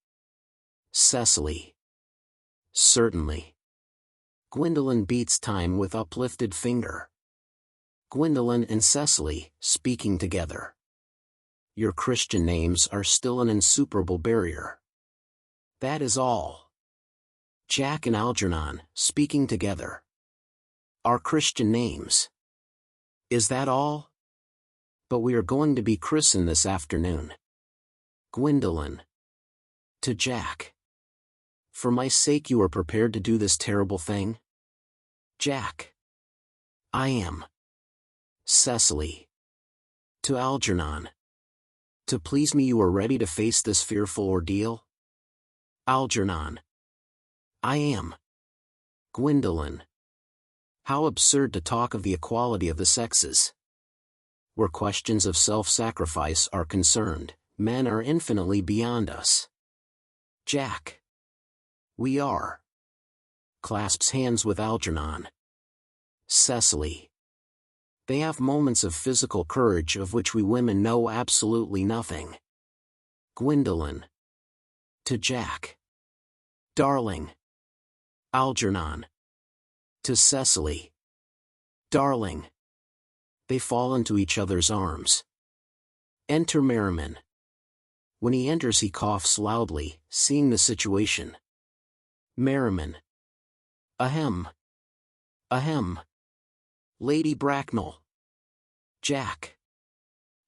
Cecily. Certainly. Gwendolen beats time with uplifted finger. Gwendolen and Cecily, speaking together. Your Christian names are still an insuperable barrier. That is all. Jack and Algernon, speaking together. Our Christian names. Is that all? But we are going to be christened this afternoon. Gwendolen. To Jack. For my sake you are prepared to do this terrible thing? Jack. I am. Cecily. To Algernon. To please me you are ready to face this fearful ordeal? Algernon. I am. Gwendolen. How absurd to talk of the equality of the sexes. Where questions of self-sacrifice are concerned, men are infinitely beyond us. Jack. We are. Clasps hands with Algernon. Cecily. They have moments of physical courage of which we women know absolutely nothing. Gwendolen. To Jack. Darling. Algernon. To Cecily. Darling. They fall into each other's arms. Enter Merriman. When he enters he coughs loudly, seeing the situation. Merriman. Ahem. Ahem. Lady Bracknell. Jack.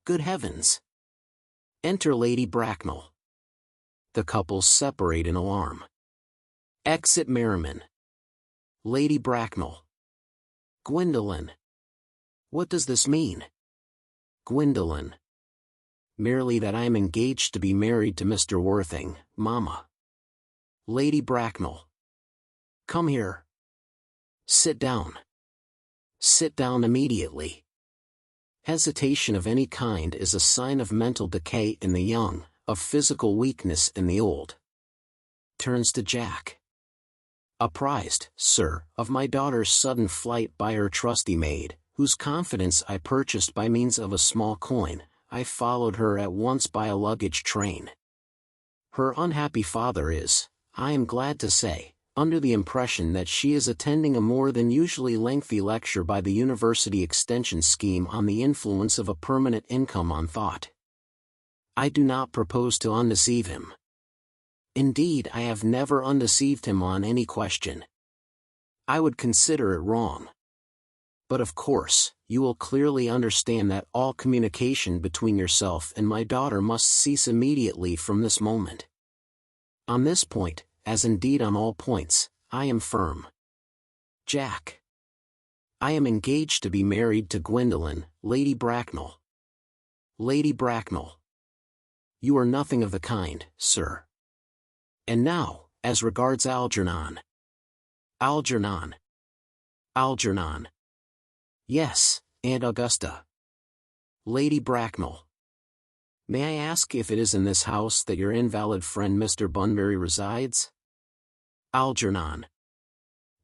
Good heavens. Enter Lady Bracknell. The couples separate in alarm. Exit Merriman. Lady Bracknell. Gwendolen. What does this mean? Gwendolen. Merely that I am engaged to be married to Mr. Worthing, Mama. Lady Bracknell. Come here. Sit down. Sit down immediately. Hesitation of any kind is a sign of mental decay in the young, of physical weakness in the old. Turns to Jack. Apprised, sir, of my daughter's sudden flight by her trusty maid, whose confidence I purchased by means of a small coin, I followed her at once by a luggage train. Her unhappy father is, I am glad to say, under the impression that she is attending a more than usually lengthy lecture by the University Extension Scheme on the influence of a permanent income on thought. I do not propose to undeceive him. Indeed, I have never undeceived him on any question. I would consider it wrong. But of course, you will clearly understand that all communication between yourself and my daughter must cease immediately from this moment. On this point, as indeed on all points, I am firm. Jack. I am engaged to be married to Gwendolen, Lady Bracknell. Lady Bracknell. You are nothing of the kind, sir. And now, as regards Algernon. Algernon. Algernon. Yes, Aunt Augusta. Lady Bracknell. May I ask if it is in this house that your invalid friend Mr. Bunbury resides? Algernon.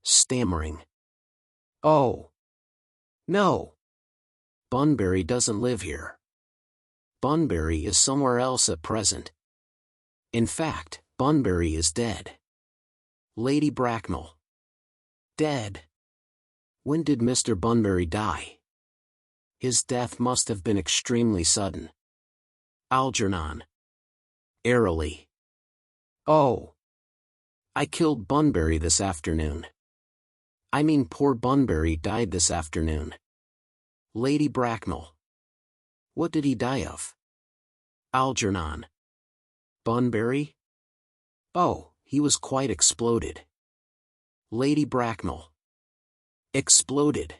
Stammering. Oh. No. Bunbury doesn't live here. Bunbury is somewhere else at present. In fact, Bunbury is dead. Lady Bracknell. Dead. When did Mr. Bunbury die? His death must have been extremely sudden. Algernon. Airily. Oh. I killed Bunbury this afternoon. I mean poor Bunbury died this afternoon. Lady Bracknell. What did he die of? Algernon. Bunbury? Oh, he was quite exploded. Lady Bracknell. Exploded.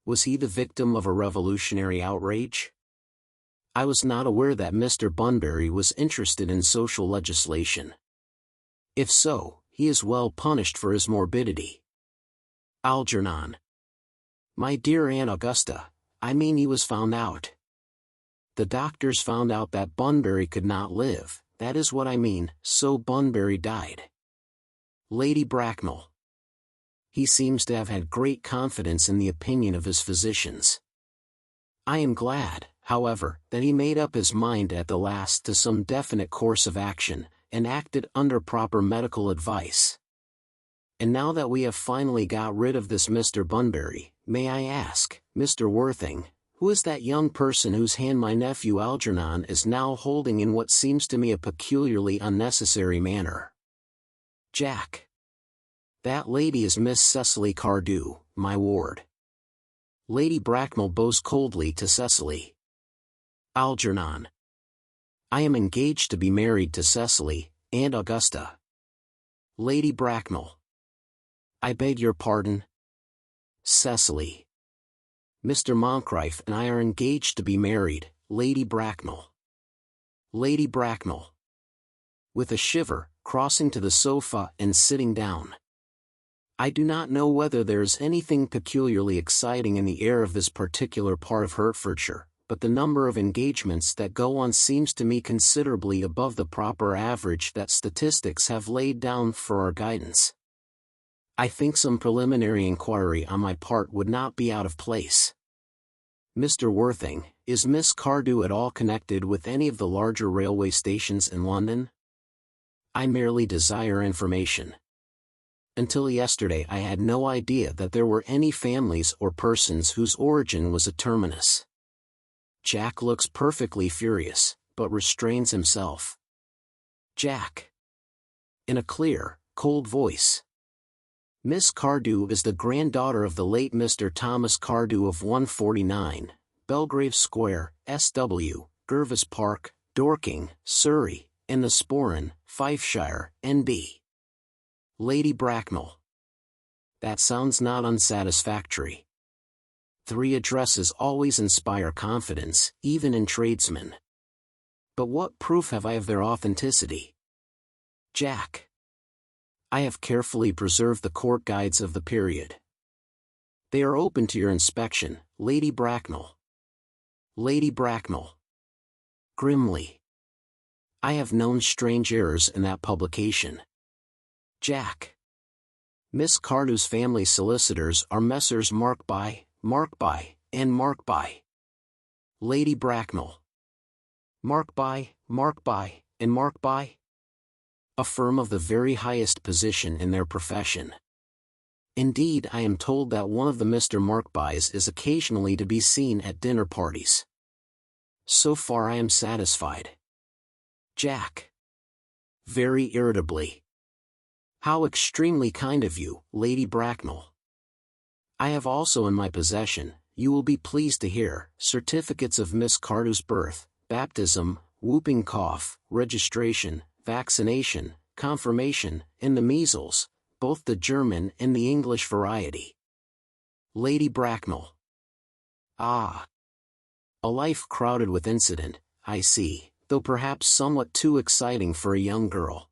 Was he the victim of a revolutionary outrage? I was not aware that Mr. Bunbury was interested in social legislation. If so, he is well punished for his morbidity. Algernon. My dear Aunt Augusta, I mean he was found out. The doctors found out that Bunbury could not live, that is what I mean, so Bunbury died. Lady Bracknell. He seems to have had great confidence in the opinion of his physicians. I am glad, however, that he made up his mind at the last to some definite course of action, and acted under proper medical advice. And now that we have finally got rid of this Mr. Bunbury, may I ask, Mr. Worthing, who is that young person whose hand my nephew Algernon is now holding in what seems to me a peculiarly unnecessary manner? Jack. That lady is Miss Cecily Cardew, my ward. Lady Bracknell bows coldly to Cecily. Algernon. I am engaged to be married to Cecily, Aunt Augusta. Lady Bracknell. I beg your pardon? Cecily. Mr. Moncrieff and I are engaged to be married, Lady Bracknell. Lady Bracknell. With a shiver, crossing to the sofa and sitting down. I do not know whether there is anything peculiarly exciting in the air of this particular part of Hertfordshire, but the number of engagements that go on seems to me considerably above the proper average that statistics have laid down for our guidance. I think some preliminary inquiry on my part would not be out of place. Mr. Worthing, is Miss Cardew at all connected with any of the larger railway stations in London? I merely desire information. Until yesterday I had no idea that there were any families or persons whose origin was a terminus. Jack looks perfectly furious, but restrains himself. Jack. In a clear, cold voice. Miss Cardew is the granddaughter of the late Mr. Thomas Cardew of 149, Belgrave Square, SW, Gervais Park, Dorking, Surrey, and the Sporran, Fifeshire, NB. Lady Bracknell. That sounds not unsatisfactory. 3 addresses always inspire confidence, even in tradesmen. But what proof have I of their authenticity? Jack. I have carefully preserved the court guides of the period. They are open to your inspection, Lady Bracknell. Lady Bracknell. Grimly. I have known strange errors in that publication. Jack. Miss Cardew's family solicitors are Messrs. Markby, and Markby. Lady Bracknell. Markby, and Markby? A firm of the very highest position in their profession. Indeed, I am told that one of the Mr. Markbys is occasionally to be seen at dinner parties. So far I am satisfied. Jack. Very irritably. How extremely kind of you, Lady Bracknell. I have also in my possession, you will be pleased to hear, certificates of Miss Cardew's birth, baptism, whooping cough, registration, vaccination, confirmation, and the measles, both the German and the English variety. Lady Bracknell. Ah. A life crowded with incident, I see, though perhaps somewhat too exciting for a young girl.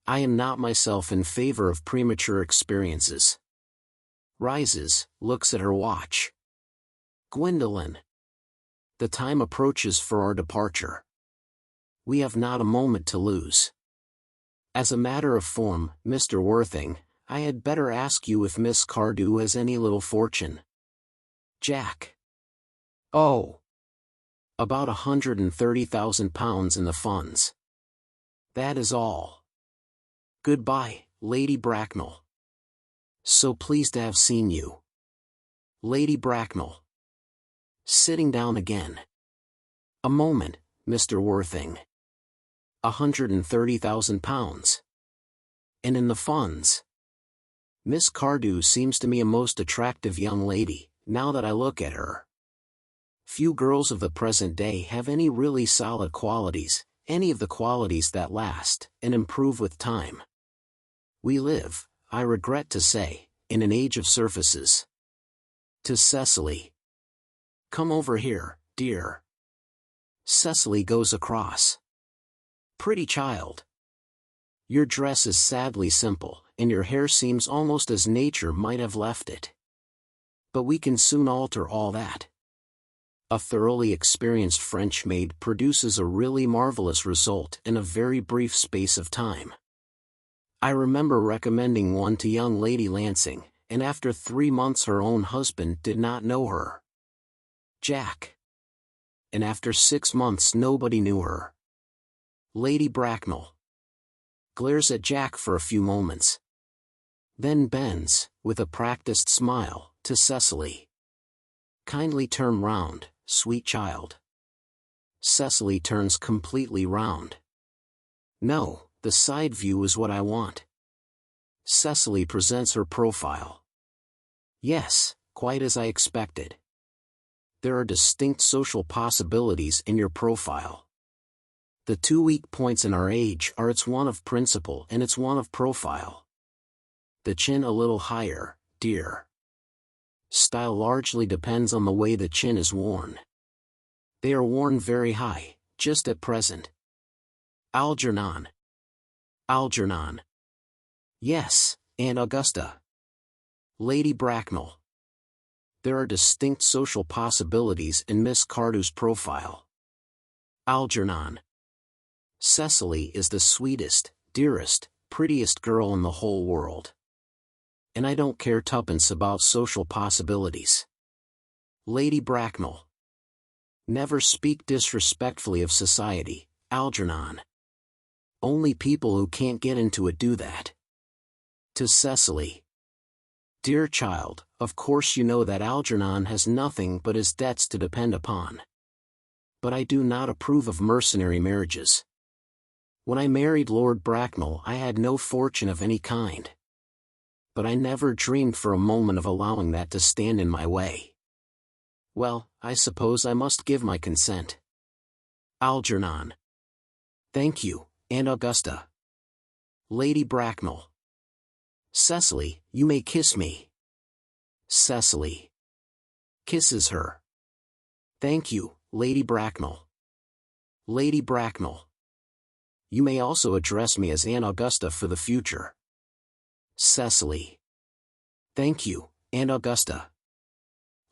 I am not myself in favor of premature experiences. Rises, looks at her watch. Gwendolen. The time approaches for our departure. We have not a moment to lose. As a matter of form, Mr. Worthing, I had better ask you if Miss Cardew has any little fortune. Jack. Oh. About £130,000 in the funds. That is all. Goodbye, Lady Bracknell. So pleased to have seen you. Lady Bracknell. Sitting down again. A moment, Mr. Worthing. £130,000. And in the funds. Miss Cardew seems to me a most attractive young lady, now that I look at her. Few girls of the present day have any really solid qualities, any of the qualities that last and improve with time. We live, I regret to say, in an age of surfaces. To Cecily. Come over here, dear. Cecily goes across. Pretty child. Your dress is sadly simple, and your hair seems almost as nature might have left it. But we can soon alter all that. A thoroughly experienced French maid produces a really marvelous result in a very brief space of time. I remember recommending one to young Lady Lansing, and after 3 months her own husband did not know her. Jack. And after 6 months nobody knew her. Lady Bracknell. Glares at Jack for a few moments. Then bends, with a practiced smile, to Cecily. Kindly turn round, sweet child. Cecily turns completely round. No, the side view is what I want. Cecily presents her profile. Yes, quite as I expected. There are distinct social possibilities in your profile. The 2 weak points in our age are its one of principle and its one of profile. The chin a little higher, dear. Style largely depends on the way the chin is worn. They are worn very high, just at present. Algernon. Algernon. Yes, Aunt Augusta. Lady Bracknell. There are distinct social possibilities in Miss Cardew's profile. Algernon. Cecily is the sweetest, dearest, prettiest girl in the whole world. And I don't care tuppence about social possibilities. Lady Bracknell. Never speak disrespectfully of society, Algernon. Only people who can't get into it do that. To Cecily. Dear child, of course you know that Algernon has nothing but his debts to depend upon. But I do not approve of mercenary marriages. When I married Lord Bracknell I had no fortune of any kind. But I never dreamed for a moment of allowing that to stand in my way. Well, I suppose I must give my consent. Algernon. Thank you, Aunt Augusta. Lady Bracknell. Cecily, you may kiss me. Cecily. Kisses her. Thank you, Lady Bracknell. Lady Bracknell. You may also address me as Aunt Augusta for the future. Cecily. Thank you, Aunt Augusta.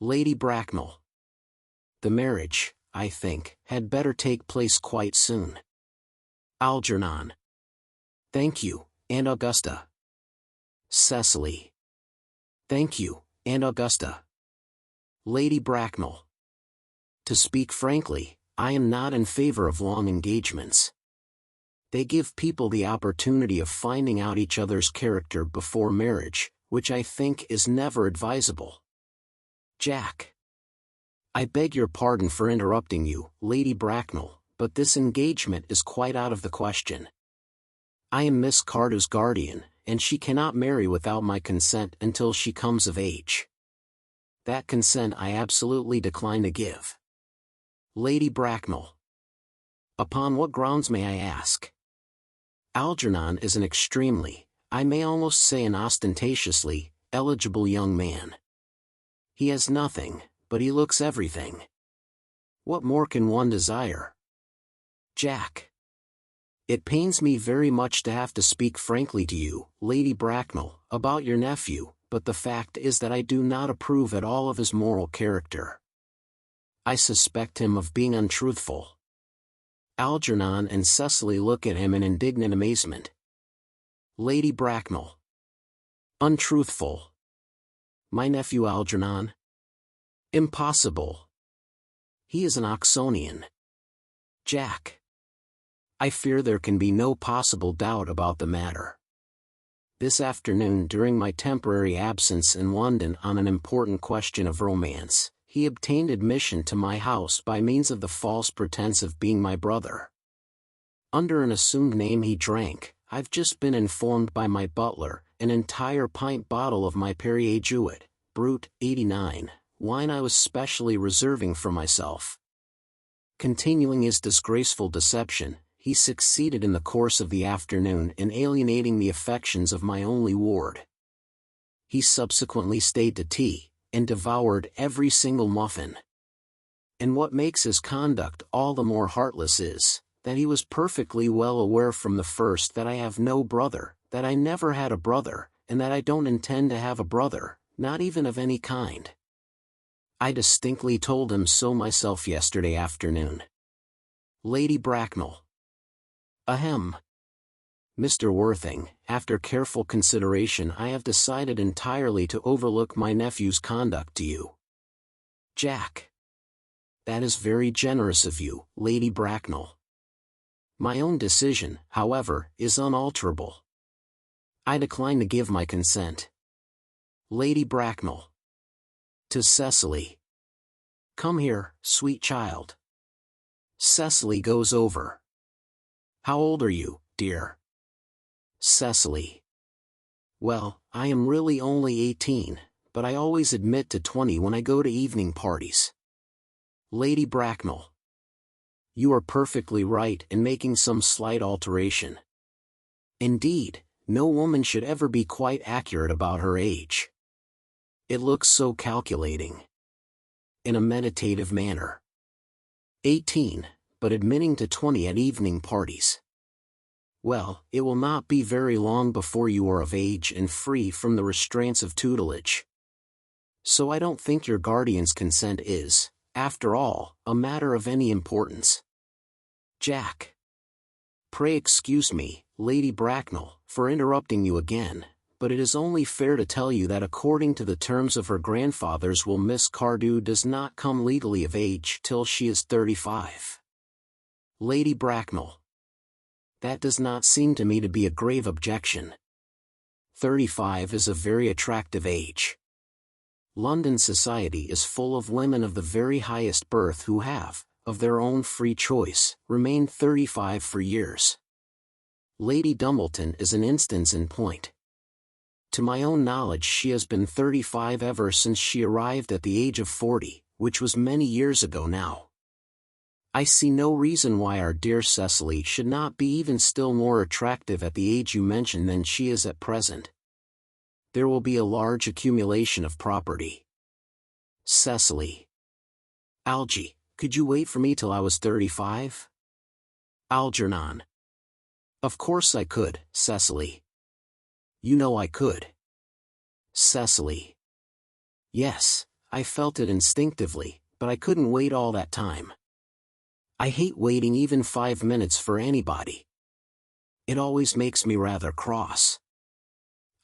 Lady Bracknell. The marriage, I think, had better take place quite soon. Algernon. Thank you, Aunt Augusta. Cecily. Thank you, Aunt Augusta. Lady Bracknell. To speak frankly, I am not in favor of long engagements. They give people the opportunity of finding out each other's character before marriage, which I think is never advisable. Jack. I beg your pardon for interrupting you, Lady Bracknell, but this engagement is quite out of the question. I am Miss Cardew's guardian, and she cannot marry without my consent until she comes of age. That consent I absolutely decline to give. Lady Bracknell. Upon what grounds may I ask? Algernon is an extremely, I may almost say an ostentatiously, eligible young man. He has nothing, but he looks everything. What more can one desire? Jack. It pains me very much to have to speak frankly to you, Lady Bracknell, about your nephew, but the fact is that I do not approve at all of his moral character. I suspect him of being untruthful. Algernon and Cecily look at him in indignant amazement. Lady Bracknell. Untruthful. My nephew Algernon? Impossible. He is an Oxonian. Jack. I fear there can be no possible doubt about the matter. This afternoon during my temporary absence in London on an important question of romance, he obtained admission to my house by means of the false pretense of being my brother. Under an assumed name he drank, I've just been informed by my butler, an entire pint bottle of my Perrier Jouet, Brut, 89, wine I was specially reserving for myself. Continuing his disgraceful deception, he succeeded in the course of the afternoon in alienating the affections of my only ward. He subsequently stayed to tea, and devoured every single muffin. And what makes his conduct all the more heartless is, that he was perfectly well aware from the first that I have no brother, that I never had a brother, and that I don't intend to have a brother, not even of any kind. I distinctly told him so myself yesterday afternoon. Lady Bracknell. Ahem. Mr. Worthing, after careful consideration I have decided entirely to overlook my nephew's conduct to you. Jack. That is very generous of you, Lady Bracknell. My own decision, however, is unalterable. I decline to give my consent. Lady Bracknell. To Cecily. Come here, sweet child. Cecily goes over. How old are you, dear? Cecily. Well, I am really only 18, but I always admit to 20 when I go to evening parties. Lady Bracknell. You are perfectly right in making some slight alteration. Indeed, no woman should ever be quite accurate about her age. It looks so calculating. In a meditative manner. 18, but admitting to 20 at evening parties. Well, it will not be very long before you are of age and free from the restraints of tutelage. so I don't think your guardian's consent is, after all, a matter of any importance. Jack. Pray excuse me, Lady Bracknell, for interrupting you again, but it is only fair to tell you that according to the terms of her grandfather's will, Miss Cardew does not come legally of age till she is 35. Lady Bracknell. That does not seem to me to be a grave objection. 35 is a very attractive age. London society is full of women of the very highest birth who have, of their own free choice, remained 35 for years. Lady Dumbleton is an instance in point. To my own knowledge she has been 35 ever since she arrived at the age of 40, which was many years ago now. I see no reason why our dear Cecily should not be even still more attractive at the age you mention than she is at present. There will be a large accumulation of property. Cecily. Algy, could you wait for me till I was 35? Algernon. Of course I could, Cecily. You know I could. Cecily. Yes, I felt it instinctively, but I couldn't wait all that time. I hate waiting even 5 minutes for anybody. It always makes me rather cross.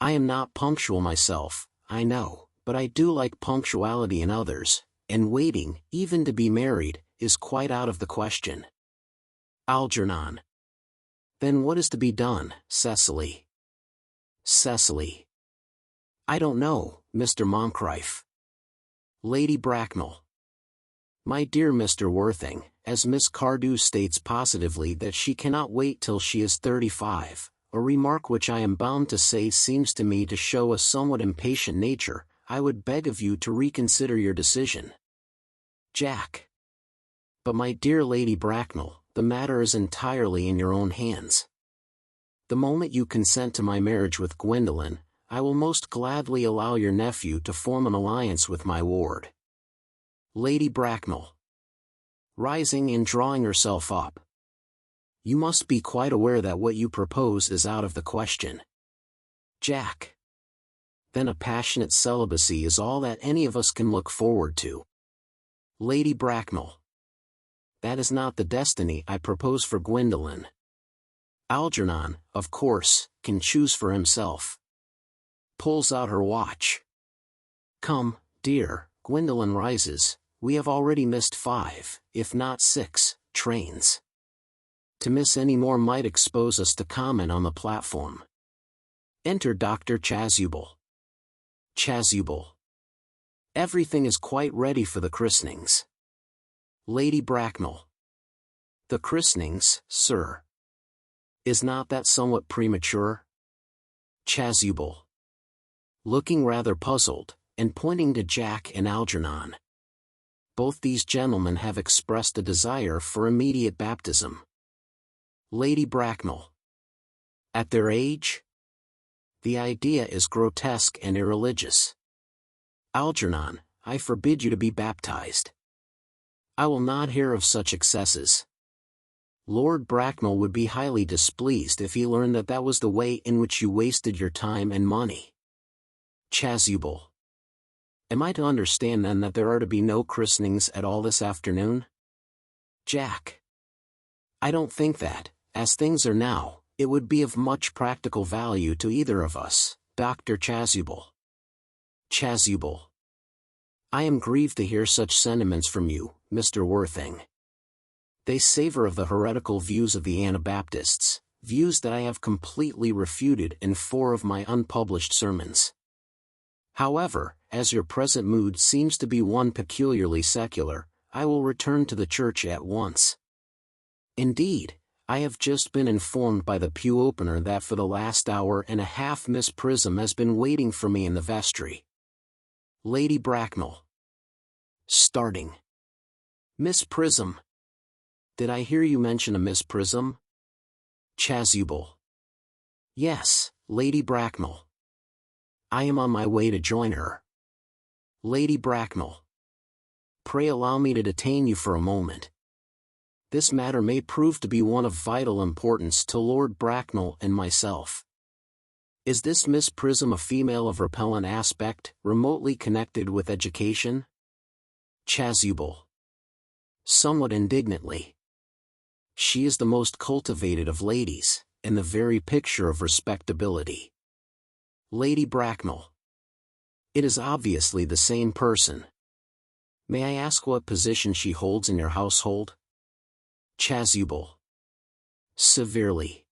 I am not punctual myself, I know, but I do like punctuality in others, and waiting, even to be married, is quite out of the question. Algernon. Then what is to be done, Cecily? Cecily. I don't know, Mr. Moncrieff. Lady Bracknell. My dear Mr. Worthing, as Miss Cardew states positively that she cannot wait till she is 35, a remark which I am bound to say seems to me to show a somewhat impatient nature, I would beg of you to reconsider your decision. Jack. But my dear Lady Bracknell, the matter is entirely in your own hands. The moment you consent to my marriage with Gwendolen, I will most gladly allow your nephew to form an alliance with my ward. Lady Bracknell. Rising and drawing herself up. You must be quite aware that what you propose is out of the question. Jack. Then a passionate celibacy is all that any of us can look forward to. Lady Bracknell. That is not the destiny I propose for Gwendolen. Algernon, of course, can choose for himself. Pulls out her watch. Come, dear, Gwendolen rises, we have already missed 5, if not 6, trains. To miss any more might expose us to comment on the platform. Enter Dr. Chasuble. Chasuble. Everything is quite ready for the christenings. Lady Bracknell. The christenings, sir. Is not that somewhat premature? Chasuble. Looking rather puzzled, and pointing to Jack and Algernon. Both these gentlemen have expressed a desire for immediate baptism. Lady Bracknell. At their age? The idea is grotesque and irreligious. Algernon, I forbid you to be baptized. I will not hear of such excesses. Lord Bracknell would be highly displeased if he learned that that was the way in which you wasted your time and money. Chasuble. Am I to understand then that there are to be no christenings at all this afternoon? Jack. I don't think that, as things are now, it would be of much practical value to either of us, Dr. Chasuble. Chasuble. I am grieved to hear such sentiments from you, Mr. Worthing. They savor of the heretical views of the Anabaptists, views that I have completely refuted in 4 of my unpublished sermons. However, as your present mood seems to be one peculiarly secular, I will return to the church at once. Indeed, I have just been informed by the pew opener that for the last hour and a half Miss Prism has been waiting for me in the vestry. Lady Bracknell. Starting. Miss Prism. Did I hear you mention a Miss Prism? Chasuble. Yes, Lady Bracknell. I am on my way to join her. Lady Bracknell. Pray allow me to detain you for a moment. This matter may prove to be one of vital importance to Lord Bracknell and myself. Is this Miss Prism a female of repellent aspect, remotely connected with education? Chasuble. Somewhat indignantly. She is the most cultivated of ladies, and the very picture of respectability. Lady Bracknell. It is obviously the same person. May I ask what position she holds in your household? Chasuble. Severely.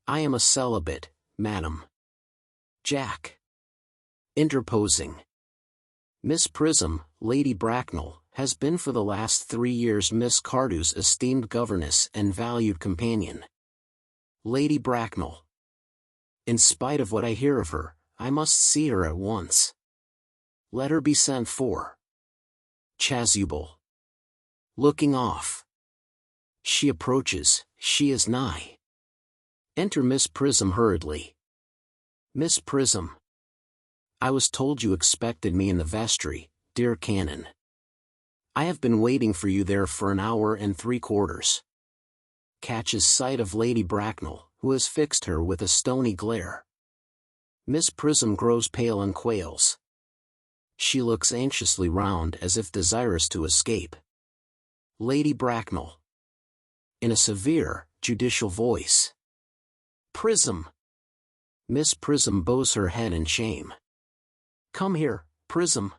I am a celibate, madam. Jack. Interposing. Miss Prism, Lady Bracknell, has been for the last 3 years Miss Cardew's esteemed governess and valued companion. Lady Bracknell. In spite of what I hear of her, I must see her at once. Let her be sent for. Chasuble. Looking off. She approaches, she is nigh. Enter Miss Prism hurriedly. Miss Prism. I was told you expected me in the vestry, dear Canon. I have been waiting for you there for an hour and 3/4. Catches sight of Lady Bracknell, who has fixed her with a stony glare. Miss Prism grows pale and quails. She looks anxiously round as if desirous to escape. Lady Bracknell. In a severe, judicial voice. Prism. Miss Prism bows her head in shame. Come here, Prism.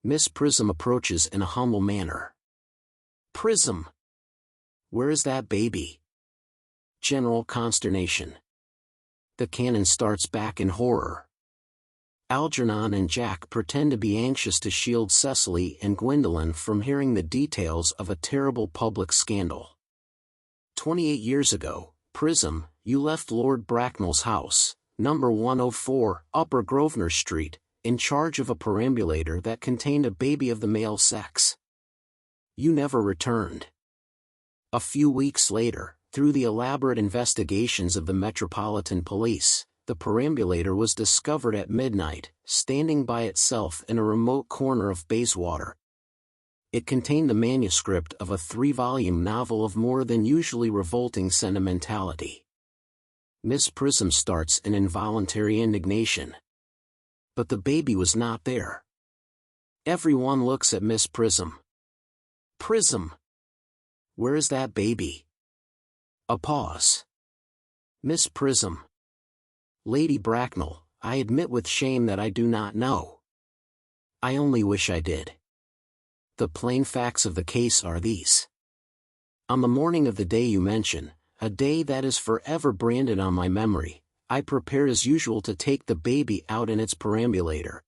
Miss Prism approaches in a humble manner. Prism. Where is that baby? General consternation. The Canon starts back in horror. Algernon and Jack pretend to be anxious to shield Cecily and Gwendolen from hearing the details of a terrible public scandal. 28 years ago, Prism, you left Lord Bracknell's house, number 104, Upper Grosvenor Street, in charge of a perambulator that contained a baby of the male sex. You never returned. A few weeks later, through the elaborate investigations of the Metropolitan Police, the perambulator was discovered at midnight, standing by itself in a remote corner of Bayswater. It contained the manuscript of a 3-volume novel of more than usually revolting sentimentality. Miss Prism starts in involuntary indignation. But the baby was not there. Everyone looks at Miss Prism. Prism. Where is that baby? A pause. Miss Prism. Lady Bracknell, I admit with shame that I do not know. I only wish I did. The plain facts of the case are these. On the morning of the day you mention, a day that is forever branded on my memory, I prepared as usual to take the baby out in its perambulator.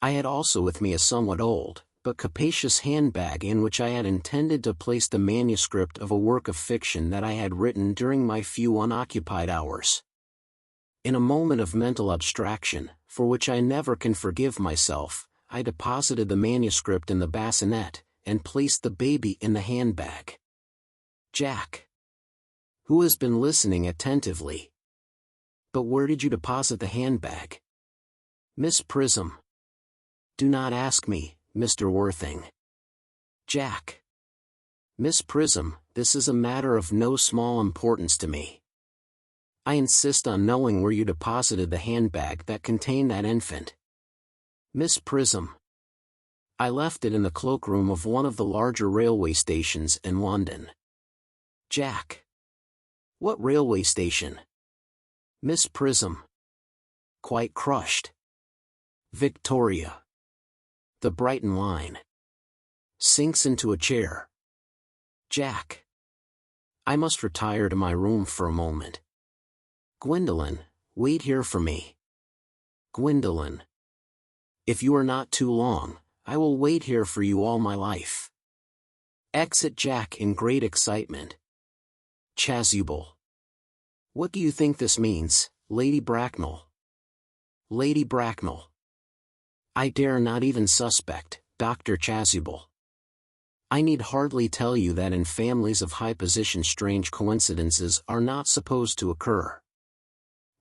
I had also with me a somewhat old, but capacious handbag in which I had intended to place the manuscript of a work of fiction that I had written during my few unoccupied hours. In a moment of mental abstraction, for which I never can forgive myself, I deposited the manuscript in the bassinet, and placed the baby in the handbag. Jack. Who has been listening attentively. But where did you deposit the handbag? Miss Prism. Do not ask me, Mr. Worthing. Jack. Miss Prism, this is a matter of no small importance to me. I insist on knowing where you deposited the handbag that contained that infant. Miss Prism. I left it in the cloakroom of one of the larger railway stations in London. Jack. What railway station? Miss Prism. Quite crushed. Victoria. The Brighton line. Sinks into a chair. Jack. I must retire to my room for a moment. Gwendolen, wait here for me. Gwendolen. If you are not too long, I will wait here for you all my life. Exit Jack in great excitement. Chasuble. What do you think this means, Lady Bracknell? Lady Bracknell. I dare not even suspect, Dr. Chasuble. I need hardly tell you that in families of high position strange coincidences are not supposed to occur.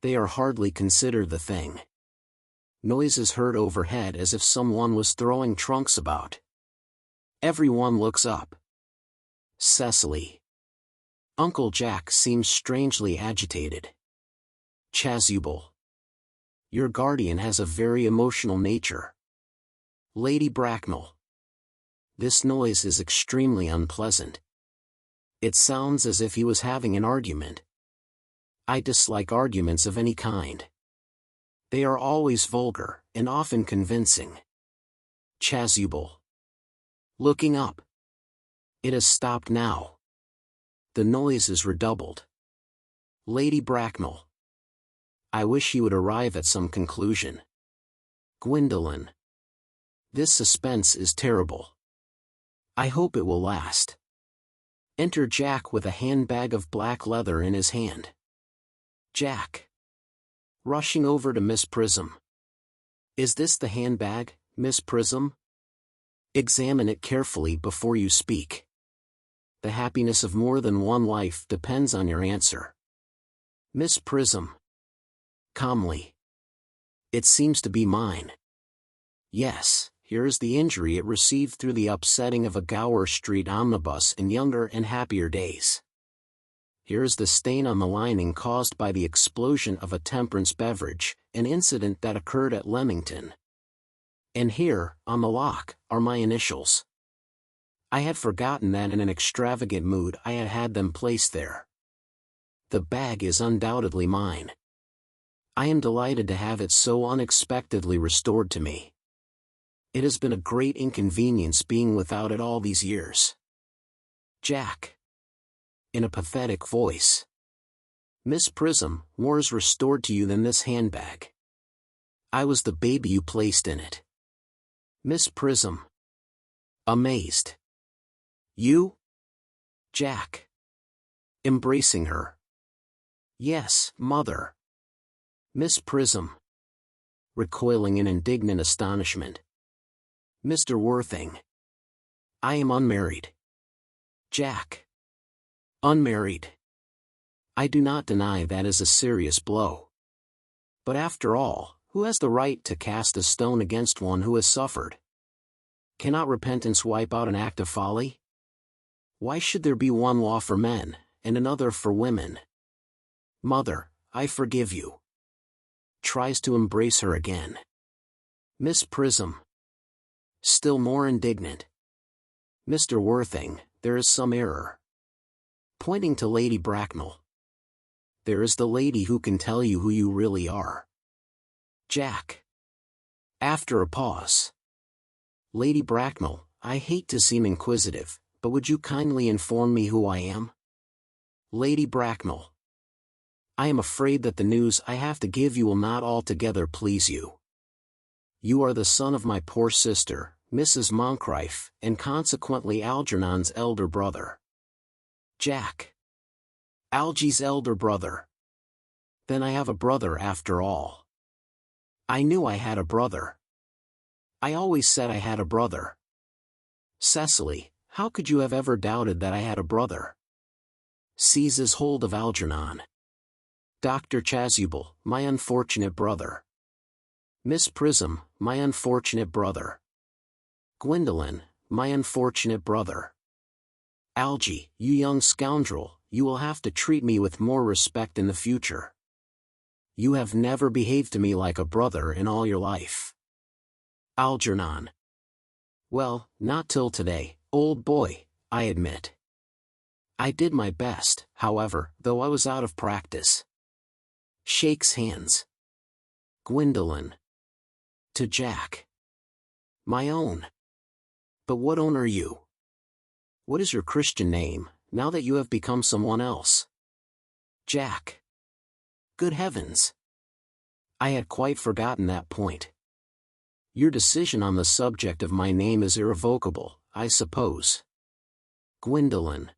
They are hardly considered the thing. Noise is heard overhead as if someone was throwing trunks about. Everyone looks up. Cecily. Uncle Jack seems strangely agitated. Chasuble. Your guardian has a very emotional nature. Lady Bracknell. This noise is extremely unpleasant. It sounds as if he was having an argument. I dislike arguments of any kind. They are always vulgar, and often convincing. Chasuble. Looking up. It has stopped now. The noise is redoubled. Lady Bracknell. I wish he would arrive at some conclusion. Gwendolen. This suspense is terrible. I hope it will last. Enter Jack with a handbag of black leather in his hand. Jack. Rushing over to Miss Prism. Is this the handbag, Miss Prism? Examine it carefully before you speak. The happiness of more than one life depends on your answer. Miss Prism. Calmly. It seems to be mine. Yes, here is the injury it received through the upsetting of a Gower Street omnibus in younger and happier days. Here is the stain on the lining caused by the explosion of a temperance beverage, an incident that occurred at Leamington. And here, on the lock, are my initials. I had forgotten that in an extravagant mood I had had them placed there. The bag is undoubtedly mine. I am delighted to have it so unexpectedly restored to me. It has been a great inconvenience being without it all these years. Jack. In a pathetic voice. Miss Prism, more is restored to you than this handbag. I was the baby you placed in it. Miss Prism. Amazed. You? Jack. Embracing her. Yes, mother. Miss Prism. Recoiling in indignant astonishment. Mr. Worthing. I am unmarried. Jack. Unmarried. I do not deny that is a serious blow. But after all, who has the right to cast a stone against one who has suffered? Cannot repentance wipe out an act of folly? Why should there be one law for men, and another for women? Mother, I forgive you. Tries to embrace her again. Miss Prism. Still more indignant. Mr. Worthing, there is some error. Pointing to Lady Bracknell. There is the lady who can tell you who you really are. Jack. After a pause. Lady Bracknell, I hate to seem inquisitive, but would you kindly inform me who I am? Lady Bracknell. I am afraid that the news I have to give you will not altogether please you. You are the son of my poor sister, Mrs. Moncrieff, and consequently Algernon's elder brother. Jack. Algy's elder brother. Then I have a brother after all. I knew I had a brother. I always said I had a brother. Cecily, how could you have ever doubted that I had a brother? Seizes hold of Algernon. Dr. Chasuble, my unfortunate brother. Miss Prism, my unfortunate brother. Gwendolen, my unfortunate brother. Algy, you young scoundrel, you will have to treat me with more respect in the future. You have never behaved to me like a brother in all your life. Algernon. Well, not till today, old boy, I admit. I did my best, however, though I was out of practice. Shakes hands. Gwendolen. To Jack. My own. But what own are you? What is your Christian name, now that you have become someone else? Jack. Good heavens. I had quite forgotten that point. Your decision on the subject of my name is irrevocable, I suppose. Gwendolen.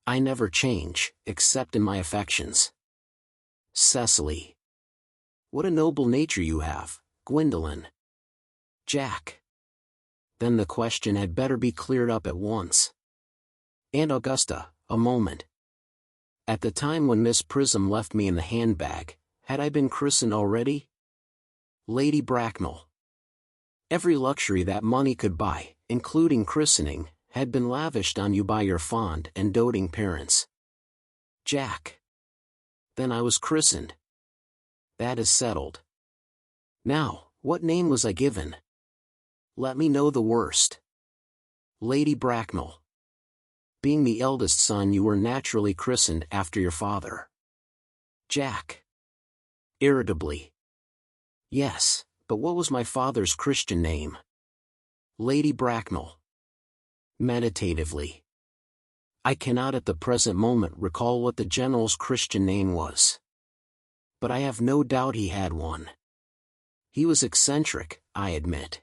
I never change, except in my affections. Cecily. What a noble nature you have, Gwendolen. Jack. Then the question had better be cleared up at once. Aunt Augusta, a moment. At the time when Miss Prism left me in the handbag, had I been christened already? Lady Bracknell. Every luxury that money could buy, including christening, had been lavished on you by your fond and doting parents. Jack. Then I was christened. that is settled. Now, what name was I given? Let me know the worst. Lady Bracknell. Being the eldest son, you were naturally christened after your father. Jack. Irritably. Yes, but what was my father's Christian name? Lady Bracknell. Meditatively. I cannot at the present moment recall what the general's Christian name was. But I have no doubt he had one. He was eccentric, I admit.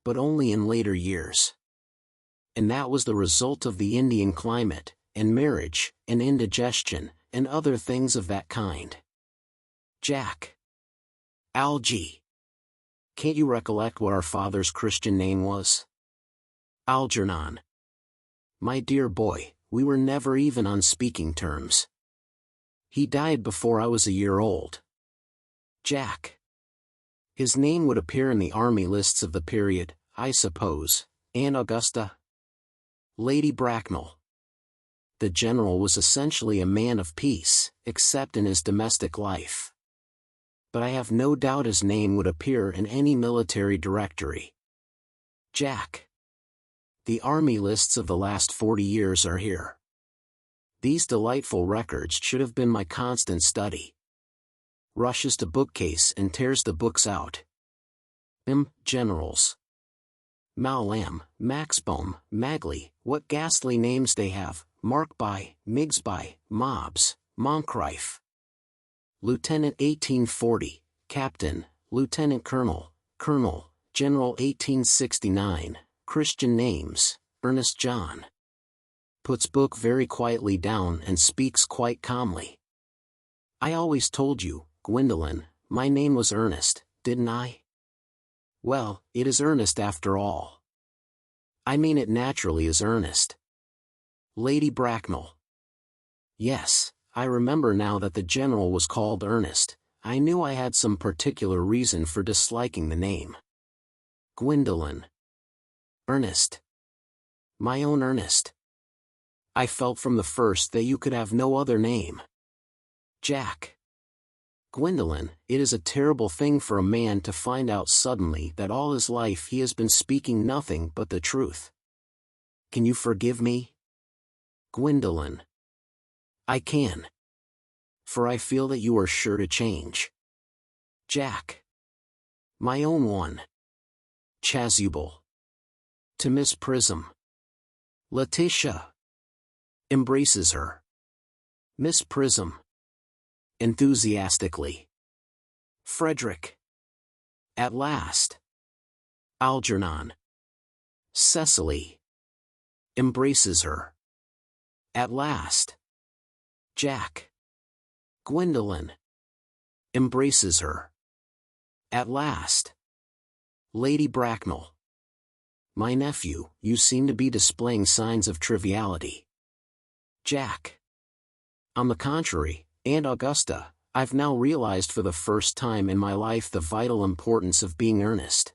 But only in later years. And that was the result of the Indian climate, and marriage, and indigestion, and other things of that kind. Jack. Algy. Can't you recollect what our father's Christian name was? Algernon. My dear boy, we were never even on speaking terms. He died before I was a year old. Jack. His name would appear in the army lists of the period, I suppose, Aunt Augusta? Lady Bracknell. The general was essentially a man of peace, except in his domestic life. But I have no doubt his name would appear in any military directory. Jack. The army lists of the last 40 years are here. These delightful records should have been my constant study. Rushes to bookcase and tears the books out. Generals. Malam, Maxbohm, Magley, what ghastly names they have, Markby, Migsby, Mobbs, Moncrieff. Lieutenant 1840, Captain, Lieutenant Colonel, Colonel, General 1869, Christian names, Ernest John. Puts book very quietly down and speaks quite calmly. I always told you, Gwendolen, my name was Ernest, didn't I? Well, it is Ernest after all. I mean it naturally is Ernest. Lady Bracknell. Yes, I remember now that the general was called Ernest. I knew I had some particular reason for disliking the name. Gwendolen. Ernest. My own Ernest. I felt from the first that you could have no other name. Jack. Gwendolen, it is a terrible thing for a man to find out suddenly that all his life he has been speaking nothing but the truth. Can you forgive me? Gwendolen. I can. For I feel that you are sure to change. Jack. My own one. Chasuble. To Miss Prism. Letitia. Embraces her. Miss Prism. Enthusiastically. Frederick. At last. Algernon. Cecily. Embraces her. At last. Jack. Gwendolen. Embraces her. At last. Lady Bracknell. My nephew, you seem to be displaying signs of triviality. Jack. On the contrary, Aunt Augusta, I've now realized for the first time in my life the vital importance of being earnest.